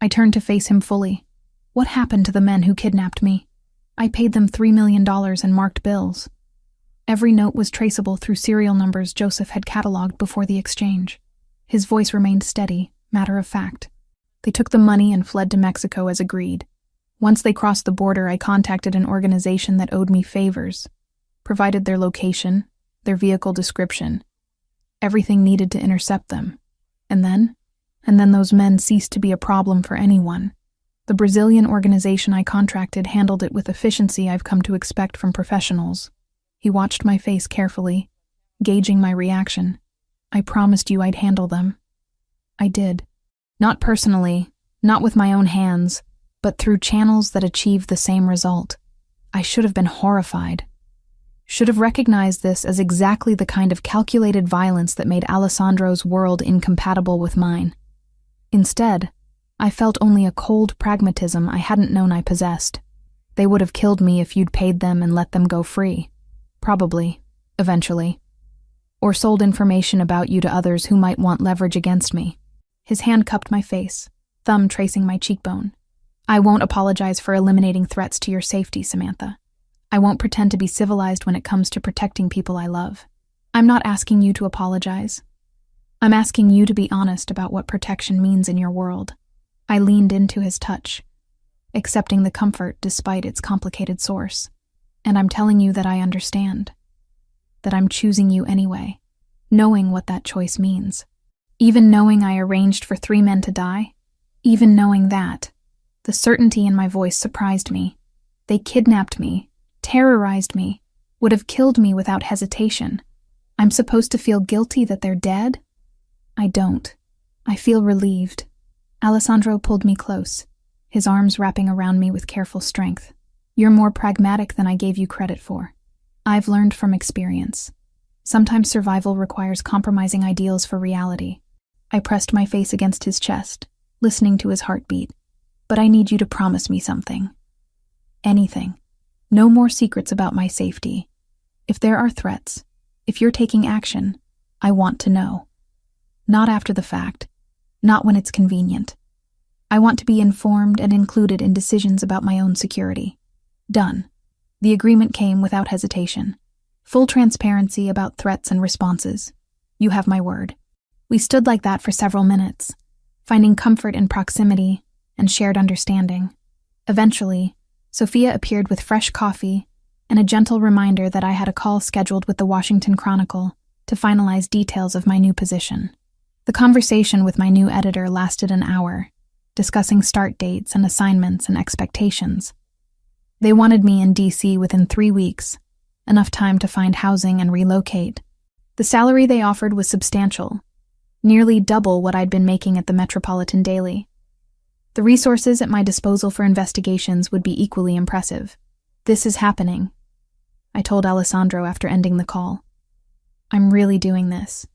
I turned to face him fully. What happened to the men who kidnapped me? I paid them $3 million in marked bills. Every note was traceable through serial numbers Joseph had cataloged before the exchange. His voice remained steady, matter of fact. They took the money and fled to Mexico as agreed. Once they crossed the border, I contacted an organization that owed me favors, provided their location, their vehicle description, everything needed to intercept them. And then those men ceased to be a problem for anyone. The Brazilian organization I contracted handled it with efficiency I've come to expect from professionals. He watched my face carefully, gauging my reaction. I promised you I'd handle them. I did. Not personally, not with my own hands, but through channels that achieved the same result. I should have been horrified. Should have recognized this as exactly the kind of calculated violence that made Alessandro's world incompatible with mine. Instead, I felt only a cold pragmatism I hadn't known I possessed. They would have killed me if you'd paid them and let them go free. Probably, eventually. Or sold information about you to others who might want leverage against me. His hand cupped my face, thumb tracing my cheekbone. I won't apologize for eliminating threats to your safety, Samantha. I won't pretend to be civilized when it comes to protecting people I love. I'm not asking you to apologize. I'm asking you to be honest about what protection means in your world. I leaned into his touch, accepting the comfort despite its complicated source. And I'm telling you that I understand. That I'm choosing you anyway, knowing what that choice means. Even knowing I arranged for 3 men to die, even knowing that, the certainty in my voice surprised me. They kidnapped me, terrorized me, would have killed me without hesitation. I'm supposed to feel guilty that they're dead? I don't. I feel relieved. Alessandro pulled me close, his arms wrapping around me with careful strength. You're more pragmatic than I gave you credit for. I've learned from experience. Sometimes survival requires compromising ideals for reality. I pressed my face against his chest, listening to his heartbeat. But I need you to promise me something. Anything. No more secrets about my safety. If there are threats, if you're taking action, I want to know. Not after the fact. Not when it's convenient. I want to be informed and included in decisions about my own security. Done. The agreement came without hesitation. Full transparency about threats and responses. You have my word. We stood like that for several minutes, finding comfort in proximity and shared understanding. Eventually, Sophia appeared with fresh coffee and a gentle reminder that I had a call scheduled with the Washington Chronicle to finalize details of my new position. The conversation with my new editor lasted an hour, discussing start dates and assignments and expectations. They wanted me in D.C. within 3 weeks, enough time to find housing and relocate. The salary they offered was substantial, nearly double what I'd been making at the Metropolitan Daily. The resources at my disposal for investigations would be equally impressive. "This is happening," I told Alessandro after ending the call. "I'm really doing this.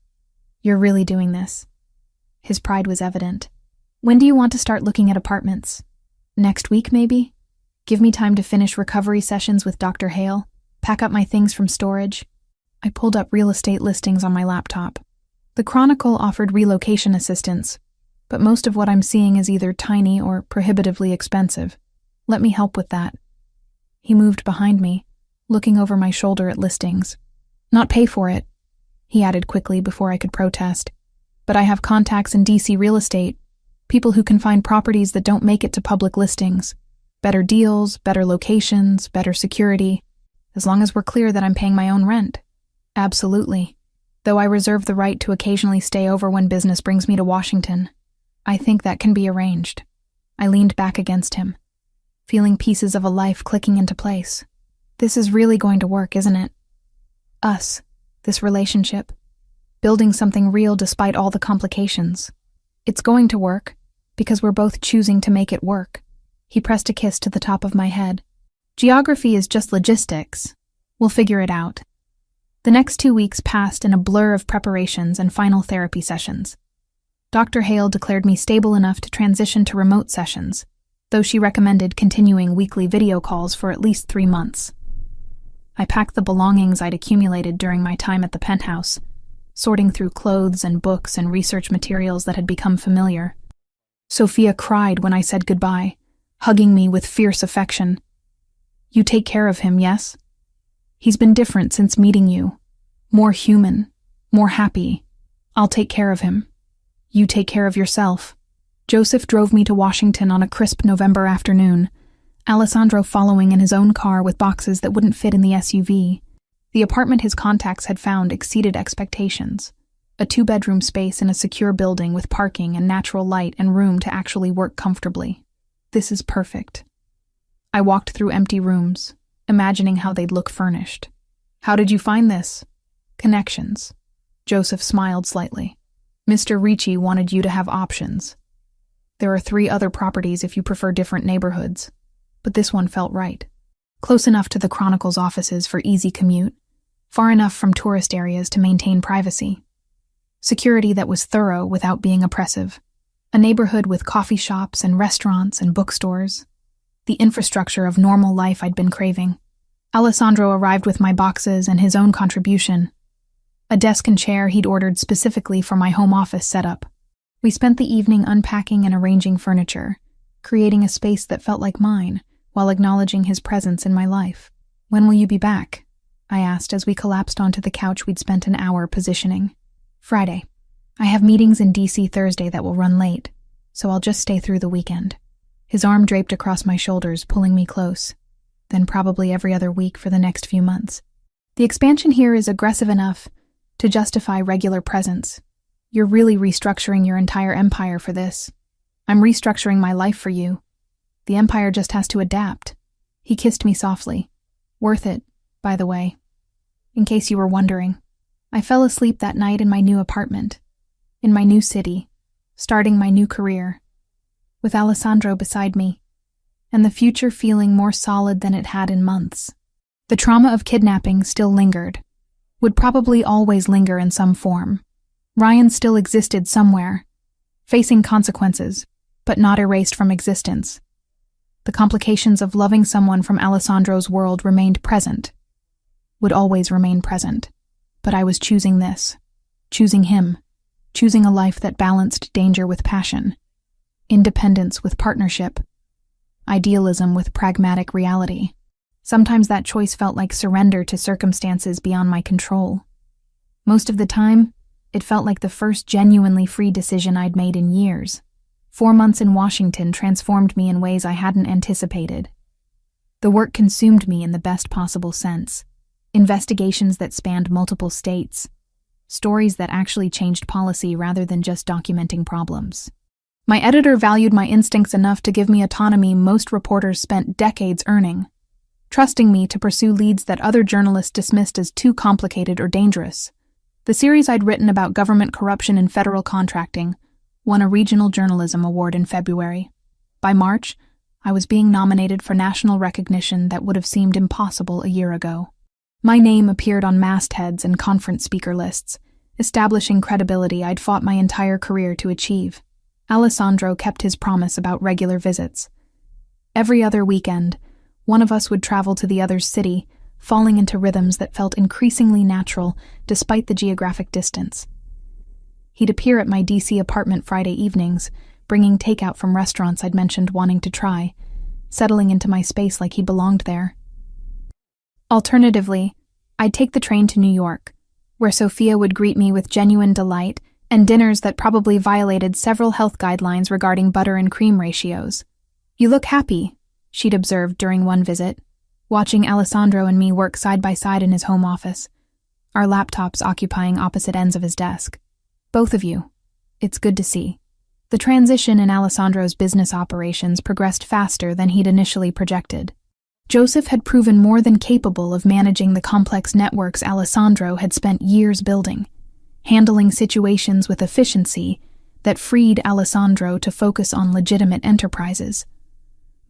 You're really doing this." His pride was evident. "When do you want to start looking at apartments? Next week, maybe? Give me time to finish recovery sessions with Dr. Hale, pack up my things from storage." I pulled up real estate listings on my laptop. The Chronicle offered relocation assistance, but most of what I'm seeing is either tiny or prohibitively expensive. "Let me help with that." He moved behind me, looking over my shoulder at listings. "Not pay for it," he added quickly before I could protest. "But I have contacts in DC real estate, people who can find properties that don't make it to public listings. Better deals, better locations, better security, as long as we're clear that I'm paying my own rent." "Absolutely. Though I reserve the right to occasionally stay over when business brings me to Washington. I think that can be arranged." I leaned back against him, feeling pieces of a life clicking into place. This is really going to work, isn't it? Us, this relationship, building something real despite all the complications. It's going to work, because we're both choosing to make it work. He pressed a kiss to the top of my head. "Geography is just logistics. We'll figure it out." The next 2 weeks passed in a blur of preparations and final therapy sessions. Dr. Hale declared me stable enough to transition to remote sessions, though she recommended continuing weekly video calls for at least 3 months. I packed the belongings I'd accumulated during my time at the penthouse, sorting through clothes and books and research materials that had become familiar. Sophia cried when I said goodbye, hugging me with fierce affection. "You take care of him, yes? He's been different since meeting you. More human, more happy. I'll take care of him. You take care of yourself." Joseph drove me to Washington on a crisp November afternoon, Alessandro following in his own car with boxes that wouldn't fit in the SUV. The apartment his contacts had found exceeded expectations. A 2-bedroom space in a secure building with parking and natural light and room to actually work comfortably. This is perfect. I walked through empty rooms, imagining how they'd look furnished. "How did you find this?" "Connections." Joseph smiled slightly. "Mr. Ricci wanted you to have options. There are 3 other properties if you prefer different neighborhoods, but this one felt right. Close enough to the Chronicle's offices for easy commute, far enough from tourist areas to maintain privacy. Security that was thorough without being oppressive. A neighborhood with coffee shops and restaurants and bookstores. The infrastructure of normal life I'd been craving. Alessandro arrived with my boxes and his own contribution. A desk and chair he'd ordered specifically for my home office setup. We spent the evening unpacking and arranging furniture, creating a space that felt like mine, while acknowledging his presence in my life. "When will you be back?" I asked as we collapsed onto the couch we'd spent an hour positioning. "Friday. I have meetings in DC Thursday that will run late, so I'll just stay through the weekend." His arm draped across my shoulders, pulling me close, then probably every other week for the next few months. "The expansion here is aggressive enough to justify regular presence. You're really restructuring your entire empire for this. I'm restructuring my life for you. The empire just has to adapt." He kissed me softly. "Worth it, by the way. In case you were wondering." I fell asleep that night in my new apartment, in my new city, starting my new career, with Alessandro beside me, and the future feeling more solid than it had in months. The trauma of kidnapping still lingered, would probably always linger in some form. Ryan still existed somewhere, facing consequences, but not erased from existence. The complications of loving someone from Alessandro's world remained present, would always remain present. But I was choosing this, choosing him, choosing a life that balanced danger with passion, independence with partnership, idealism with pragmatic reality. Sometimes that choice felt like surrender to circumstances beyond my control. Most of the time, it felt like the first genuinely free decision I'd made in years. 4 months in Washington transformed me in ways I hadn't anticipated. The work consumed me in the best possible sense. Investigations that spanned multiple states. Stories that actually changed policy rather than just documenting problems. My editor valued my instincts enough to give me autonomy most reporters spent decades earning, trusting me to pursue leads that other journalists dismissed as too complicated or dangerous. The series I'd written about government corruption in federal contracting won a regional journalism award in February. By March, I was being nominated for national recognition that would have seemed impossible a year ago. My name appeared on mastheads and conference speaker lists, establishing credibility I'd fought my entire career to achieve. Alessandro kept his promise about regular visits. Every other weekend, one of us would travel to the other's city, falling into rhythms that felt increasingly natural despite the geographic distance. He'd appear at my DC apartment Friday evenings, bringing takeout from restaurants I'd mentioned wanting to try, settling into my space like he belonged there. Alternatively, I'd take the train to New York, where Sophia would greet me with genuine delight and dinners that probably violated several health guidelines regarding butter and cream ratios. "You look happy," she'd observed during one visit, watching Alessandro and me work side by side in his home office, our laptops occupying opposite ends of his desk. "Both of you. It's good to see." The transition in Alessandro's business operations progressed faster than he'd initially projected. Joseph had proven more than capable of managing the complex networks Alessandro had spent years building, handling situations with efficiency that freed Alessandro to focus on legitimate enterprises.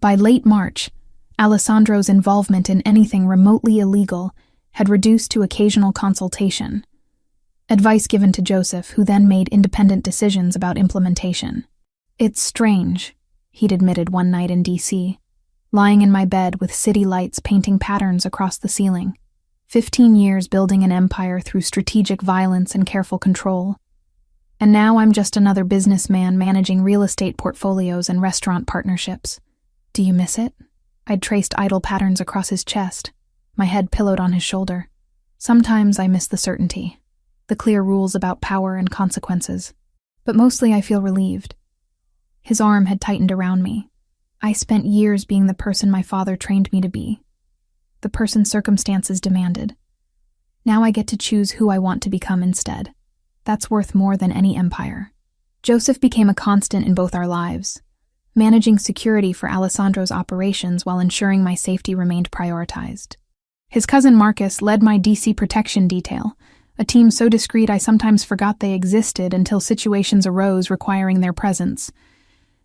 By late March, Alessandro's involvement in anything remotely illegal had reduced to occasional consultation, advice given to Joseph, who then made independent decisions about implementation. "It's strange," he'd admitted one night in DC, lying in my bed with city lights painting patterns across the ceiling. 15 years building an empire through strategic violence and careful control. And now I'm just another businessman managing real estate portfolios and restaurant partnerships. "Do you miss it?" I'd traced idle patterns across his chest, my head pillowed on his shoulder. "Sometimes I miss the certainty, the clear rules about power and consequences. But mostly I feel relieved." His arm had tightened around me. "I spent years being the person my father trained me to be, the person circumstances demanded. Now I get to choose who I want to become instead. That's worth more than any empire." Joseph became a constant in both our lives, managing security for Alessandro's operations while ensuring my safety remained prioritized. His cousin Marcus led my DC protection detail, a team so discreet I sometimes forgot they existed until situations arose requiring their presence.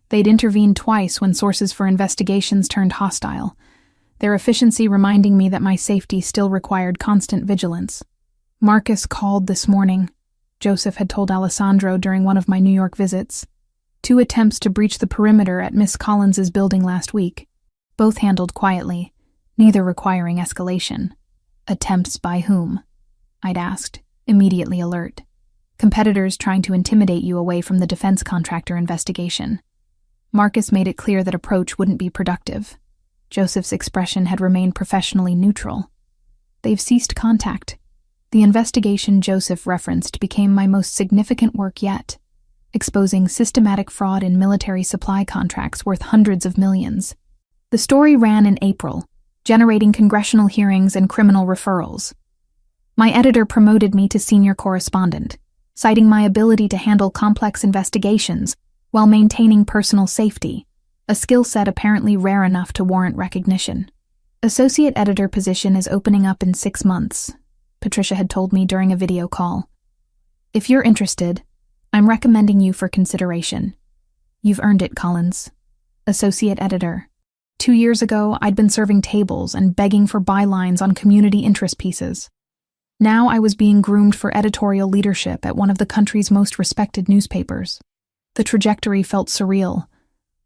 They'd intervened twice when sources for investigations turned hostile, their efficiency reminding me that my safety still required constant vigilance. "Marcus called this morning," Joseph had told Alessandro during one of my New York visits. 2 attempts to breach the perimeter at Miss Collins's building last week, both handled quietly, neither requiring escalation. "Attempts by whom?" I'd asked, immediately alert. "Competitors trying to intimidate you away from the defense contractor investigation." Marcus made it clear that approach wouldn't be productive. Joseph's expression had remained professionally neutral. "They've ceased contact." The investigation Joseph referenced became my most significant work yet, exposing systematic fraud in military supply contracts worth hundreds of millions. The story ran in April, generating congressional hearings and criminal referrals. My editor promoted me to senior correspondent, citing my ability to handle complex investigations while maintaining personal safety, a skill set apparently rare enough to warrant recognition. "Associate editor position is opening up in 6 months," Patricia had told me during a video call. "If you're interested, I'm recommending you for consideration. You've earned it, Collins." Associate editor. 2 years ago, I'd been serving tables and begging for bylines on community interest pieces. Now I was being groomed for editorial leadership at one of the country's most respected newspapers. The trajectory felt surreal,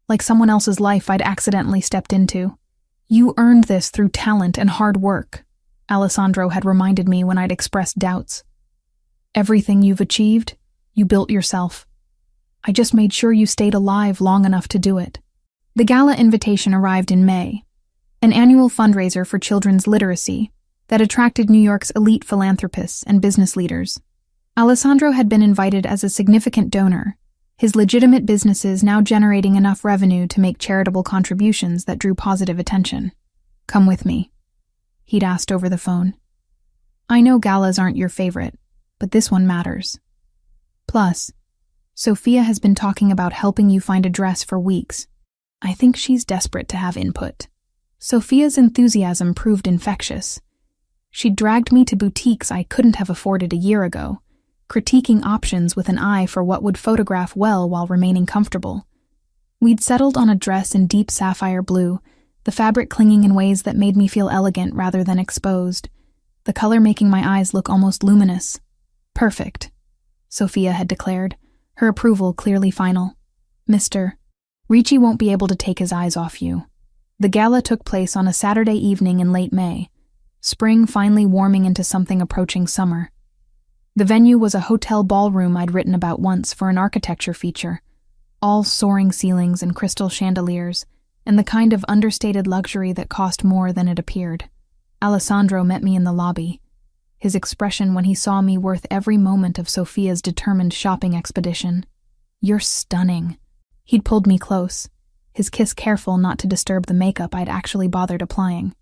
like someone else's life I'd accidentally stepped into. "You earned this through talent and hard work," Alessandro had reminded me when I'd expressed doubts. "Everything you've achieved, you built yourself. I just made sure you stayed alive long enough to do it." The gala invitation arrived in May, an annual fundraiser for children's literacy that attracted New York's elite philanthropists and business leaders. Alessandro had been invited as a significant donor, his legitimate businesses now generating enough revenue to make charitable contributions that drew positive attention. "Come with me," he'd asked over the phone. "I know galas aren't your favorite, but this one matters. Plus, Sophia has been talking about helping you find a dress for weeks. I think she's desperate to have input." Sophia's enthusiasm proved infectious. She dragged me to boutiques I couldn't have afforded a year ago, critiquing options with an eye for what would photograph well while remaining comfortable. We'd settled on a dress in deep sapphire blue, the fabric clinging in ways that made me feel elegant rather than exposed, the color making my eyes look almost luminous. "Perfect," Sophia had declared, her approval clearly final. "Mr. Ricci won't be able to take his eyes off you." The gala took place on a Saturday evening in late May, spring finally warming into something approaching summer. The venue was a hotel ballroom I'd written about once for an architecture feature, all soaring ceilings and crystal chandeliers, and the kind of understated luxury that cost more than it appeared. Alessandro met me in the lobby, his expression when he saw me worth every moment of Sophia's determined shopping expedition. "You're stunning." He'd pulled me close, his kiss careful not to disturb the makeup I'd actually bothered applying.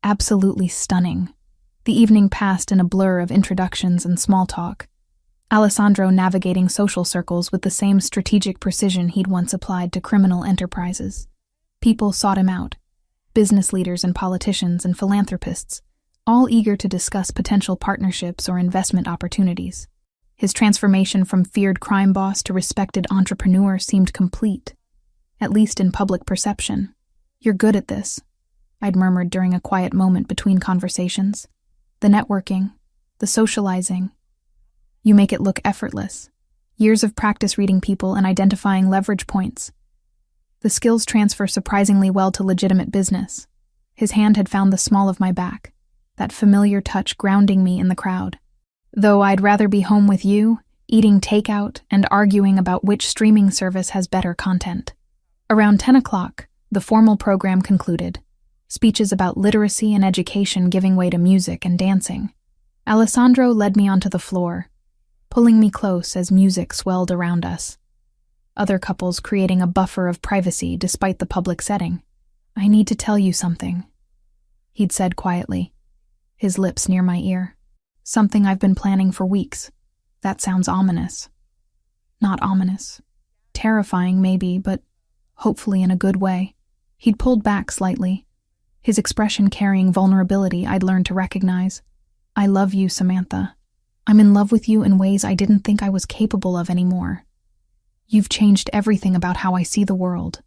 Absolutely stunning. The evening passed in a blur of introductions and small talk, Alessandro navigating social circles with the same strategic precision he'd once applied to criminal enterprises. People sought him out, business leaders and politicians and philanthropists, all eager to discuss potential partnerships or investment opportunities. His transformation from feared crime boss to respected entrepreneur seemed complete, at least in public perception. "You're good at this," I'd murmured during a quiet moment between conversations. "The networking, the socializing. You make it look effortless. Years of practice reading people and identifying leverage points. The skills transfer surprisingly well to legitimate business." His hand had found the small of my back, that familiar touch grounding me in the crowd. "Though I'd rather be home with you, eating takeout, and arguing about which streaming service has better content." Around 10 o'clock, the formal program concluded, speeches about literacy and education giving way to music and dancing. Alessandro led me onto the floor, pulling me close as music swelled around us. Other couples creating a buffer of privacy despite the public setting. "I need to tell you something," he'd said quietly, his lips near my ear. "Something I've been planning for weeks." That sounds ominous. Not ominous. Terrifying, maybe, but hopefully in a good way. He'd pulled back slightly, his expression carrying vulnerability I'd learned to recognize. "I love you, Samantha. I'm in love with you in ways I didn't think I was capable of anymore. You've changed everything about how I see the world,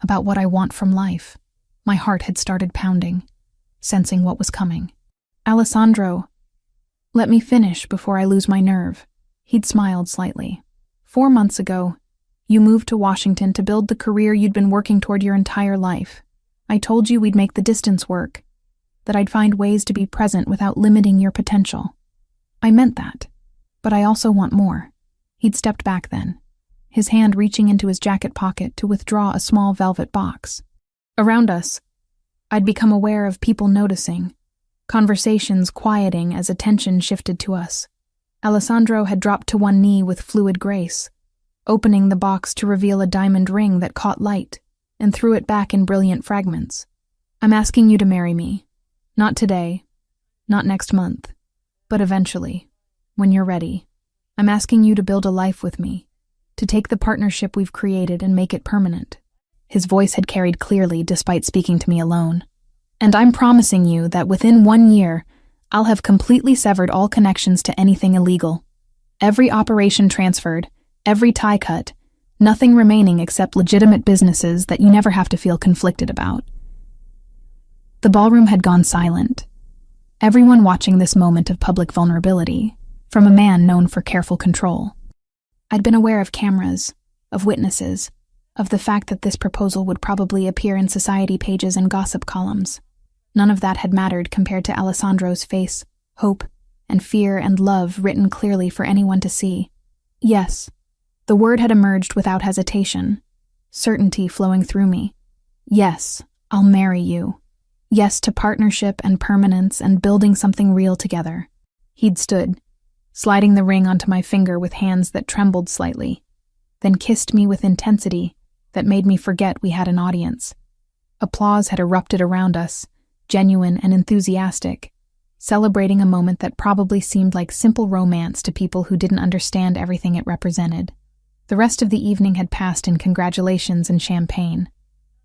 about what I want from life." My heart had started pounding, sensing what was coming. "Alessandro, let me finish before I lose my nerve." He'd smiled slightly. 4 months ago, you moved to Washington to build the career you'd been working toward your entire life. I told you we'd make the distance work, that I'd find ways to be present without limiting your potential. I meant that, but I also want more." He'd stepped back then, his hand reaching into his jacket pocket to withdraw a small velvet box. Around us, I'd become aware of people noticing, conversations quieting as attention shifted to us. Alessandro had dropped to one knee with fluid grace, opening the box to reveal a diamond ring that caught light and threw it back in brilliant fragments. "I'm asking you to marry me. Not today, not next month, but eventually, when you're ready. I'm asking you to build a life with me, to take the partnership we've created and make it permanent." His voice had carried clearly despite speaking to me alone. "And I'm promising you that within 1 year, I'll have completely severed all connections to anything illegal. Every operation transferred, every tie cut, nothing remaining except legitimate businesses that you never have to feel conflicted about." The ballroom had gone silent, everyone watching this moment of public vulnerability, from a man known for careful control. I'd been aware of cameras, of witnesses, of the fact that this proposal would probably appear in society pages and gossip columns. None of that had mattered compared to Alessandro's face, hope, and fear and love written clearly for anyone to see. Yes, the word had emerged without hesitation, certainty flowing through me. Yes, I'll marry you. Yes to partnership and permanence and building something real together. He'd stood, sliding the ring onto my finger with hands that trembled slightly, then kissed me with intensity that made me forget we had an audience. Applause had erupted around us, genuine and enthusiastic, celebrating a moment that probably seemed like simple romance to people who didn't understand everything it represented. The rest of the evening had passed in congratulations and champagne,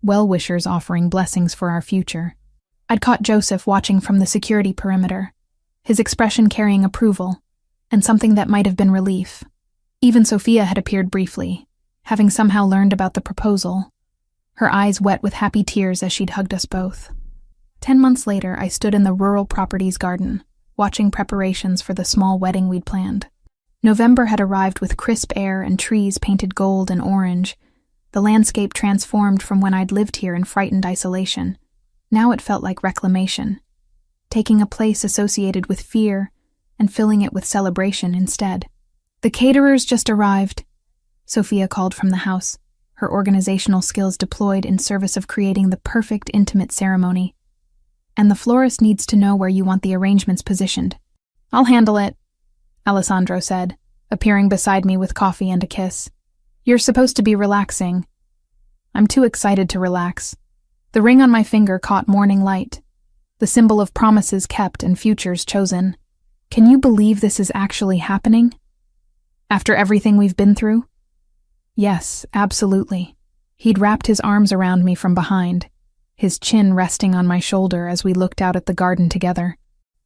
well-wishers offering blessings for our future. I'd caught Joseph watching from the security perimeter, his expression carrying approval, and something that might have been relief. Even Sophia had appeared briefly, having somehow learned about the proposal, her eyes wet with happy tears as she'd hugged us both. 10 months later, I stood in the rural properties garden, watching preparations for the small wedding we'd planned. November had arrived with crisp air and trees painted gold and orange. The landscape transformed from when I'd lived here in frightened isolation. Now it felt like reclamation, taking a place associated with fear and filling it with celebration instead. "The caterers just arrived," Sophia called from the house, her organizational skills deployed in service of creating the perfect intimate ceremony. "And the florist needs to know where you want the arrangements positioned." "I'll handle it," Alessandro said, appearing beside me with coffee and a kiss. "You're supposed to be relaxing." I'm too excited to relax. The ring on my finger caught morning light, the symbol of promises kept and futures chosen. Can you believe this is actually happening? After everything we've been through? Yes, absolutely. He'd wrapped his arms around me from behind, his chin resting on my shoulder as we looked out at the garden together.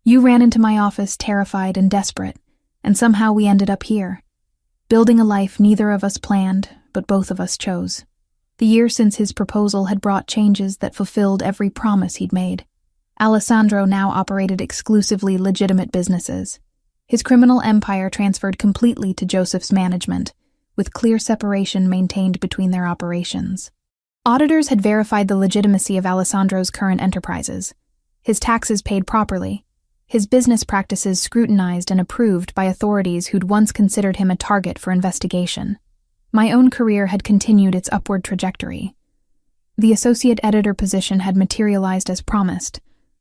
"You ran into my office terrified and desperate, and somehow we ended up here, building a life neither of us planned, but both of us chose." The year since his proposal had brought changes that fulfilled every promise he'd made. Alessandro now operated exclusively legitimate businesses. His criminal empire transferred completely to Joseph's management, with clear separation maintained between their operations. Auditors had verified the legitimacy of Alessandro's current enterprises, his taxes paid properly, his business practices scrutinized and approved by authorities who'd once considered him a target for investigation. My own career had continued its upward trajectory. The associate editor position had materialized as promised,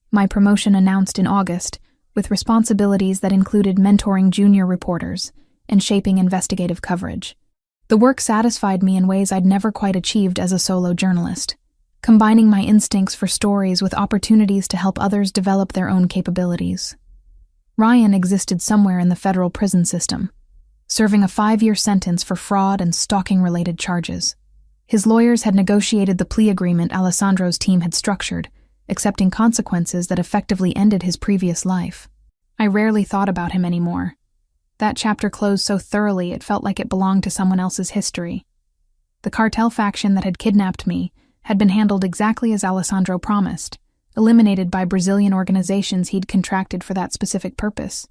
my promotion announced in August, with responsibilities that included mentoring junior reporters and shaping investigative coverage. The work satisfied me in ways I'd never quite achieved as a solo journalist, combining my instincts for stories with opportunities to help others develop their own capabilities. Ryan existed somewhere in the federal prison system, serving a 5-year sentence for fraud and stalking-related charges. His lawyers had negotiated the plea agreement Alessandro's team had structured, accepting consequences that effectively ended his previous life. I rarely thought about him anymore. That chapter closed so thoroughly it felt like it belonged to someone else's history. The cartel faction that had kidnapped me had been handled exactly as Alessandro promised, eliminated by Brazilian organizations he'd contracted for that specific purpose.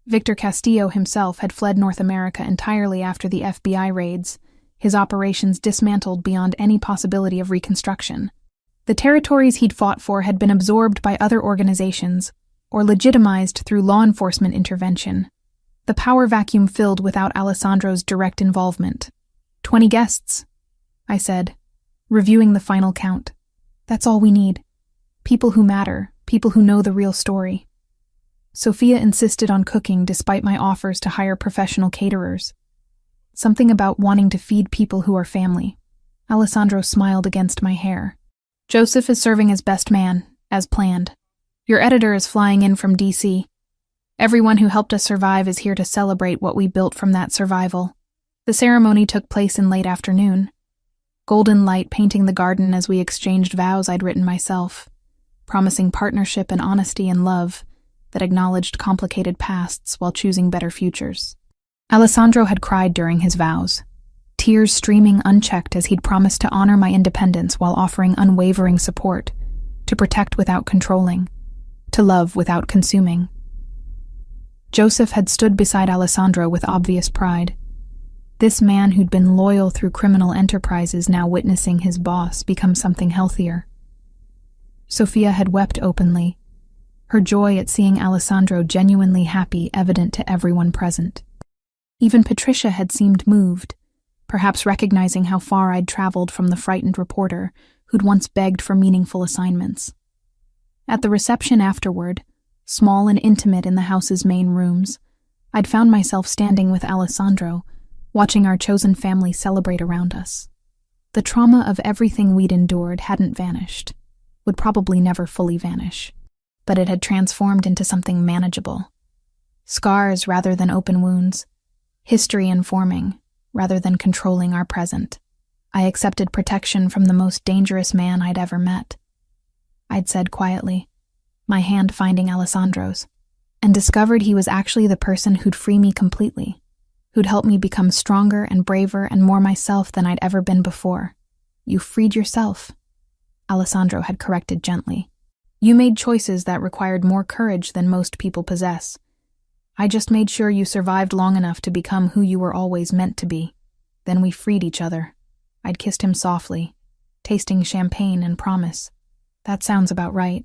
Victor Castillo himself had fled North America entirely after the FBI raids, his operations dismantled beyond any possibility of reconstruction. The territories he'd fought for had been absorbed by other organizations, or legitimized through law enforcement intervention. The power vacuum filled without Alessandro's direct involvement. 20 guests, I said, reviewing the final count. That's all we need. People who matter, people who know the real story. Sophia insisted on cooking despite my offers to hire professional caterers. Something about wanting to feed people who are family. Alessandro smiled against my hair. Joseph is serving as best man, as planned. Your editor is flying in from DC. Everyone who helped us survive is here to celebrate what we built from that survival. The ceremony took place in late afternoon. Golden light painting the garden as we exchanged vows I'd written myself, promising partnership and honesty and love that acknowledged complicated pasts while choosing better futures. Alessandro had cried during his vows, tears streaming unchecked as he'd promised to honor my independence while offering unwavering support, to protect without controlling, to love without consuming. Joseph had stood beside Alessandro with obvious pride. This man who'd been loyal through criminal enterprises now witnessing his boss become something healthier. Sophia had wept openly, her joy at seeing Alessandro genuinely happy evident to everyone present. Even Patricia had seemed moved, perhaps recognizing how far I'd traveled from the frightened reporter who'd once begged for meaningful assignments. At the reception afterward, small and intimate in the house's main rooms, I'd found myself standing with Alessandro, watching our chosen family celebrate around us. The trauma of everything we'd endured hadn't vanished, would probably never fully vanish, but it had transformed into something manageable. Scars rather than open wounds, history informing rather than controlling our present. I accepted protection from the most dangerous man I'd ever met. I'd said quietly, my hand finding Alessandro's, and discovered he was actually the person who'd free me completely, who'd help me become stronger and braver and more myself than I'd ever been before. You freed yourself, Alessandro had corrected gently. You made choices that required more courage than most people possess. I just made sure you survived long enough to become who you were always meant to be. Then we freed each other. I'd kissed him softly, tasting champagne and promise. That sounds about right.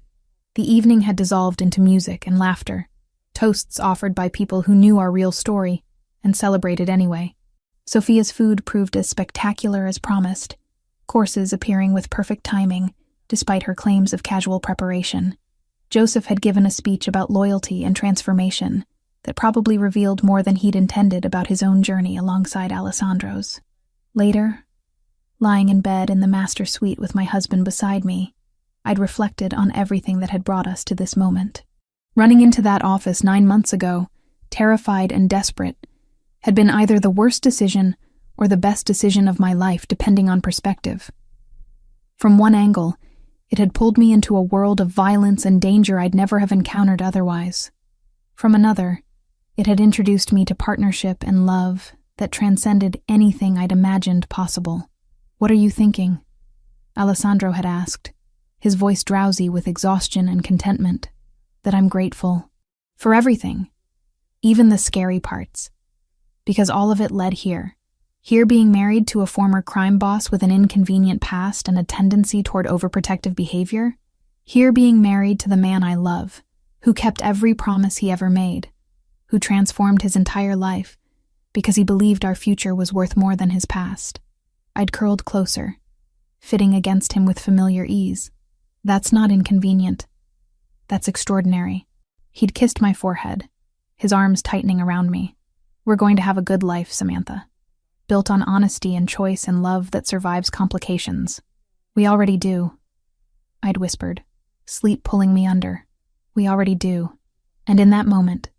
The evening had dissolved into music and laughter, toasts offered by people who knew our real story and celebrated anyway. Sophia's food proved as spectacular as promised, courses appearing with perfect timing, despite her claims of casual preparation. Joseph had given a speech about loyalty and transformation that probably revealed more than he'd intended about his own journey alongside Alessandro's. Later, lying in bed in the master suite with my husband beside me, I'd reflected on everything that had brought us to this moment. Running into that office 9 months ago, terrified and desperate, had been either the worst decision or the best decision of my life, depending on perspective. From one angle, it had pulled me into a world of violence and danger I'd never have encountered otherwise. From another, it had introduced me to partnership and love that transcended anything I'd imagined possible. What are you thinking? Alessandro had asked, his voice drowsy with exhaustion and contentment. That I'm grateful for everything, even the scary parts, because all of it led here. Here being married to a former crime boss with an inconvenient past and a tendency toward overprotective behavior. Here being married to the man I love, who kept every promise he ever made, who transformed his entire life because he believed our future was worth more than his past. I'd curled closer, fitting against him with familiar ease. That's not inconvenient. That's extraordinary. He'd kissed my forehead, his arms tightening around me. We're going to have a good life, Samantha. Built on honesty and choice and love that survives complications. We already do, I'd whispered, sleep pulling me under. We already do. And in that moment,